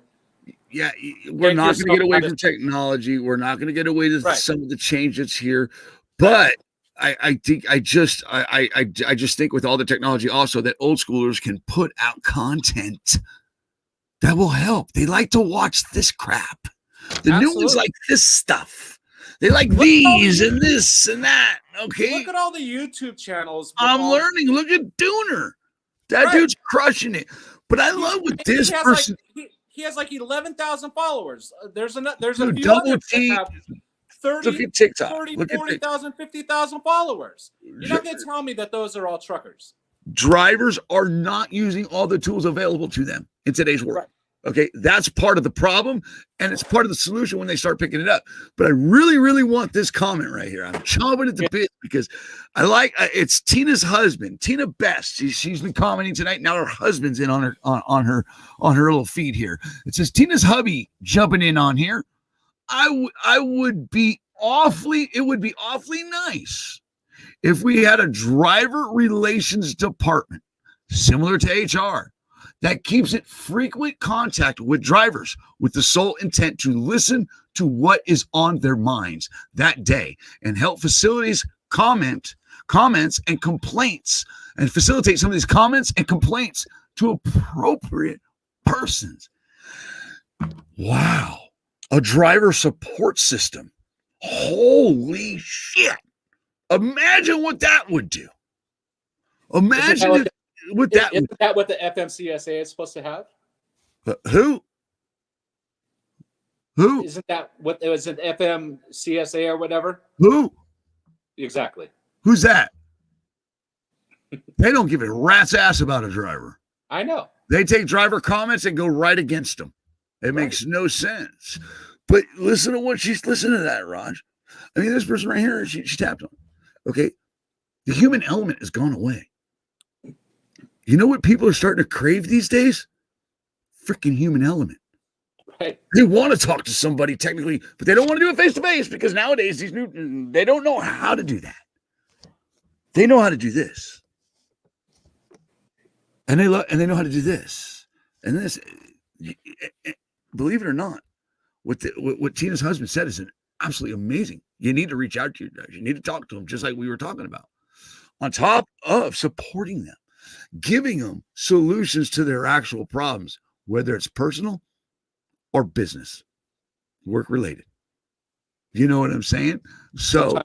we're not going to get away from technology. We're not going to get away from some of the change that's here, but I just think with all the technology also that old schoolers can put out content that will help. They like to watch this crap. The new ones like this stuff. They like these and this and that. Okay. Look at all the YouTube channels. I'm learning. Look at Dooner. That dude's crushing it. But I love what this person. He has like 11,000 followers. There's a few others that have 30, 40,000, 50,000 followers. You're not going to tell me that those are all truckers. Drivers are not using all the tools available to them in today's world. Right. Okay, that's part of the problem, and it's part of the solution when they start picking it up. But I really, really want this comment right here. I'm chomping at the bit because I like it's Tina's husband, Tina Best. She's been commenting tonight. Now her husband's in on her little feed here. It says Tina's hubby jumping in on here. It would be awfully nice if we had a driver relations department similar to HR that keeps it frequent contact with drivers with the sole intent to listen to what is on their minds that day and help facilities comments and complaints and facilitate some of these comments and complaints to appropriate persons. Wow. A driver support system. Holy shit. Imagine what that would do. Imagine Isn't that what the FMCSA is supposed to have? Who? Isn't that what it was, an FMCSA or whatever? Who? Exactly. Who's that? They don't give a rat's ass about a driver. I know. They take driver comments and go right against them. It makes no sense. But listen to that, Raj. I mean, this person right here, she tapped on. Okay. The human element has gone away. You know what people are starting to crave these days? Freaking human element. Right. They want to talk to somebody technically, but they don't want to do it face to face because nowadays they don't know how to do that. They know how to do this, and they know how to do this, and this. Believe it or not, what Tina's husband said is absolutely amazing. You need to reach out to your guys. You need to talk to them, just like we were talking about. On top of supporting them, giving them solutions to their actual problems, whether it's personal or business, work related. You know what I'm saying? So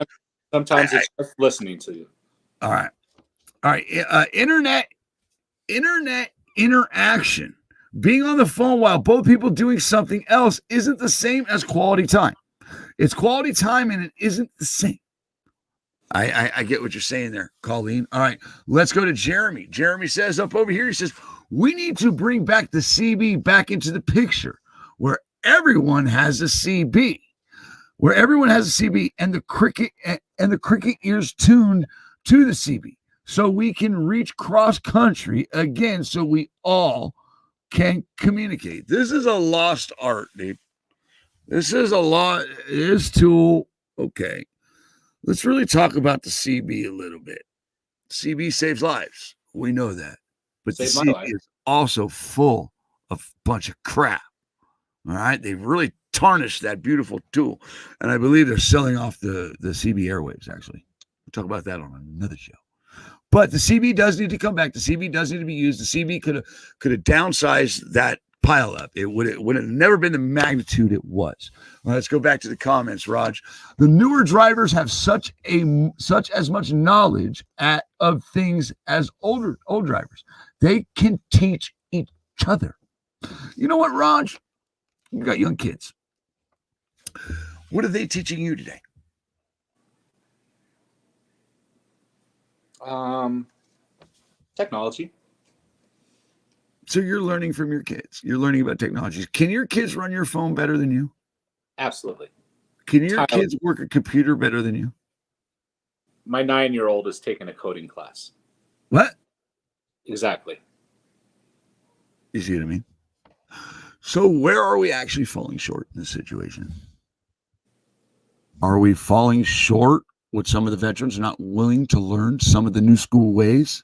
sometimes it's just listening to you. All right. Internet interaction. Being on the phone while both people doing something else isn't the same as quality time. It's quality time and it isn't the same. I get what you're saying there, Colleen. All right, let's go to Jeremy. Jeremy says up over here, he says, we need to bring back the CB back into the picture where everyone has a CB. Where everyone has a CB and the cricket ears tuned to the CB. So we can reach cross country again so we all can communicate. This is a lost art, dude. This tool. Okay. Let's really talk about the CB a little bit. CB saves lives. We know that. But the CB is also full of a bunch of crap. All right. They've really tarnished that beautiful tool. And I believe they're selling off the CB airwaves, actually. We'll talk about that on another show. But the CB does need to come back. The CB does need to be used. The CB could have downsized that pile up. It would have never been the magnitude it was. Well, let's go back to the comments, Raj. The newer drivers have such as much knowledge of things as old drivers. They can teach each other. You know what, Raj? You got young kids. What are they teaching you today? Technology. So you're learning from your kids. You're learning about technology. Can your kids run your phone better than you? Absolutely. Can your kids work a computer better than you? My 9-year-old is taking a coding class. What? Exactly. You see what I mean? So where are we actually falling short in this situation? Are we falling short with some of the veterans not willing to learn some of the new school ways?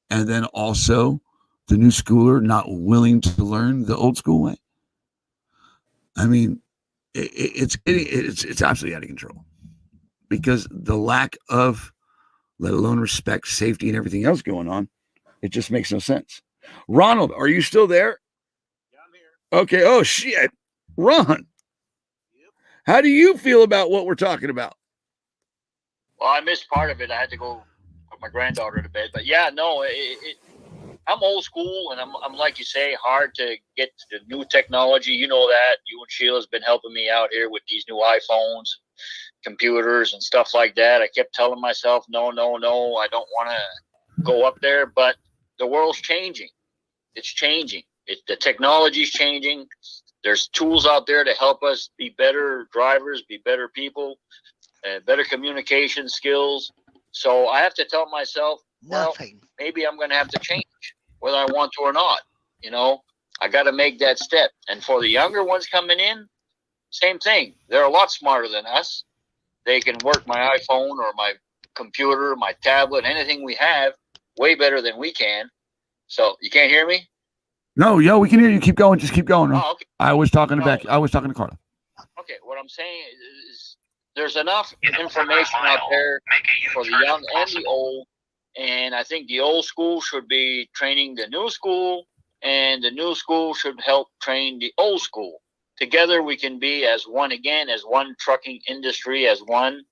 And then also the new schooler not willing to learn the old school way? I mean, it's absolutely out of control because the lack of, let alone respect, safety, and everything else going on, it just makes no sense. Ronald, are you still there? Yeah, I'm here. Okay. Oh, shit. Ron, Yep. How do you feel about what we're talking about? Well, I missed part of it. I had to go put my granddaughter to bed. But yeah, no, I'm old school, and I'm like you say, hard to get to the new technology. You know that. You and Sheila's been helping me out here with these new iPhones, computers, and stuff like that. I kept telling myself, no, I don't want to go up there. But the world's changing. It's changing. The technology's changing. There's tools out there to help us be better drivers, be better people, better communication skills. So I have to tell myself, well, maybe I'm going to have to change whether I want to or not. You know, I got to make that step. And for the younger ones coming in, same thing. They're a lot smarter than us. They can work my iPhone or my computer, my tablet, anything we have way better than we can. So you can't hear me? No, we can hear you. Keep going. Just keep going. Oh, okay. I was talking to Carla. Okay, what I'm saying is there's enough information out there for the young and the old, and I think the old school should be training the new school, and the new school should help train the old school. Together we can be as one again, as one trucking industry, as one,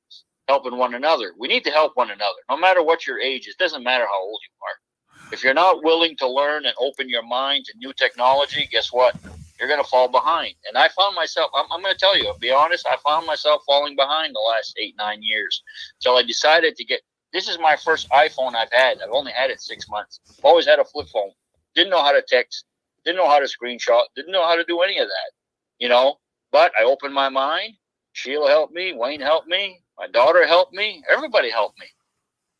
helping one another. We need to help one another, no matter what your age is. It doesn't matter how old you are. If you're not willing to learn and open your mind to new technology, guess what? You're going to fall behind. And I found myself, I'm going to tell you, I'll be honest, I found myself falling behind the last 8-9 years. So I decided to this is my first iPhone I've had. I've only had it 6 months. I've always had a flip phone. Didn't know how to text. Didn't know how to screenshot. Didn't know how to do any of that, you know. But I opened my mind. Sheila helped me. Wayne helped me. My daughter helped me. Everybody helped me.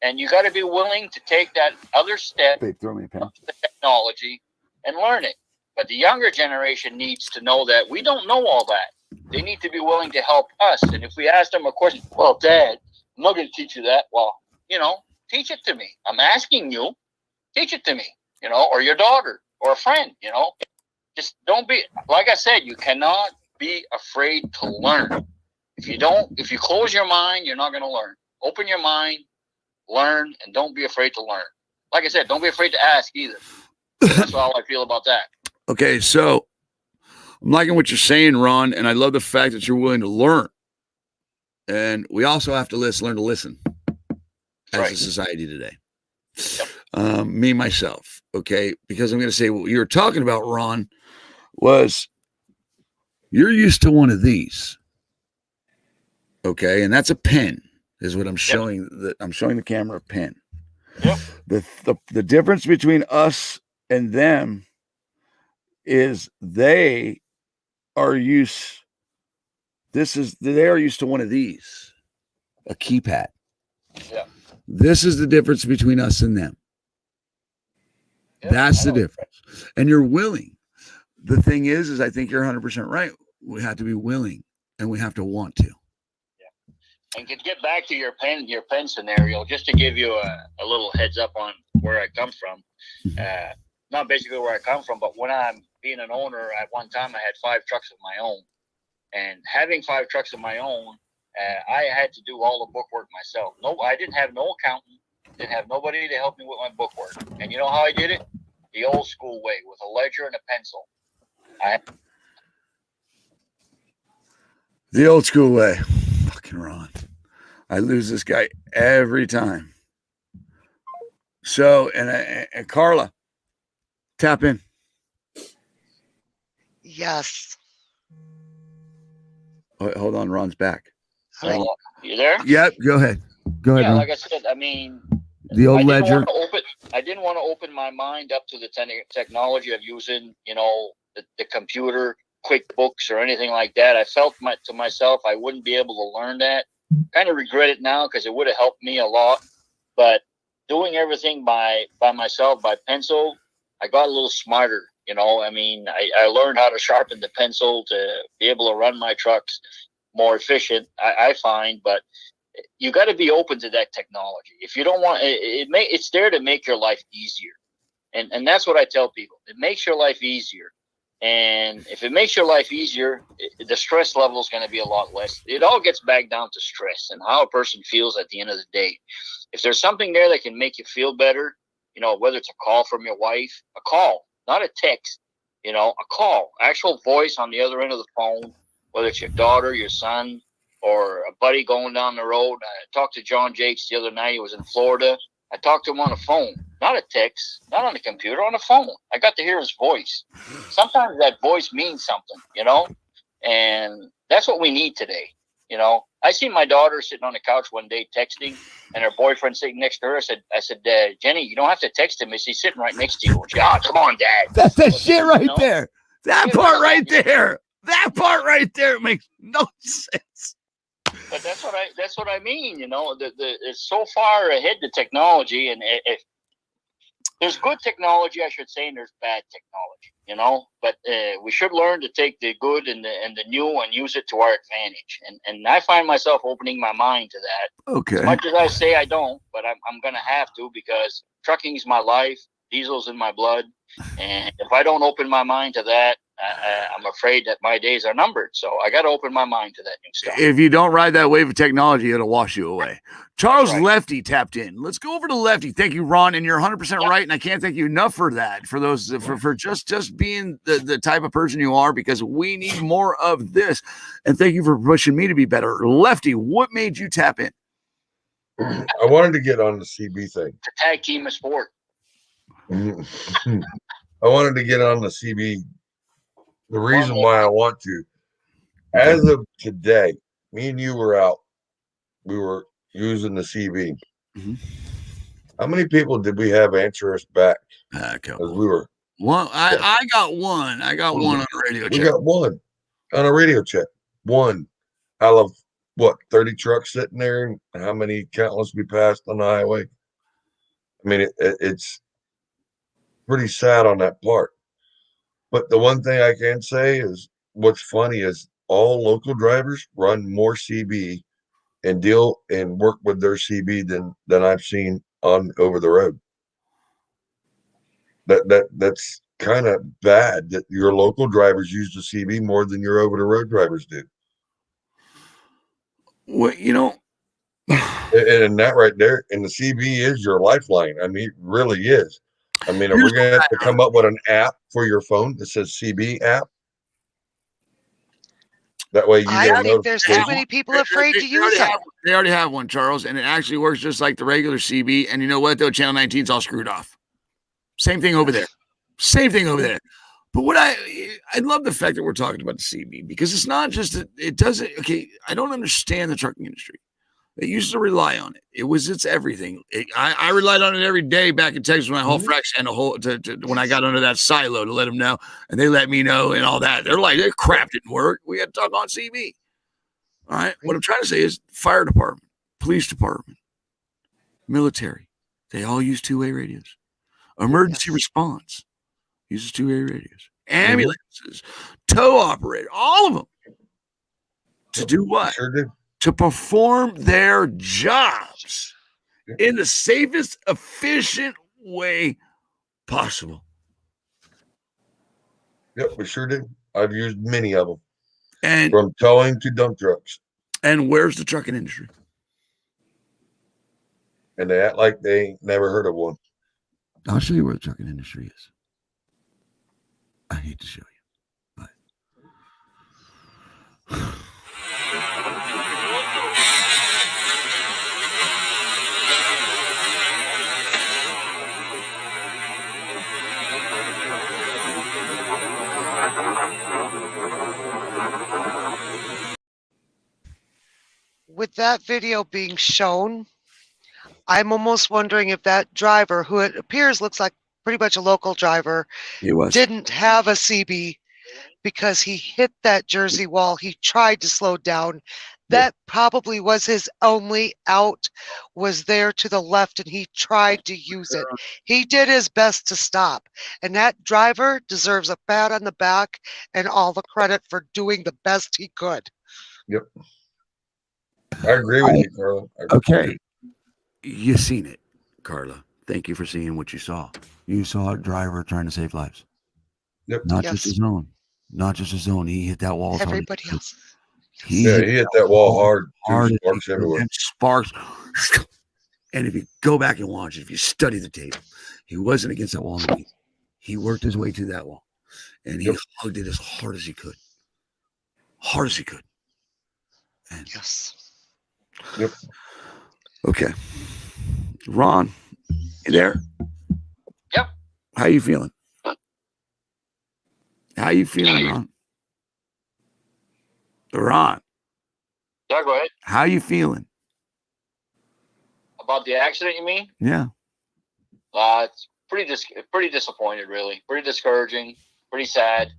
And you got to be willing to take that other step Babe, throw me a pen. of the technology and learn it. But the younger generation needs to know that we don't know all that. They need to be willing to help us. And if we ask them a question, well, Dad, I'm not going to teach you that. Well, teach it to me. I'm asking you, teach it to me, or your daughter or a friend, Just don't be, like I said, you cannot be afraid to learn. If you close your mind, you're not going to learn. Open your mind, learn, and don't be afraid to learn. Like I said, don't be afraid to ask either. That's all I feel about that. Okay, so I'm liking what you're saying, Ron, and I love the fact that you're willing to learn. And we also have to learn to listen as a society today. Yep. Me, myself, okay? Because I'm going to say what you were talking about, Ron, was you're used to one of these, okay? And that's a pen, is what I'm showing. I'm showing the camera a pen. Yep. The difference between us and them is they are used to one of these, a keypad. Yeah. This is the difference between us and them. Yep, That's the difference. And you're willing. The thing is I think you're 100% right. We have to be willing and we have to want to. Yeah. And to get back to your pen scenario, just to give you a little heads up on where I come from. Not basically where I come from, but when I'm being an owner, at one time I had 5 trucks of my own. And having 5 trucks of my own, I had to do all the bookwork myself. No, I didn't have no accountant, didn't have nobody to help me with my bookwork. And you know how I did it? The old school way, with a ledger and a pencil. The old school way. Fucking Ron. I lose this guy every time. So, and Carla, tap in. Yes. Hold on, Ron's back. You there? Yep, go ahead. Go ahead, Yeah, Ron. like I said, I mean, The old ledger. I didn't want to open my mind up to the technology of using, the computer, QuickBooks, or anything like that. I felt to myself I wouldn't be able to learn that. Kind of regret it now because it would have helped me a lot. But doing everything by myself, by pencil, I got a little smarter. I learned how to sharpen the pencil to be able to run my trucks more efficient, I find. But you got to be open to that technology. If you don't want it's there to make your life easier. And that's what I tell people. It makes your life easier. And if it makes your life easier, the stress level is going to be a lot less. It all gets back down to stress and how a person feels at the end of the day. If there's something there that can make you feel better, whether it's a call from your wife, a call, not a text, a call, actual voice on the other end of the phone, whether it's your daughter, your son, or a buddy going down the road. I talked to John Jakes the other night. He was in Florida. I talked to him on the phone, not a text, not on the computer, on the phone. I got to hear his voice. Sometimes that voice means something, and that's what we need today. I seen my daughter sitting on the couch one day texting, and her boyfriend sitting next to her. I said, Jenny, you don't have to text him. He's sitting right next to you. She, come on, Dad. That's that shit right there. That part right there. That part right there makes no sense. But that's what I mean. It's so far ahead, the technology, and if there's good technology, I should say, and there's bad technology. But we should learn to take the good and the new and use it to our advantage. And I find myself opening my mind to that. Okay. As much as I say I don't, but I'm gonna have to, because trucking is my life, diesel's in my blood, and if I don't open my mind to that, I'm afraid that my days are numbered. So I got to open my mind to that new stuff. If you don't ride that wave of technology, it'll wash you away. Charles Lefty tapped in. Let's go over to Lefty. Thank you, Ron. And you're 100% right. And I can't thank you enough for that, for those, for just being the type of person you are, because we need more of this. And thank you for pushing me to be better. Lefty, what made you tap in? I wanted to get on the CB thing. To tag team a sport. I wanted to get on the CB. The reason why I want to, as of today, me and you were out. We were using the CB. Mm-hmm. How many people did we have answer us back? As we were. One. I got one. I got one on a radio check. We got one on a radio check. One out of what, 30 trucks sitting there, and how many countless we passed on the highway. I mean, it's pretty sad on that part. But the one thing I can say is what's funny is all local drivers run more CB and deal and work with their CB than I've seen on over the road. That's kind of bad that your local drivers use the CB more than your over the road drivers do. Well, you know, And that right there, and the CB is your lifeline. I mean, it really is. I mean, are we going to have to come up with an app for your phone that says CB app? That way you I get a think there's too notification. many people afraid to use it. They already have one, Charles, and it actually works just like the regular CB. And you know what, though? Channel 19's all screwed off. Same thing over there. Same thing over there. But what I love the fact that we're talking about the CB, because it's not just that it doesn't. Okay, I don't understand the trucking industry. They used to rely on it. It's everything. I relied on it every day back in Texas when I hauled fracks and when I got under that silo to let them know, and they let me know and all that. They're like, that crap didn't work. We had to talk on CB. All right. What I'm trying to say is fire department, police department, military, they all use two-way radios. Emergency response uses two-way radios. Ambulances, tow operator, all of them. To do what? Sure do. To perform their jobs in the safest, efficient way possible. Yep, we sure do. I've used many of them. And from towing to dump trucks. And where's the trucking industry? And they act like they ain't never heard of one. I'll show you where the trucking industry is. I hate to show you, but with that video being shown, I'm almost wondering if that driver, who it appears looks like pretty much a local driver, didn't have a CB because he hit that Jersey wall. He tried to slow down. That probably was his only out, was there to the left, and he tried to use it. He did his best to stop. And that driver deserves a pat on the back and all the credit for doing the best he could. Yep. I agree with you, Carla. Okay. You seen it, Carla. Thank you for seeing what you saw. You saw a driver trying to save lives. Yep. Not just his own. Not just his own. He hit that wall. Everybody else. He hit that wall hard. Sparks everywhere. And sparks. And if you go back and watch it, if you study the tape, he wasn't against that wall. He worked his way to that wall. And he hugged it as hard as he could. Hard as he could. And Yep. Okay. Ron, you there? Yep. How you feeling? How you feeling, Ron? Ron. Yeah, go ahead. How you feeling? About the accident, you mean? Yeah. It's pretty disappointed, really. Pretty discouraging. Pretty sad.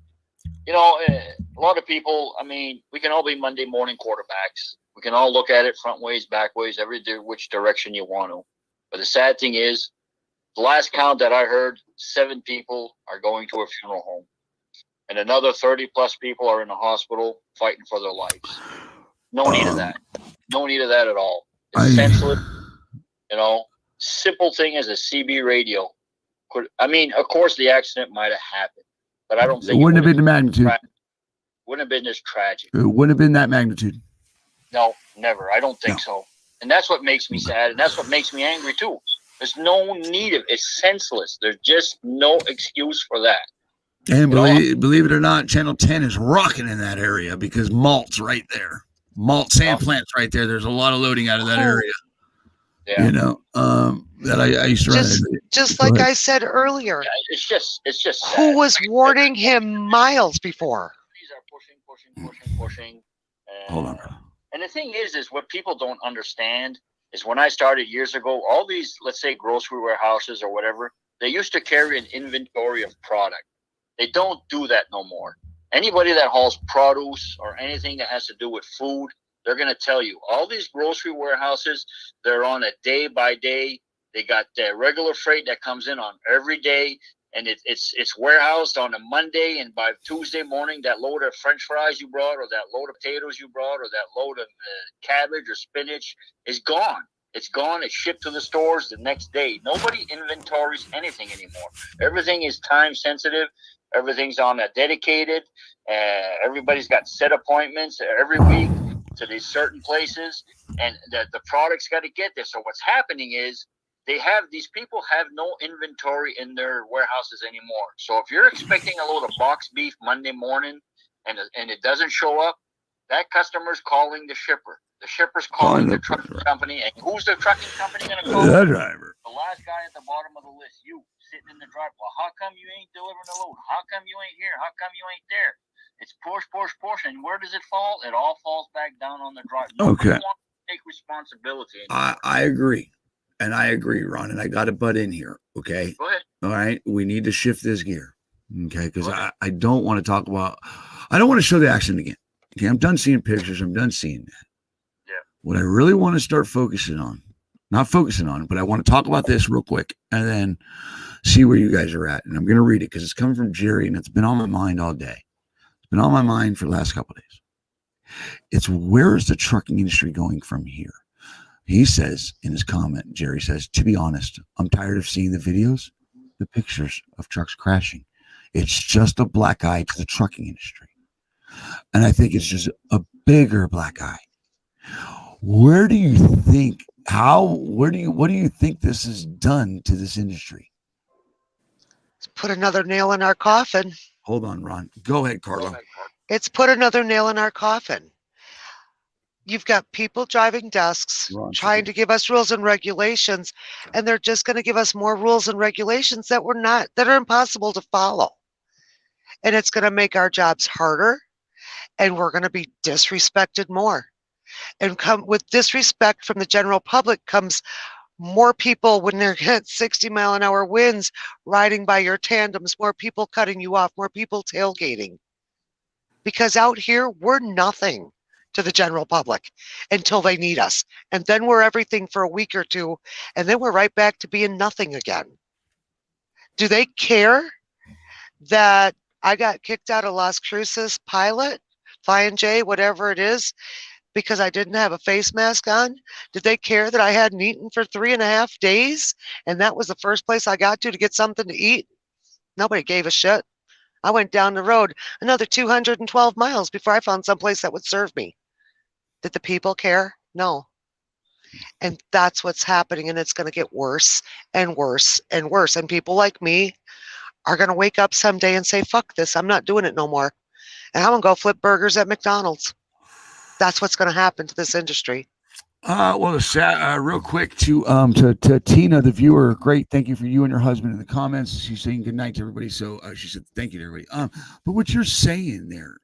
You know, a lot of people, I mean, we can all be Monday morning quarterbacks. We can all look at it front ways, back ways, which direction you want to. But the sad thing is, the last count that I heard, 7 people are going to a funeral home. And another 30 plus people are in the hospital fighting for their lives. No need of that. No need of that at all. It's senseless. You know, simple thing as a CB radio. Of course the accident might have happened, but I don't think it wouldn't have been the magnitude. Wouldn't have been this tragic. It wouldn't have been that magnitude. No, never. I don't think so. And that's what makes me sad, and that's what makes me angry too. There's no need of it. It's senseless. There's just no excuse for that. And believe it or not, Channel 10 is rocking in that area because malt's right there. Malt sand plants right there. There's a lot of loading out of that area. Yeah. You know, that I used to run. Just like I said earlier. Yeah, it's just sad. Who was warning him miles before? These are pushing. Hold on. And the thing is what people don't understand is when I started years ago, all these, let's say, grocery warehouses or whatever, they used to carry an inventory of product. They don't do that no more. Anybody that hauls produce or anything that has to do with food, they're going to tell you. All these grocery warehouses, they're on a day by day. They got regular freight that comes in on every day, and it's warehoused on a Monday, and by Tuesday morning, that load of French fries you brought, or that load of potatoes you brought, or that load of cabbage or spinach is gone. It's gone. It's shipped to the stores the next day. Nobody inventories anything anymore. Everything is time sensitive. Everything's on a dedicated. Everybody's got set appointments every week to these certain places, and the product's got to get there. So what's happening is these people have no inventory in their warehouses anymore. So if you're expecting a load of box beef Monday morning and it doesn't show up, that customer's calling the shipper. The shipper's calling the trucking company. And who's the trucking company going to call? The driver. The last guy at the bottom of the list, you sitting in the drive. Well, how come you ain't delivering the load? How come you ain't here? How come you ain't there? It's push. And where does it fall? It all falls back down on the driver. Okay. Nobody wants to take responsibility. I agree. And I agree, Ron. And I got to butt in here. Okay. Go ahead. All right. We need to shift this gear. Okay. Because I don't want to talk about, I don't want to show the accident again. Okay. I'm done seeing pictures. I'm done seeing that. Yeah. What I really want to start not focusing on, but I want to talk about this real quick and then see where you guys are at. And I'm going to read it because it's coming from Jerry and it's been on my mind all day. It's been on my mind for the last couple of days. It's where is the trucking industry going from here? He says in his comment, Jerry says, to be honest, I'm tired of seeing the videos, the pictures of trucks crashing. It's just a black eye to the trucking industry. And I think it's just a bigger black eye. What do you think this has done to this industry? It's put another nail in our coffin. Hold on, Ron. Go ahead, Carlo. It's put another nail in our coffin. You've got people driving desks trying to give us rules and regulations, and they're just going to give us more rules and regulations that are impossible to follow. And it's going to make our jobs harder, and we're going to be disrespected more. And come with disrespect from the general public comes more people when they're at 60-mile-an-hour winds riding by your tandems, more people cutting you off, more people tailgating. Because out here, we're nothing to the general public until they need us. And then we're everything for a week or two, and then we're right back to being nothing again. Do they care that I got kicked out of Las Cruces Pilot, Flying J, whatever it is, because I didn't have a face mask on? Did they care that I hadn't eaten for 3.5 days and that was the first place I got to get something to eat? Nobody gave a shit. I went down the road another 212 miles before I found someplace that would serve me. Did the people care? No. And that's what's happening, and it's going to get worse and worse and worse. And people like me are going to wake up someday and say, fuck this, I'm not doing it no more. And I'm going to go flip burgers at McDonald's. That's what's going to happen to this industry. Real quick to Tina, the viewer. Great, thank you for you and your husband in the comments. She's saying good night to everybody. So she said thank you to everybody. But what you're saying there,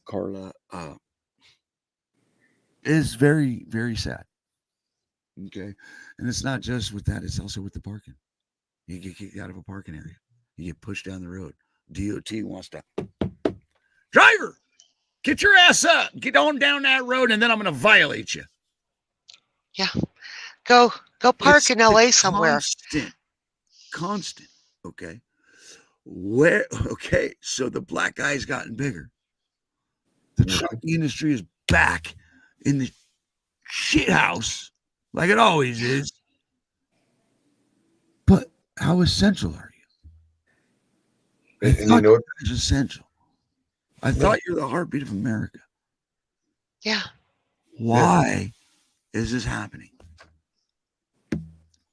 Carla, is very, very sad. Okay, and it's not just with that; it's also with the parking. You get kicked out of a parking area. You get pushed down the road. DOT wants to driver. Get your ass up. Get on down that road, and then I'm going to violate you. Yeah. Go park in LA somewhere. Constant. Okay. So the black eye's gotten bigger. The trucking industry is back in the shit house like it always is. But how essential are you? And you know what? It's essential. I thought you're the heartbeat of America. Yeah. Why is this happening?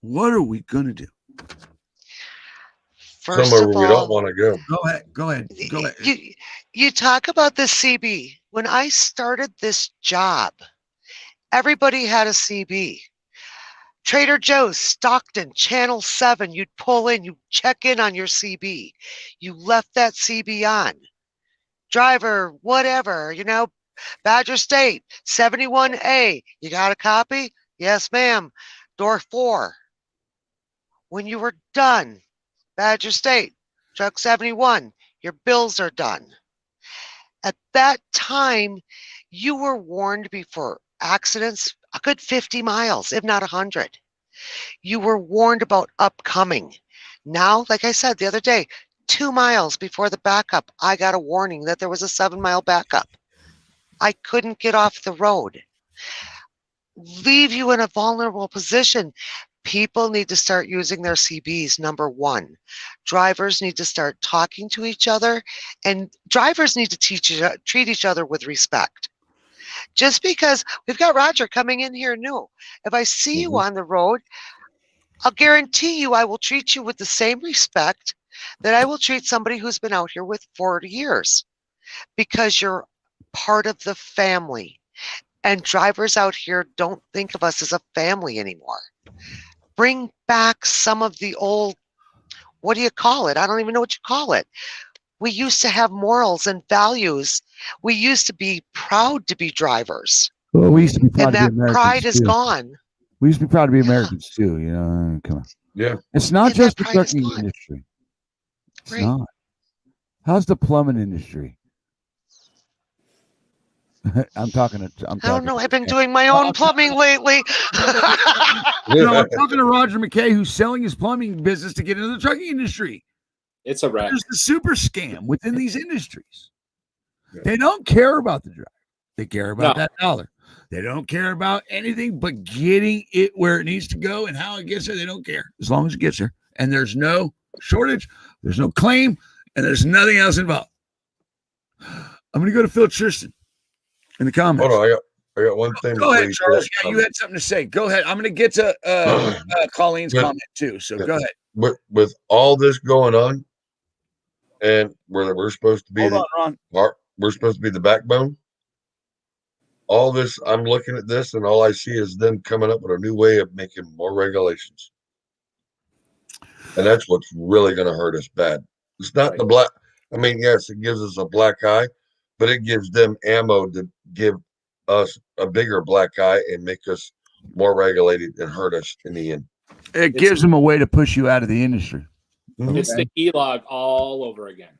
What are we going to do? First Somewhere of where all, we don't want to go. Go ahead. You talk about the CB. When I started this job, everybody had a CB. Trader Joe's, Stockton, Channel 7, you'd pull in, you'd check in on your CB. You left that CB on. Driver, whatever, Badger State, 71A. You got a copy? Yes, ma'am. Door 4. When you were done, Badger State, truck 71, your bills are done. At that time, You were warned before accidents a good 50 miles, if not 100. You were warned about upcoming. Now, like I said the other day, 2 miles before the backup, I got a warning that there was a 7-mile backup. I couldn't get off the road. Leave you in a vulnerable position. People need to start using their CBs, number one. Drivers need to start talking to each other, and drivers need to treat each other with respect. Just because we've got Roger coming in here new. If I see you on the road, I'll guarantee you I will treat you with the same respect that I will treat somebody who's been out here with 40 years, because you're part of the family. And drivers out here don't think of us as a family anymore. Bring back some of the old, what do you call it? I don't even know what you call it. We used to have morals and values. We used to be proud to be drivers. Well, we used to be proud And to be that Americans pride is too. gone. We used to be proud to be Americans too. You know, come on. Yeah. It's not And just that the pride is trucking gone. industry. It's Right. not. How's the plumbing industry? I'm talking. I don't know. I've been doing my own plumbing lately. I'm talking to Roger McKay, who's selling his plumbing business to get into the trucking industry. It's a wreck. There's the super scam within these industries. They don't care about the driver. They care about that dollar. They don't care about anything but getting it where it needs to go and how it gets there. They don't care as long as it gets there. And there's no shortage, there's no claim, and there's nothing else involved. I'm going to go to Phil Tristan in the comments. Hold on, I got one thing. Go ahead, Charles. Yeah, you had something to say. Go ahead. I'm going to get to Colleen's comment too. So go ahead. With all this going on, and we're supposed to be we're supposed to be the backbone. All this, I'm looking at this, and all I see is them coming up with a new way of making more regulations, and that's what's really going to hurt us bad. It's not the black. I mean, yes, it gives us a black eye, but it gives them ammo to give us a bigger black eye and make us more regulated and hurt us in the end. It gives them a way to push you out of the industry. It's the E-log all over again.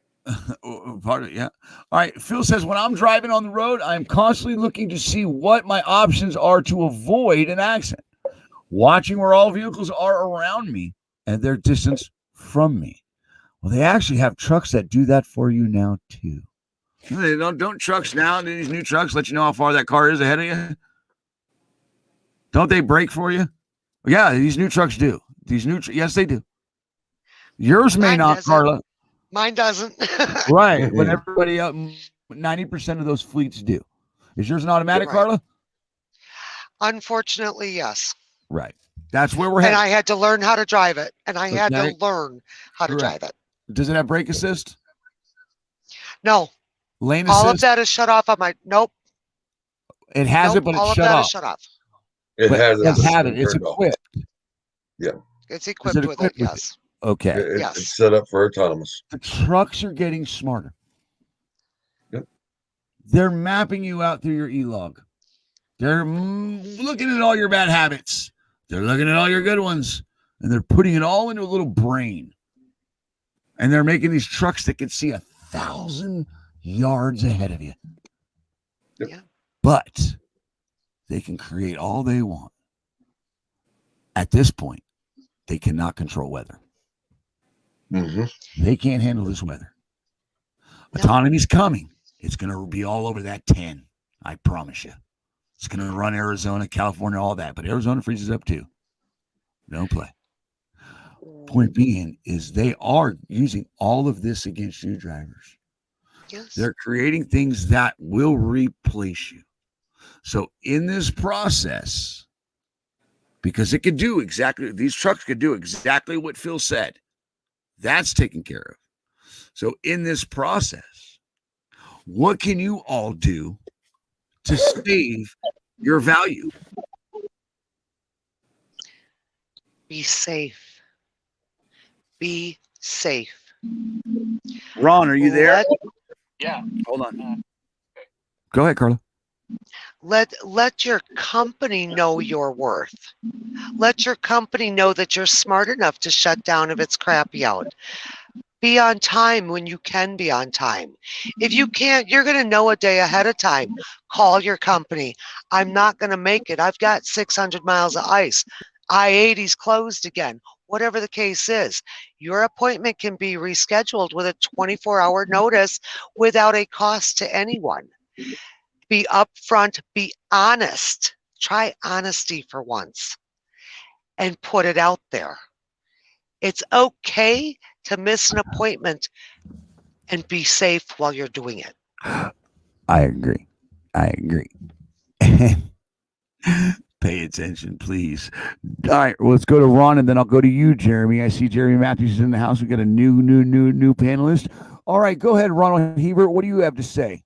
Part of it, yeah. All right. Phil says, when I'm driving on the road, I'm constantly looking to see what my options are to avoid an accident. Watching where all vehicles are around me and their distance from me. Well, they actually have trucks that do that for you now too. They don't trucks now, these new trucks let you know how far that car is ahead of you? Don't they brake for you? Yeah, these new trucks do. Yes, they do. Yours may not, Carla. Mine doesn't. Right, but everybody else, 90% of those fleets do. Is yours an automatic, Carla? Unfortunately, yes. Right. That's where we're headed. And I had to learn how to drive it. And I had to learn how to drive it. Does it have brake assist? No. Lane assist? All of that is shut off on my, nope. It has it, but it's shut off. Is shut off. It has it. It's equipped. Yeah. It's equipped with it, yes. Okay. It's set up for autonomous. The trucks are getting smarter. Yep. They're mapping you out through your e-log. They're looking at all your bad habits. They're looking at all your good ones. And they're putting it all into a little brain. And they're making these trucks that can see 1,000 yards ahead of you. Yep. Yeah. But they can create all they want. At this point, they cannot control weather. They can't handle this weather. Autonomy's coming. It's going to be all over that 10. I promise you. It's going to run Arizona, California, all that. But Arizona freezes up too. Don't play. Point being is they are using all of this against you drivers. Yes. They're creating things that will replace you. So in this process, because it could do exactly, these trucks could do exactly what Phil said. That's taken care of. So in this process, what can you all do to save your value? Be safe. Be safe. Ron, are you there? Yeah. Hold on. Go ahead, Carla. Let your company know your worth. Let your company know that you're smart enough to shut down if it's crappy out. Be on time when you can be on time. If you can't, you're going to know a day ahead of time. Call your company. I'm not going to make it. I've got 600 miles of ice. I-80's closed again. Whatever the case is, your appointment can be rescheduled with a 24-hour notice without a cost to anyone. Be upfront, be honest. Try honesty for once and put it out there. It's okay to miss an appointment and be safe while you're doing it. I agree. Pay attention, please. All right, well, let's go to Ron, and then I'll go to you, Jeremy. I see Jeremy Matthews is in the house. We got a new panelist. All right, go ahead, Ronald Hebert. What do you have to say?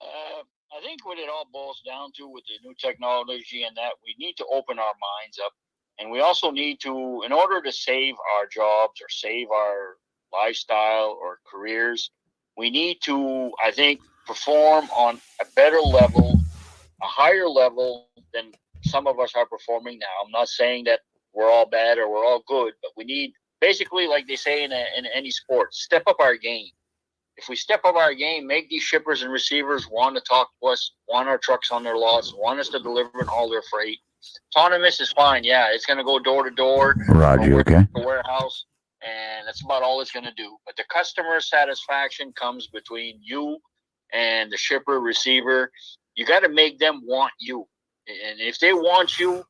I think what it all boils down to with the new technology and that we need to open our minds up. And we also need to, in order to save our jobs or save our lifestyle or careers, we need to, I think, perform on a better level, a higher level than some of us are performing now. I'm not saying that we're all bad or we're all good, but we need, basically, like they say in any sport, step up our game. If we step up our game, make these shippers and receivers want to talk to us, want our trucks on their lots, want us to deliver and haul their freight. Autonomous is fine. Yeah, it's going to go door to door. Roger, okay. The warehouse, and that's about all it's going to do. But the customer satisfaction comes between you and the shipper, receiver. You got to make them want you. And if they want you,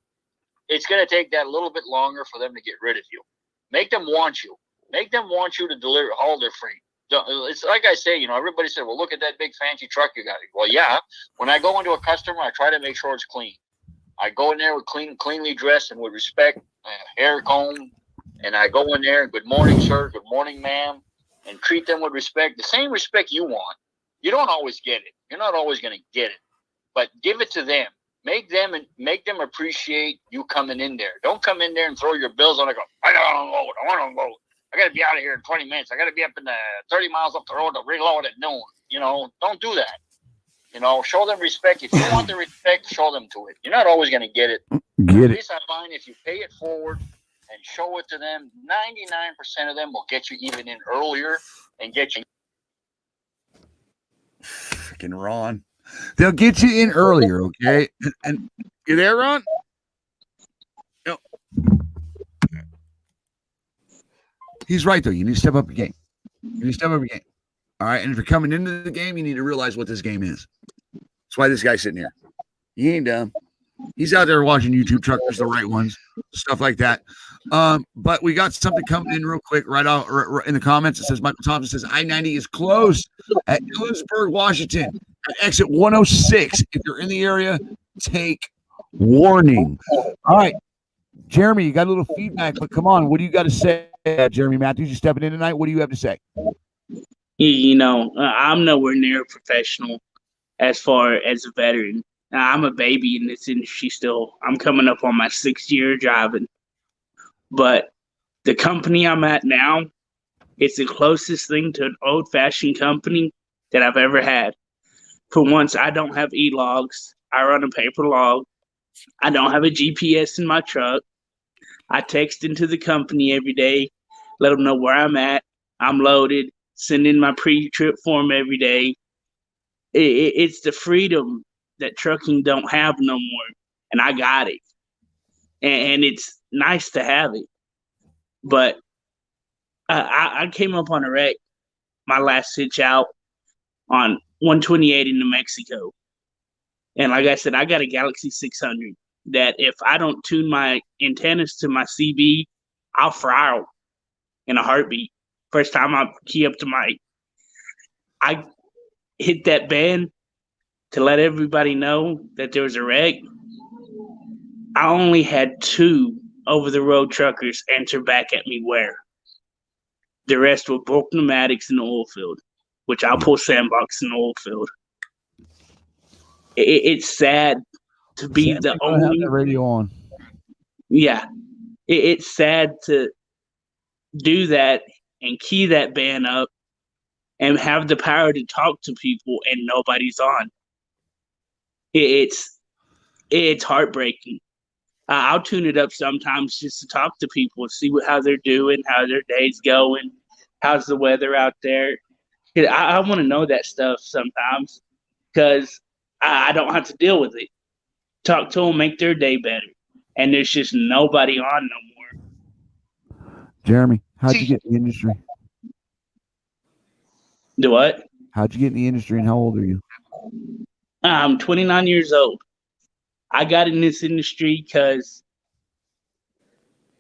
it's going to take that a little bit longer for them to get rid of you. Make them want you. Make them want you to deliver, haul their freight. It's like I say, everybody said, well, look at that big fancy truck you got. Well, yeah, when I go into a customer, I try to make sure it's clean. I go in there with cleanly dressed and with respect, hair comb, and I go in there and good morning, sir, good morning, ma'am, and treat them with respect, the same respect you want. You don't always get it. You're not always going to get it, but give it to them. Make them appreciate you coming in there. Don't come in there and throw your bills on and go, I got to unload. I want to unload. I got to be out of here in 20 minutes. I got to be up in the 30 miles up the road to reload at noon. Don't do that. Show them respect. If you want the respect, show them to it. You're not always going to get it. At least I find if you pay it forward and show it to them, 99% of them will get you even in earlier and get you. Freaking Ron. They'll get you in earlier, okay? And you there, Ron? No. He's right, though. You need to step up your game. All right? And if you're coming into the game, you need to realize what this game is. That's why this guy's sitting here. He ain't dumb. He's out there watching YouTube truckers, the right ones, stuff like that. But we got something coming in real quick right in the comments. It says, Michael Thompson says, I-90 is closed at Ellensburg, Washington, at exit 106. If you're in the area, take warning. All right. Jeremy, you got a little feedback, but come on. What do you got to say, Jeremy Matthews? You stepping in tonight? What do you have to say? I'm nowhere near a professional as far as a veteran. I'm a baby in this industry still. I'm coming up on my 6th year driving. But the company I'm at now, it's the closest thing to an old-fashioned company that I've ever had. For once, I don't have e-logs. I run a paper log. I don't have a GPS in my truck. I text into the company every day, let them know where I'm at. I'm loaded, send in my pre-trip form every day. It's the freedom that trucking don't have no more, and I got it. And it's nice to have it. But I came up on a wreck my last hitch out on 128 in New Mexico. And like I said, I got a Galaxy 600 that if I don't tune my antennas to my CB, I'll fry them in a heartbeat. First time I key up to I hit that band to let everybody know that there was a wreck. I only had 2 over-the-road truckers answer back at me where. The rest were broke pneumatics in the oil field, which I'll pull sandbox in the oil field. It's sad to be the only... Have the radio on. Yeah. It's sad to do that and key that band up and have the power to talk to people and nobody's on. It's heartbreaking. I'll tune it up sometimes just to talk to people and see how they're doing, how their day's going. How's the weather out there? I want to know that stuff sometimes because I don't have to deal with it. Talk to them, make their day better. And there's just nobody on no more. Jeremy, how'd you get in the industry? Do what? How'd you get in the industry and how old are you? I'm 29 years old. I got in this industry because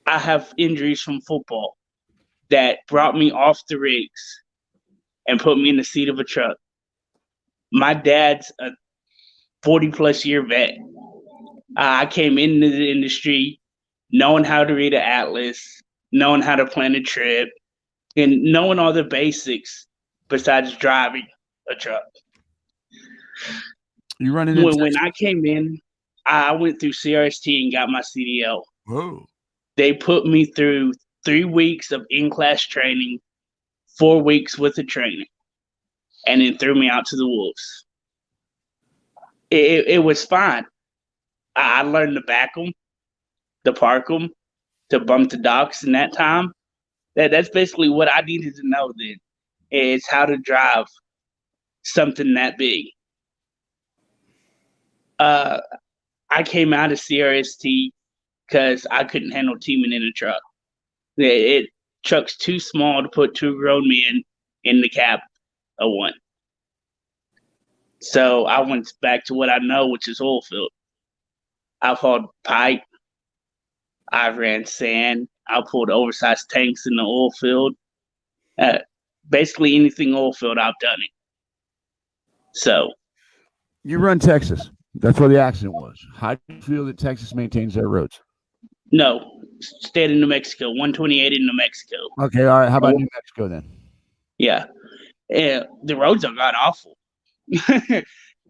I have injuries from football that brought me off the rigs and put me in the seat of a truck. My dad's a 40-plus year vet. I came into the industry knowing how to read an atlas, knowing how to plan a trip, and knowing all the basics besides driving a truck. You running when I came in, I went through CRST and got my CDL. Whoa. They put me through 3 weeks of in-class training, 4 weeks with a trainer, and then threw me out to the wolves. It was fine. I learned to back them, to park them, to bump the docks in that time. That's basically what I needed to know then, is how to drive something that big. I came out of CRST because I couldn't handle teaming in a truck. Truck's too small to put 2 grown men in the cab of one. So I went back to what I know, which is oil field. I've hauled pipe. I've ran sand. I pulled oversized tanks in the oil field. Basically anything oil field, I've done it. So. You run Texas. That's where the accident was. How do you feel that Texas maintains their roads? No. State of New Mexico, 128 in New Mexico. Okay, all right. How about New Mexico then? Yeah. The roads are god awful.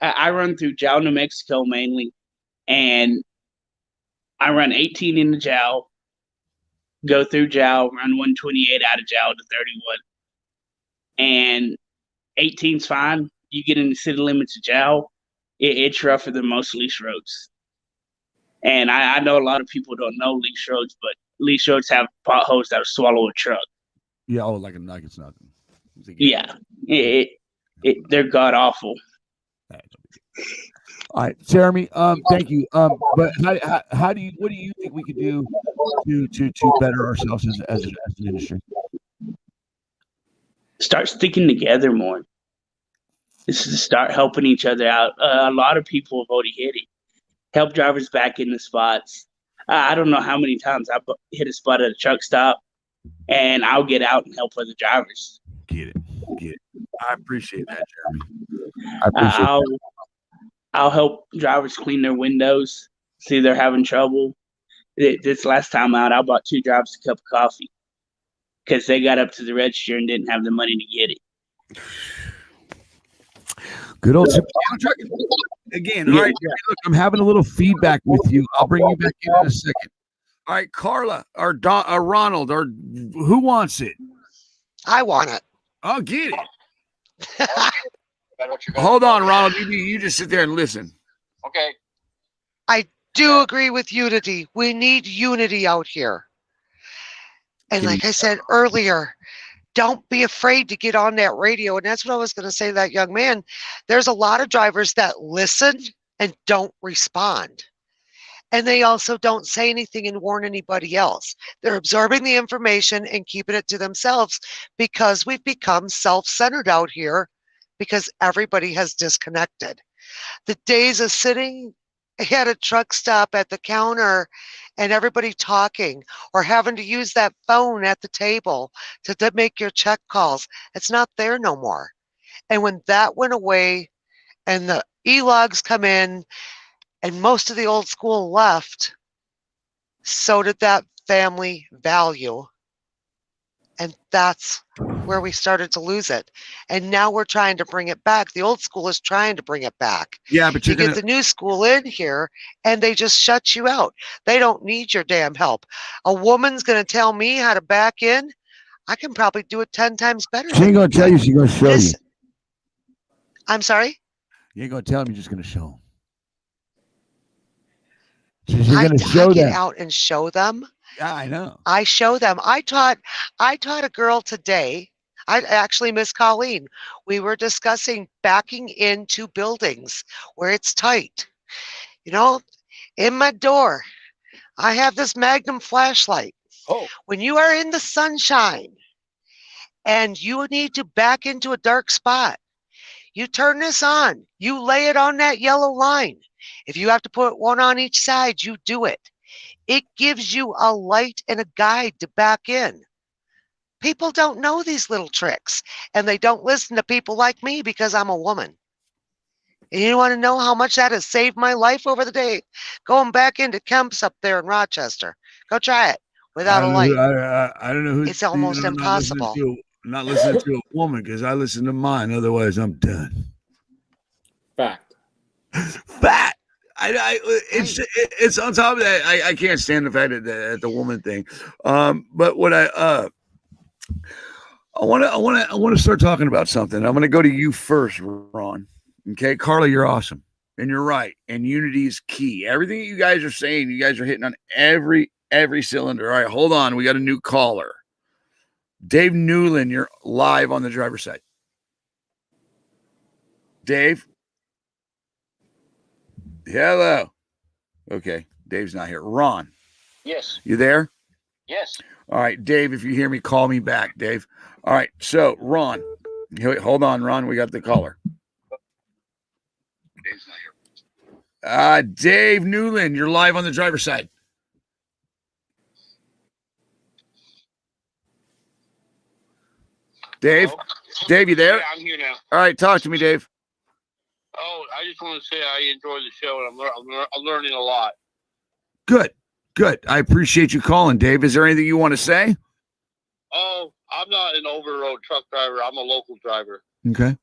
I run through Jal, New Mexico mainly, and I run 18 in the Jal, go through Jal, run 128 out of Jal to 31. And 18's fine. You get in the city limits of Jal, it's rougher than most lease roads. And I know a lot of people don't know lease roads, but lease roads have potholes that will swallow a truck. Yeah, like it's nothing. Yeah, they're god awful. All right, Jeremy. Thank you. But what do you think we could do to better ourselves as an industry? Start sticking together more. This is to start helping each other out. A lot of people have already hit it. Help drivers back in the spots. I don't know how many times I've hit a spot at a truck stop, and I'll get out and help other drivers. Get it. I appreciate that, Jeremy. I'll help drivers clean their windows, see they're having trouble. This last time out, I bought 2 drivers a cup of coffee because they got up to the register and didn't have the money to get it. Good old trucking. Again, all right, Jeremy, look, I'm having a little feedback with you. I'll bring you back in a second. All right, Carla or Ronald or who wants it? I want it. I'll get it. Hold on, Ronald. You just sit there and listen. Okay. I do agree with unity. We need unity out here. And like I said earlier, don't be afraid to get on that radio. And that's what I was going to say to that young man. There's a lot of drivers that listen and don't respond. And they also don't say anything and warn anybody else. They're absorbing the information and keeping it to themselves because we've become self-centered out here because everybody has disconnected. The days of sitting at a truck stop at the counter and everybody talking or having to use that phone at the table to make your check calls, it's not there no more. And when that went away and the e-logs come in and most of the old school left, so did that family value. And that's where we started to lose it. And now we're trying to bring it back. The old school is trying to bring it back. Yeah, but you get the new school in here and they just shut you out. They don't need your damn help. A woman's going to tell me how to back in. I can probably do it 10 times better. She ain't going to tell you. She's going to show you. I'm sorry? You ain't going to tell him. You're just going to show him. You're going to show get them. Out and show them. Yeah, I know. I show them. I taught a girl today I actually miss Colleen. We were discussing backing into buildings where it's tight. You know, in my door, I have this Magnum flashlight. Oh. When you are in the sunshine and you need to back into a dark spot, you turn this on. You lay it on that yellow line. If you have to put one on each side, you do it. It gives you a light and a guide to back in. People don't know these little tricks, and they don't listen to people like me because I'm a woman. And you want to know how much that has saved my life over the day? Going back into Kemp's up there in Rochester. Go try it without a light. I don't know who. It's almost impossible. Not listening to a woman because I listen to mine. Otherwise, I'm done. Fact. It's on top of that. I can't stand the fact that the woman thing. But what I want to start talking about something. I'm going to go to you first, Ron. Okay, Carla, you're awesome, and you're right. And unity is key. Everything you guys are saying, you guys are hitting on every cylinder. All right, hold on. We got a new caller. Dave Newland, you're live on the driver's side. Dave? Hello. Okay, Dave's not here. Ron? Yes. You there? Yes. All right, Dave, if you hear me, call me back, Dave. All right, so, Ron. Hold on, Ron. We got the caller. Dave's not here. Dave Newland, you're live on the driver's side. Dave? Hello? Dave, you there? Yeah, I'm here now. All right, talk to me, Dave. Oh, I just want to say I enjoy the show, and I'm learning a lot. Good. I appreciate you calling, Dave. Is there anything you want to say? Oh, I'm not an over-the-road truck driver. I'm a local driver. Okay.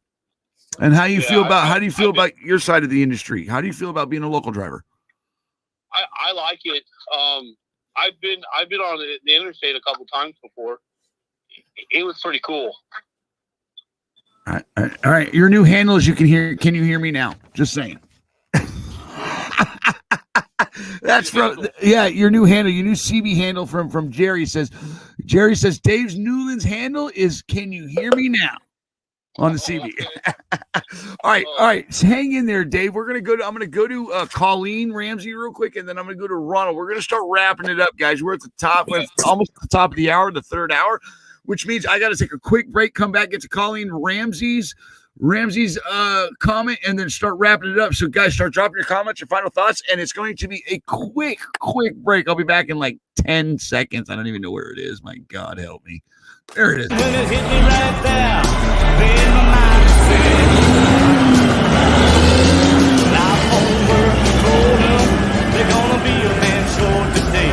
And how do you feel about your side of the industry? How do you feel about being a local driver? I like it. I've been on the interstate a couple times before. It was pretty cool. All right. Your new handle is can you hear me now? Just saying. That's your new handle, your new CB handle from Jerry says Dave Newland's handle is can you hear me now? On the CB. Okay. All right. So hang in there, Dave. I'm gonna go to Colleen Ramsey real quick, and then I'm gonna go to Ronald. We're gonna start wrapping it up, guys. We're at the top, almost at the top of the hour, the third hour, which means I gotta take a quick break, come back, get to Colleen Ramsey's comment, and then start wrapping it up. So guys, start dropping your comments, your final thoughts, and it's going to be a quick break. I'll be back in like 10 seconds. I don't even know where it is. My God help me. There it is. When it hit me right there, then my mind said, now over control, they're gonna be a man short today.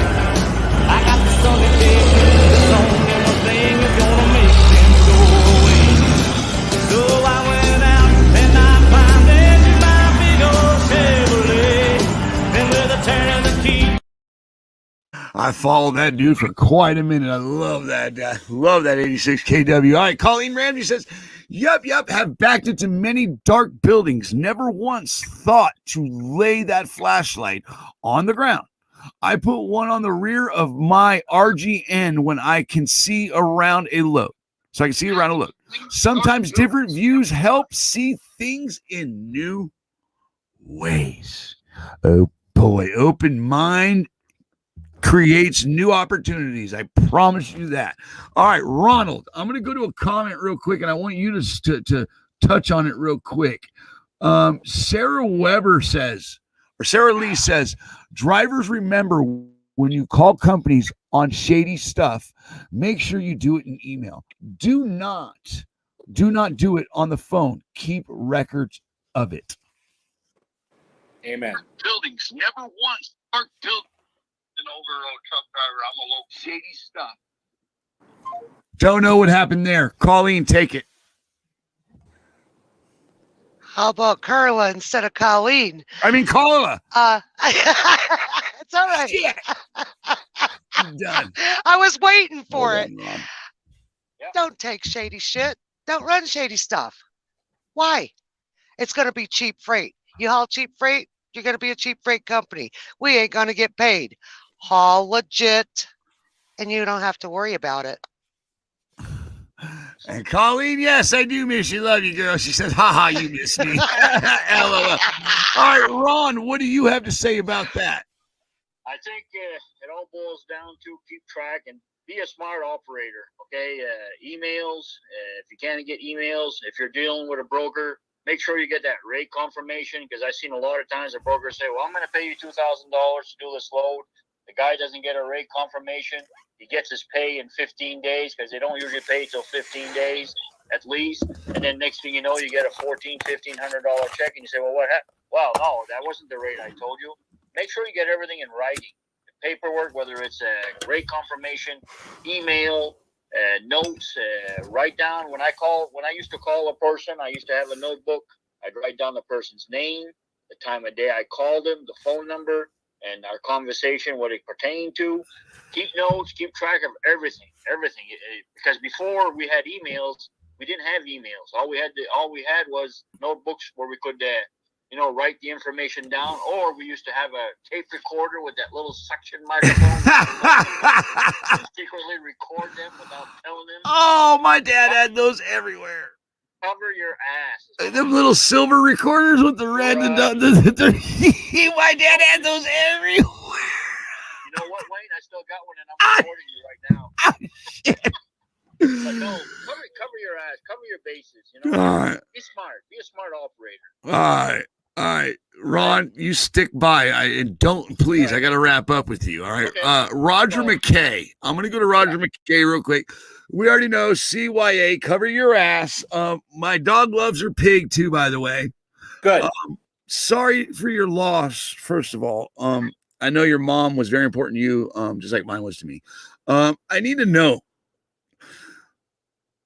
I got the sunny day, the song and my thing is gonna make them go away. So I went out and I climbed into my big old Chevrolet, and with a turn of the key. I followed that dude for quite a minute. I love that. I love that 86 KW. All right, Colleen Ramsey says, Yup, have backed into many dark buildings. Never once thought to lay that flashlight on the ground. I put one on the rear of my RGN when I can see around a load. So I can see around a load. Sometimes different views help see things in new ways. Oh boy, open mind creates new opportunities. I promise you that. All right, Ronald, I'm going to go to a comment real quick, and I want you to touch on it real quick. Sarah Lee says, drivers, remember when you call companies on shady stuff, make sure you do it in email. Do not do it on the phone. Keep records of it. Amen. Buildings never once start building. An over-road truck driver. I'm a local shady stuff. Don't know what happened there. Colleen, take it. How about Carla instead of Colleen? I mean Carla. It's all right. I'm done. I was waiting for it. Ron. Don't take shady shit. Don't run shady stuff. Why? It's going to be cheap freight. You haul cheap freight, you're going to be a cheap freight company. We ain't going to get paid. Haul legit, and you don't have to worry about it. And Colleen, yes, I do miss you. Love you, girl. She says, haha, you miss me. LOL. All right, Ron, what do you have to say about that? I think it all boils down to keep track and be a smart operator. Okay, emails. If you can't get emails, if you're dealing with a broker, make sure you get that rate confirmation, because I've seen a lot of times the brokers say, "Well, I'm going to pay you $2,000 to do this load." The guy doesn't get a rate confirmation. He gets his pay in 15 days because they don't usually pay till 15 days at least. And then next thing you know, you get a $1,400, $1,500 check, and you say, "Well, what happened?" "Well, no, that wasn't the rate I told you." Make sure you get everything in writing. Paperwork, whether it's a rate confirmation, email, notes, write down. When I used to call a person, I used to have a notebook. I'd write down the person's name, the time of day I called him, the phone number, and our conversation, what it pertained to. Keep notes, keep track of everything. Because before we had emails, we didn't have emails. All we had was notebooks where we could write the information down, or we used to have a tape recorder with that little suction microphone. Secretly record them without telling them. Oh, my dad had those everywhere. Cover your ass. Them little silver recorders with the red. My dad had those everywhere. You know what, Wayne? I still got one, and I'm recording you right now. Shit. But no, cover your ass, cover your bases. All right. Be smart. Be a smart operator. All right, Ron, you stick by. And don't, please. I got to wrap up with you. All right, Okay. Roger McKay. I'm gonna go to Roger McKay real quick. We already know CYA. Cover your ass. My dog loves her pig too, by the way. Good. Sorry for your loss. First of all, I know your mom was very important to you, just like mine was to me. I need to know,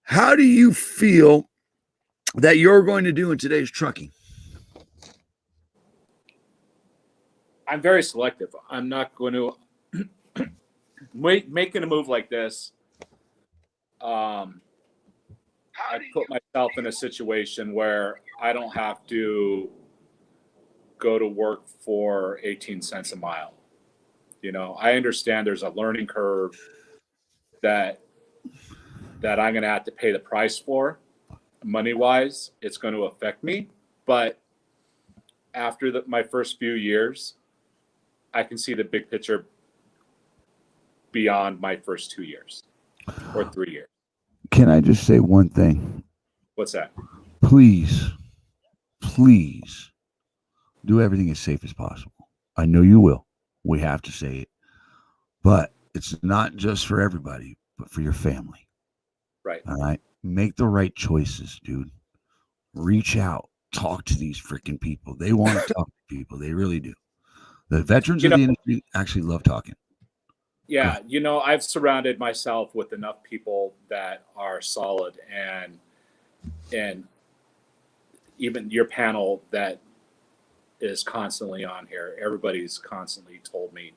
how do you feel that you're going to do in today's trucking? I'm very selective. I'm not going to making a move like this. I put myself in a situation where I don't have to go to work for 18 cents a mile. I understand there's a learning curve that I'm going to have to pay the price for. Money-wise, it's going to affect me. But after my first few years, I can see the big picture beyond my first 2 years or 3 years. Can I just say one thing? What's that? Please do everything as safe as possible. I know you will. We have to say it. But it's not just for everybody, but for your family. Right. All right. Make the right choices, dude. Reach out. Talk to these freaking people. They want to talk to people. They really do. The veterans of the industry actually love talking. Yeah. I've surrounded myself with enough people that are solid, and even your panel that is constantly on here, everybody's constantly told me,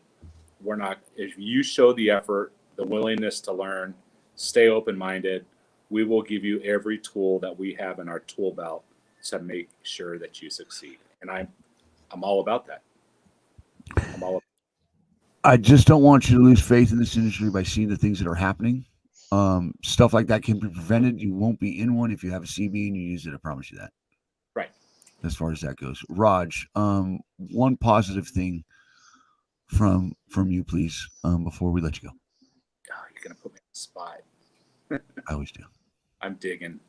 if you show the effort, the willingness to learn, stay open-minded, we will give you every tool that we have in our tool belt to make sure that you succeed. And I'm all about that. I just don't want you to lose faith in this industry by seeing the things that are happening. Stuff like that can be prevented. You won't be in one if you have a CB and you use it. I promise you that. Right. As far as that goes. Raj, one positive thing from you, please, before we let you go. Oh, you're going to put me on the spot. I always do. I'm digging.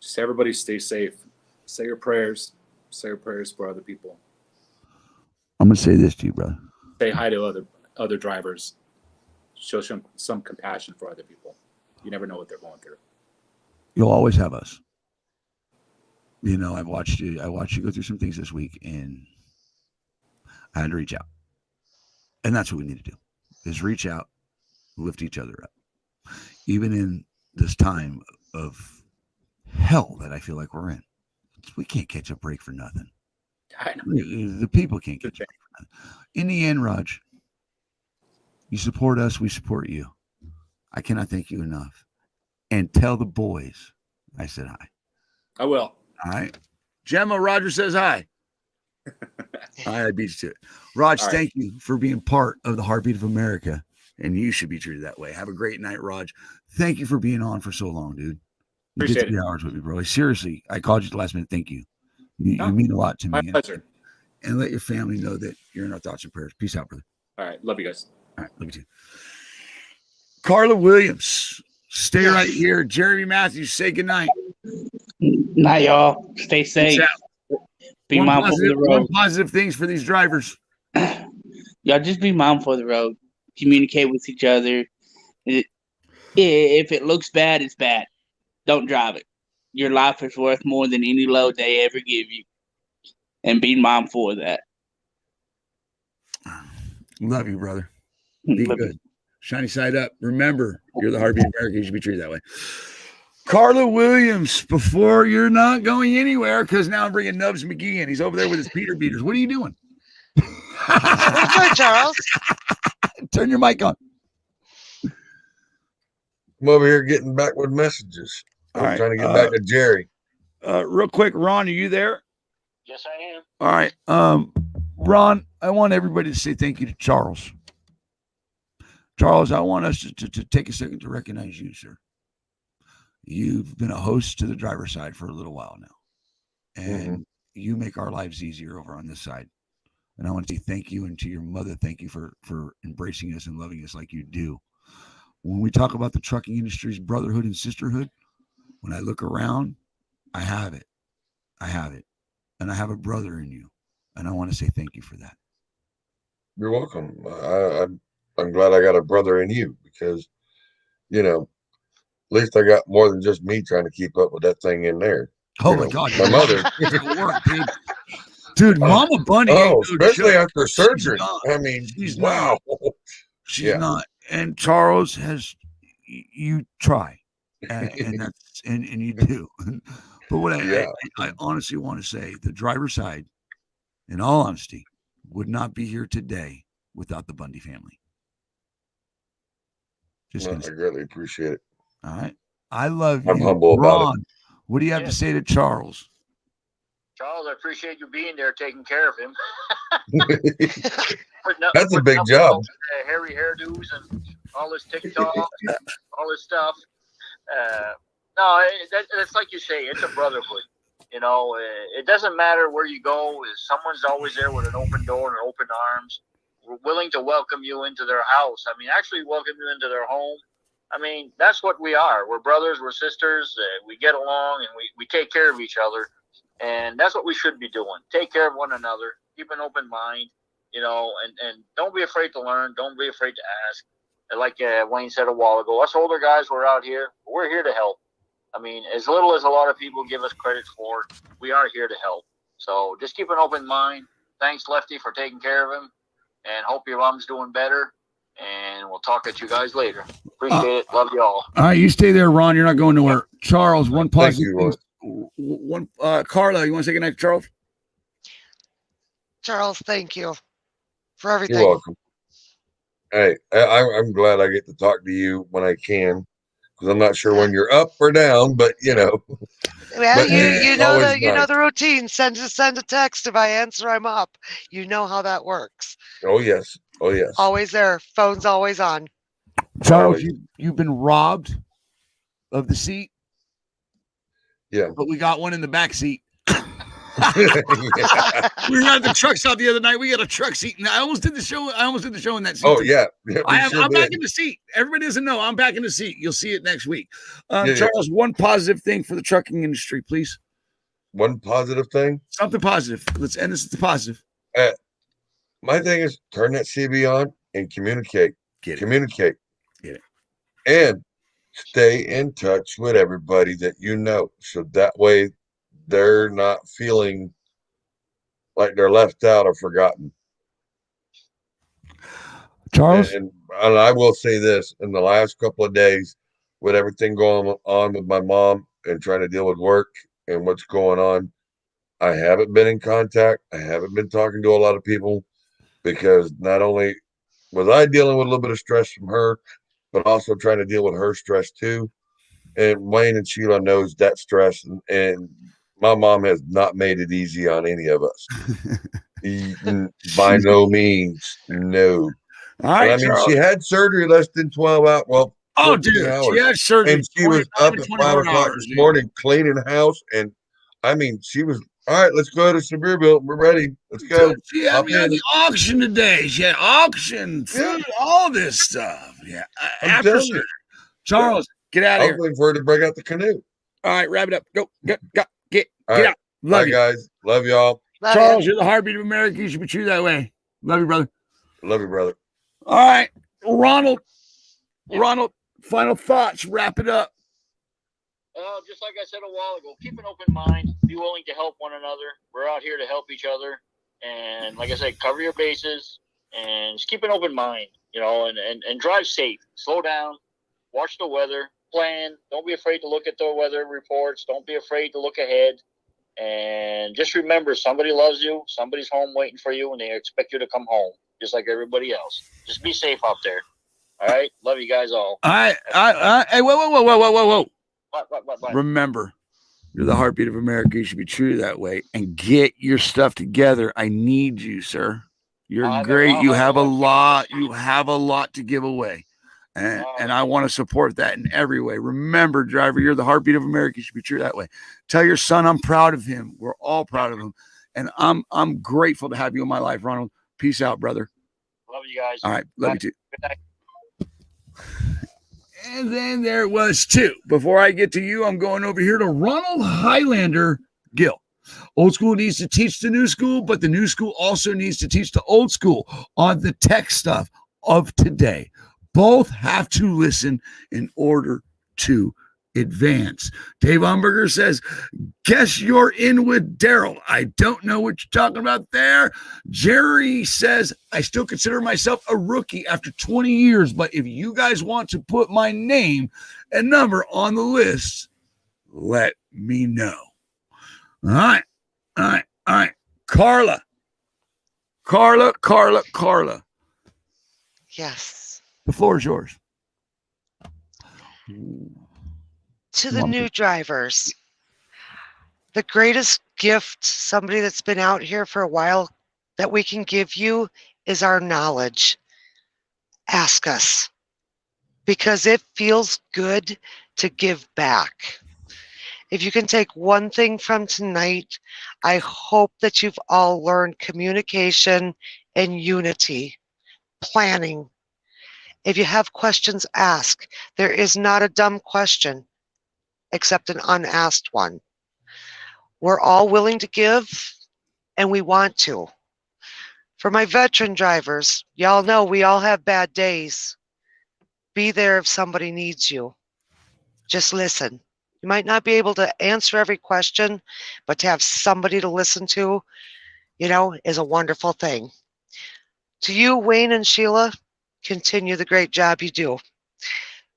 Just everybody stay safe. Say your prayers. Say your prayers for other people. I'm going to say this to you, brother. Say hi to other drivers. Show some compassion for other people. You never know what they're going through. You'll always have us. I watched you go through some things this week, and I had to reach out. And that's what we need to do, is reach out, lift each other up. Even in this time of hell that I feel like we're in, we can't catch a break for nothing. I know. The people can't catch a break for nothing. In the end, Raj, you support us, we support you. I cannot thank you enough. And tell the boys I said hi. I will. All right. Gemma, Roger says hi. All right, I beat you to it. Raj, thank you for being part of the Heartbeat of America and you should be treated that way. Have a great night, Raj. Thank you for being on for so long, dude. You Appreciate did 3 hours with me, bro. Seriously, I called you at the last minute. Thank you. You mean a lot to me. My pleasure. And let your family know that you're in our thoughts and prayers. Peace out, brother. All right. Love you guys. All right. Love you too. Carla Williams, stay right here. Jeremy Matthews, say goodnight. Night, y'all. Stay safe. Be mindful of the road. One positive things for these drivers. Y'all just be mindful of the road. Communicate with each other. If it looks bad, it's bad. Don't drive it. Your life is worth more than any load they ever give you. And be mindful of that. Love you, brother. Be good. Shiny side up. Remember, you're the heartbeat of America. You should be treated that way. Carla Williams, before you're not going anywhere, because now I'm bringing Nubs McGee in. He's over there with his Peter beaters. What are you doing? We're good, Charles. Turn your mic on. I'm over here getting back with messages. I'm trying to get back to Jerry. Real quick, Ron, are you there? Yes, I am. All right. Ron, I want everybody to say thank you to Charles. Charles, I want us to take a second to recognize you, sir. You've been a host to the driver's side for a little while now, and you make our lives easier over on this side. And I want to say thank you, and to your mother, thank you for embracing us and loving us like you do. When we talk about the trucking industry's brotherhood and sisterhood, when I look around, I have it. I have it. And I have a brother in you. And I want to say thank you for that. You're welcome. I'm glad I got a brother in you because, you know, at least I got more than just me trying to keep up with that thing in there. Oh, my God. My mother. Dude, Mama Bunny. Especially after surgery. I mean, she's wow. Not. She's not. And Charles has, you try. And that's, and you do. But what I honestly want to say, the driver's side, in all honesty, would not be here today without the Bundy family. I greatly appreciate it. All right. I love you. I'm humble about it. What do you have to say to Charles? Charles, I appreciate you being there taking care of him. That's a big job. Hairy hairdos and all this TikTok, all this stuff. No, it's like you say, it's a brotherhood. You know, it doesn't matter where you go. Someone's always there with an open door and open arms. We're willing to welcome you into their house. I mean, actually welcome you into their home. I mean, that's what we are. We're brothers. We're sisters. We get along and we take care of each other. And that's what we should be doing. Take care of one another. Keep an open mind, you know, and don't be afraid to learn. Don't be afraid to ask. And like Wayne said a while ago, us older guys, we're out here. We're here to help. I mean, as little as a lot of people give us credit for, we are here to help. So just keep an open mind. Thanks, Lefty, for taking care of him. And hope your mom's doing better. And we'll talk at you guys later. Appreciate it. Love you all. All right, you stay there, Ron. You're not going nowhere. Charles, one positive thing. Carla, you want to say goodnight to Charles? Charles, thank you for everything. You're welcome. Hey, I'm glad I get to talk to you when I can, because I'm not sure when you're up or down, but you know. Well, you know the routine. Send a text. If I answer, I'm up. You know how that works. Oh yes. Oh yes. Always there. Phone's always on. Charles, you've been robbed of the seat. Yeah. But we got one in the back seat. We were at the truck stop the other night. We got a truck seat. And I almost did the show in that seat. Oh, yeah. I'm back in the seat. Everybody doesn't know. I'm back in the seat. You'll see it next week. Charles, one positive thing for the trucking industry, please. One positive thing? Something positive. Let's end this with the positive. My thing is turn that CB on and communicate. Communicate. Get it. And stay in touch with everybody that you know. So that way they're not feeling like they're left out or forgotten. Charles? And I will say this, in the last couple of days, with everything going on with my mom and trying to deal with work and what's going on, I haven't been in contact. I haven't been talking to a lot of people because not only was I dealing with a little bit of stress from her, but also trying to deal with her stress too. And Wayne and Sheila knows that stress, and my mom has not made it easy on any of us. By no means, no. All right, I mean, Charles. she had surgery less than 12 hours. Well, Oh, 14 dude, hours. she had surgery. And she was up at 5 o'clock hours, this dude. morning cleaning house. And I mean, she was, all right, let's go to Sevierville. We're ready. Let's go. Dude, she had Hop me on in. the auction today. She had auction, food, all this stuff. Yeah. I'm After telling surgery. you. Charles, get out I of was here. waiting for her to break out the canoe. All right, wrap it up. Go, get All right. out. Love Bye, you. guys. Love y'all. Love Charles, you. you're the heartbeat of America. You should be treated that way. Love you, brother. Love you, brother. All right, Ronald. Ronald, final thoughts. Wrap it up. Just like I said a while ago, keep an open mind. Be willing to help one another. We're out here to help each other. And like I said, cover your bases and just keep an open mind, and drive safe. Slow down. Watch the weather. Plan. Don't be afraid to look at the weather reports. Don't be afraid to look ahead. And just remember, somebody loves you. Somebody's home waiting for you, and they expect you to come home, just like everybody else. Just be safe out there. All right? Love you guys all. Hey, whoa. What? Remember, you're the heartbeat of America. You should be treated that way. And get your stuff together. I need you, sir. You're great. You have a lot. You have a lot to give away. And I want to support that in every way. Remember, driver, you're the heartbeat of America. You should be treated that way. Tell your son I'm proud of him. We're all proud of him. And I'm grateful to have you in my life, Ronald. Peace out, brother. Love you guys. All right. Love you too. Good night. And then there was two. Before I get to you, I'm going over here to Ronald Highlander Gill. Old school needs to teach the new school, but the new school also needs to teach the old school on the tech stuff of today. Both have to listen in order to advance. Dave Umberger says, guess you're in with Daryl. I don't know what you're talking about there. Jerry says, I still consider myself a rookie after 20 years, but if you guys want to put my name and number on the list, let me know. All right. Carla. Yes. The floor is yours. To the new drivers, the greatest gift somebody that's been out here for a while that we can give you is our knowledge. Ask us, because it feels good to give back. If you can take one thing from tonight, I hope that you've all learned communication and unity, planning. If you have questions, ask. There is not a dumb question, except an unasked one. We're all willing to give, and we want to. For my veteran drivers, y'all know we all have bad days. Be there if somebody needs you. Just listen. You might not be able to answer every question, but to have somebody to listen to, is a wonderful thing. To you, Wayne and Sheila, continue the great job you do.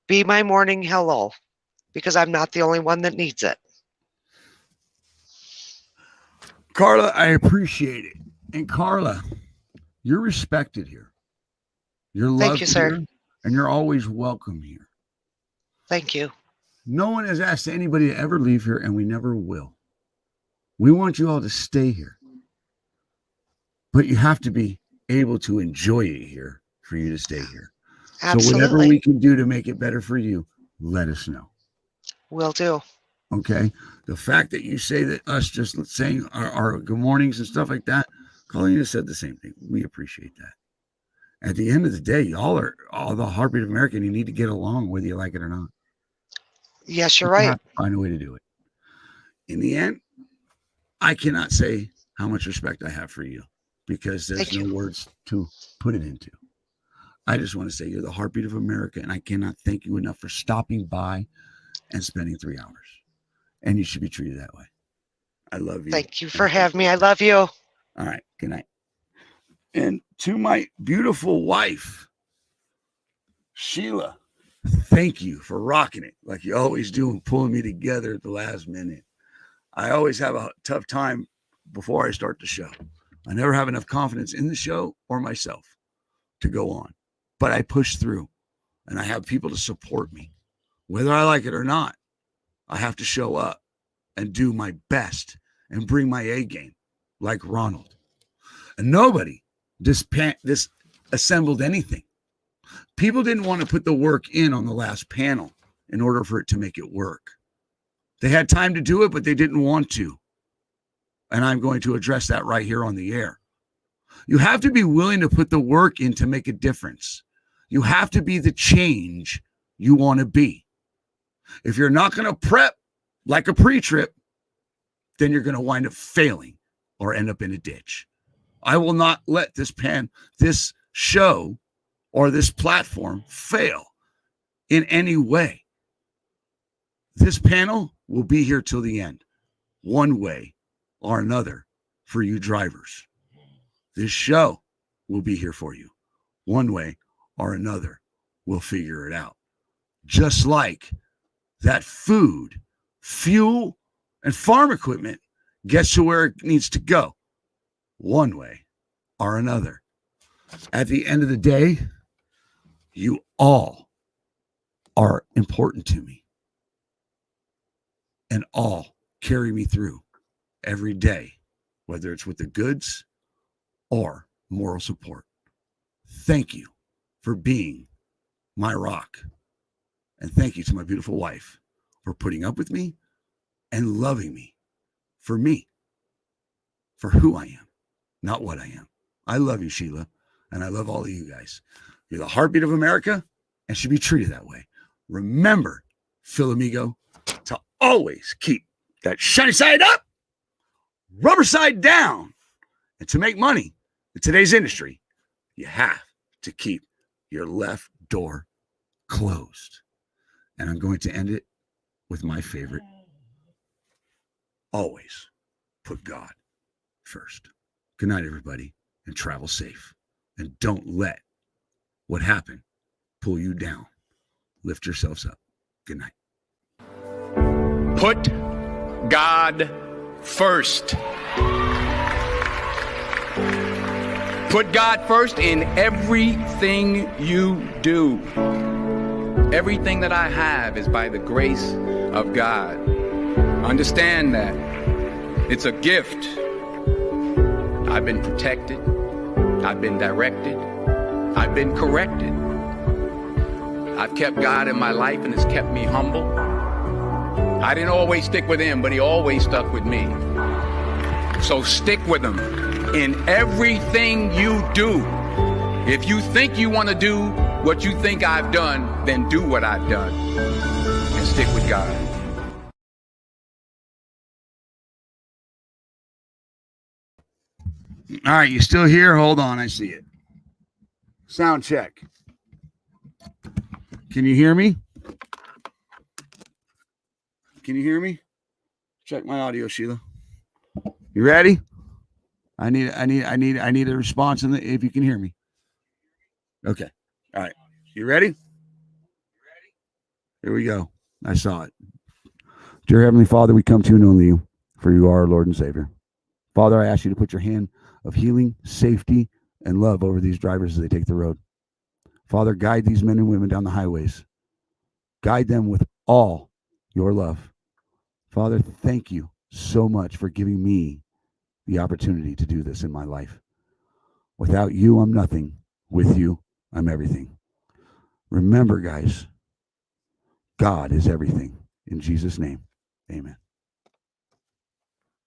Be my morning hello, because I'm not the only one that needs it. Carla, I appreciate it. And Carla, you're respected here. You're loved Thank you, sir. here, and you're always welcome here. Thank you. No one has asked anybody to ever leave here, and we never will. We want you all to stay here. But you have to be able to enjoy it here for you to stay here. Absolutely. So whatever we can do to make it better for you, let us know. Will do. Okay? The fact that you say that us just saying our good mornings and stuff like that, Colleen said the same thing. We appreciate that. At the end of the day, y'all are all the heartbeat of America, and you need to get along whether you like it or not. Yes, you're You right. have to find a way to do it. In the end, I cannot say how much respect I have for you because there's no words to put it into. I just want to say you're the heartbeat of America, and I cannot thank you enough for stopping by and spending 3 hours. And you should be treated that way. I love you. Thank you for having me. I love you. All right. Good night. And to my beautiful wife, Sheila, thank you for rocking it like you always do and pulling me together at the last minute. I always have a tough time before I start the show. I never have enough confidence in the show or myself to go on, but I push through and I have people to support me. Whether I like it or not, I have to show up and do my best and bring my A game like Ronald. And nobody disassembled anything People didn't want to put the work in on the last panel in order for it to make it work. They had time to do it, but they didn't want to. And I'm going to address that right here on the air. You have to be willing to put the work in to make a difference. You have to be the change you want to be. If you're not going to prep like a pre-trip, then you're going to wind up failing or end up in a ditch. I will not let this show or this platform fail in any way. This panel will be here till the end, one way or another, for you drivers. This show will be here for you, one way or another. We'll figure it out. Just like that food, fuel, and farm equipment gets to where it needs to go, one way or another. At the end of the day, you all are important to me and all carry me through every day, whether it's with the goods or moral support. Thank you for being my rock. And thank you to my beautiful wife for putting up with me and loving me, for who I am, not what I am. I love you, Sheila, and I love all of you guys. You're the heartbeat of America and should be treated that way. Remember, Phil Amigo, to always keep that shiny side up, rubber side down. And to make money in today's industry, you have to keep your left door closed. And I'm going to end it with my favorite. Always put God first. Good night, everybody, and travel safe. And don't let what happened pull you down. Lift yourselves up. Good night. Put God first. Put God first in everything you do. Everything that I have is by the grace of God. Understand that. It's a gift. I've been protected. I've been directed. I've been corrected. I've kept God in my life and it's kept me humble. I didn't always stick with him, but he always stuck with me. So stick with him in everything you do. If you think you want to do what you think I've done, then do what I've done and stick with God. All right, you still here? Hold on, I see it. Sound check. Can you hear me? Can you hear me? Check my audio, Sheila. You ready? I need a response if you can hear me. Okay. All right. You ready? Here we go. I saw it. Dear Heavenly Father, we come to you and only you, for you are our Lord and Savior. Father, I ask you to put your hand of healing, safety, and love over these drivers as they take the road. Father, guide these men and women down the highways. Guide them with all your love. Father, thank you so much for giving me the opportunity to do this in my life. Without you, I'm nothing. With you, I'm everything. Remember, guys, God is everything. In Jesus' name, amen.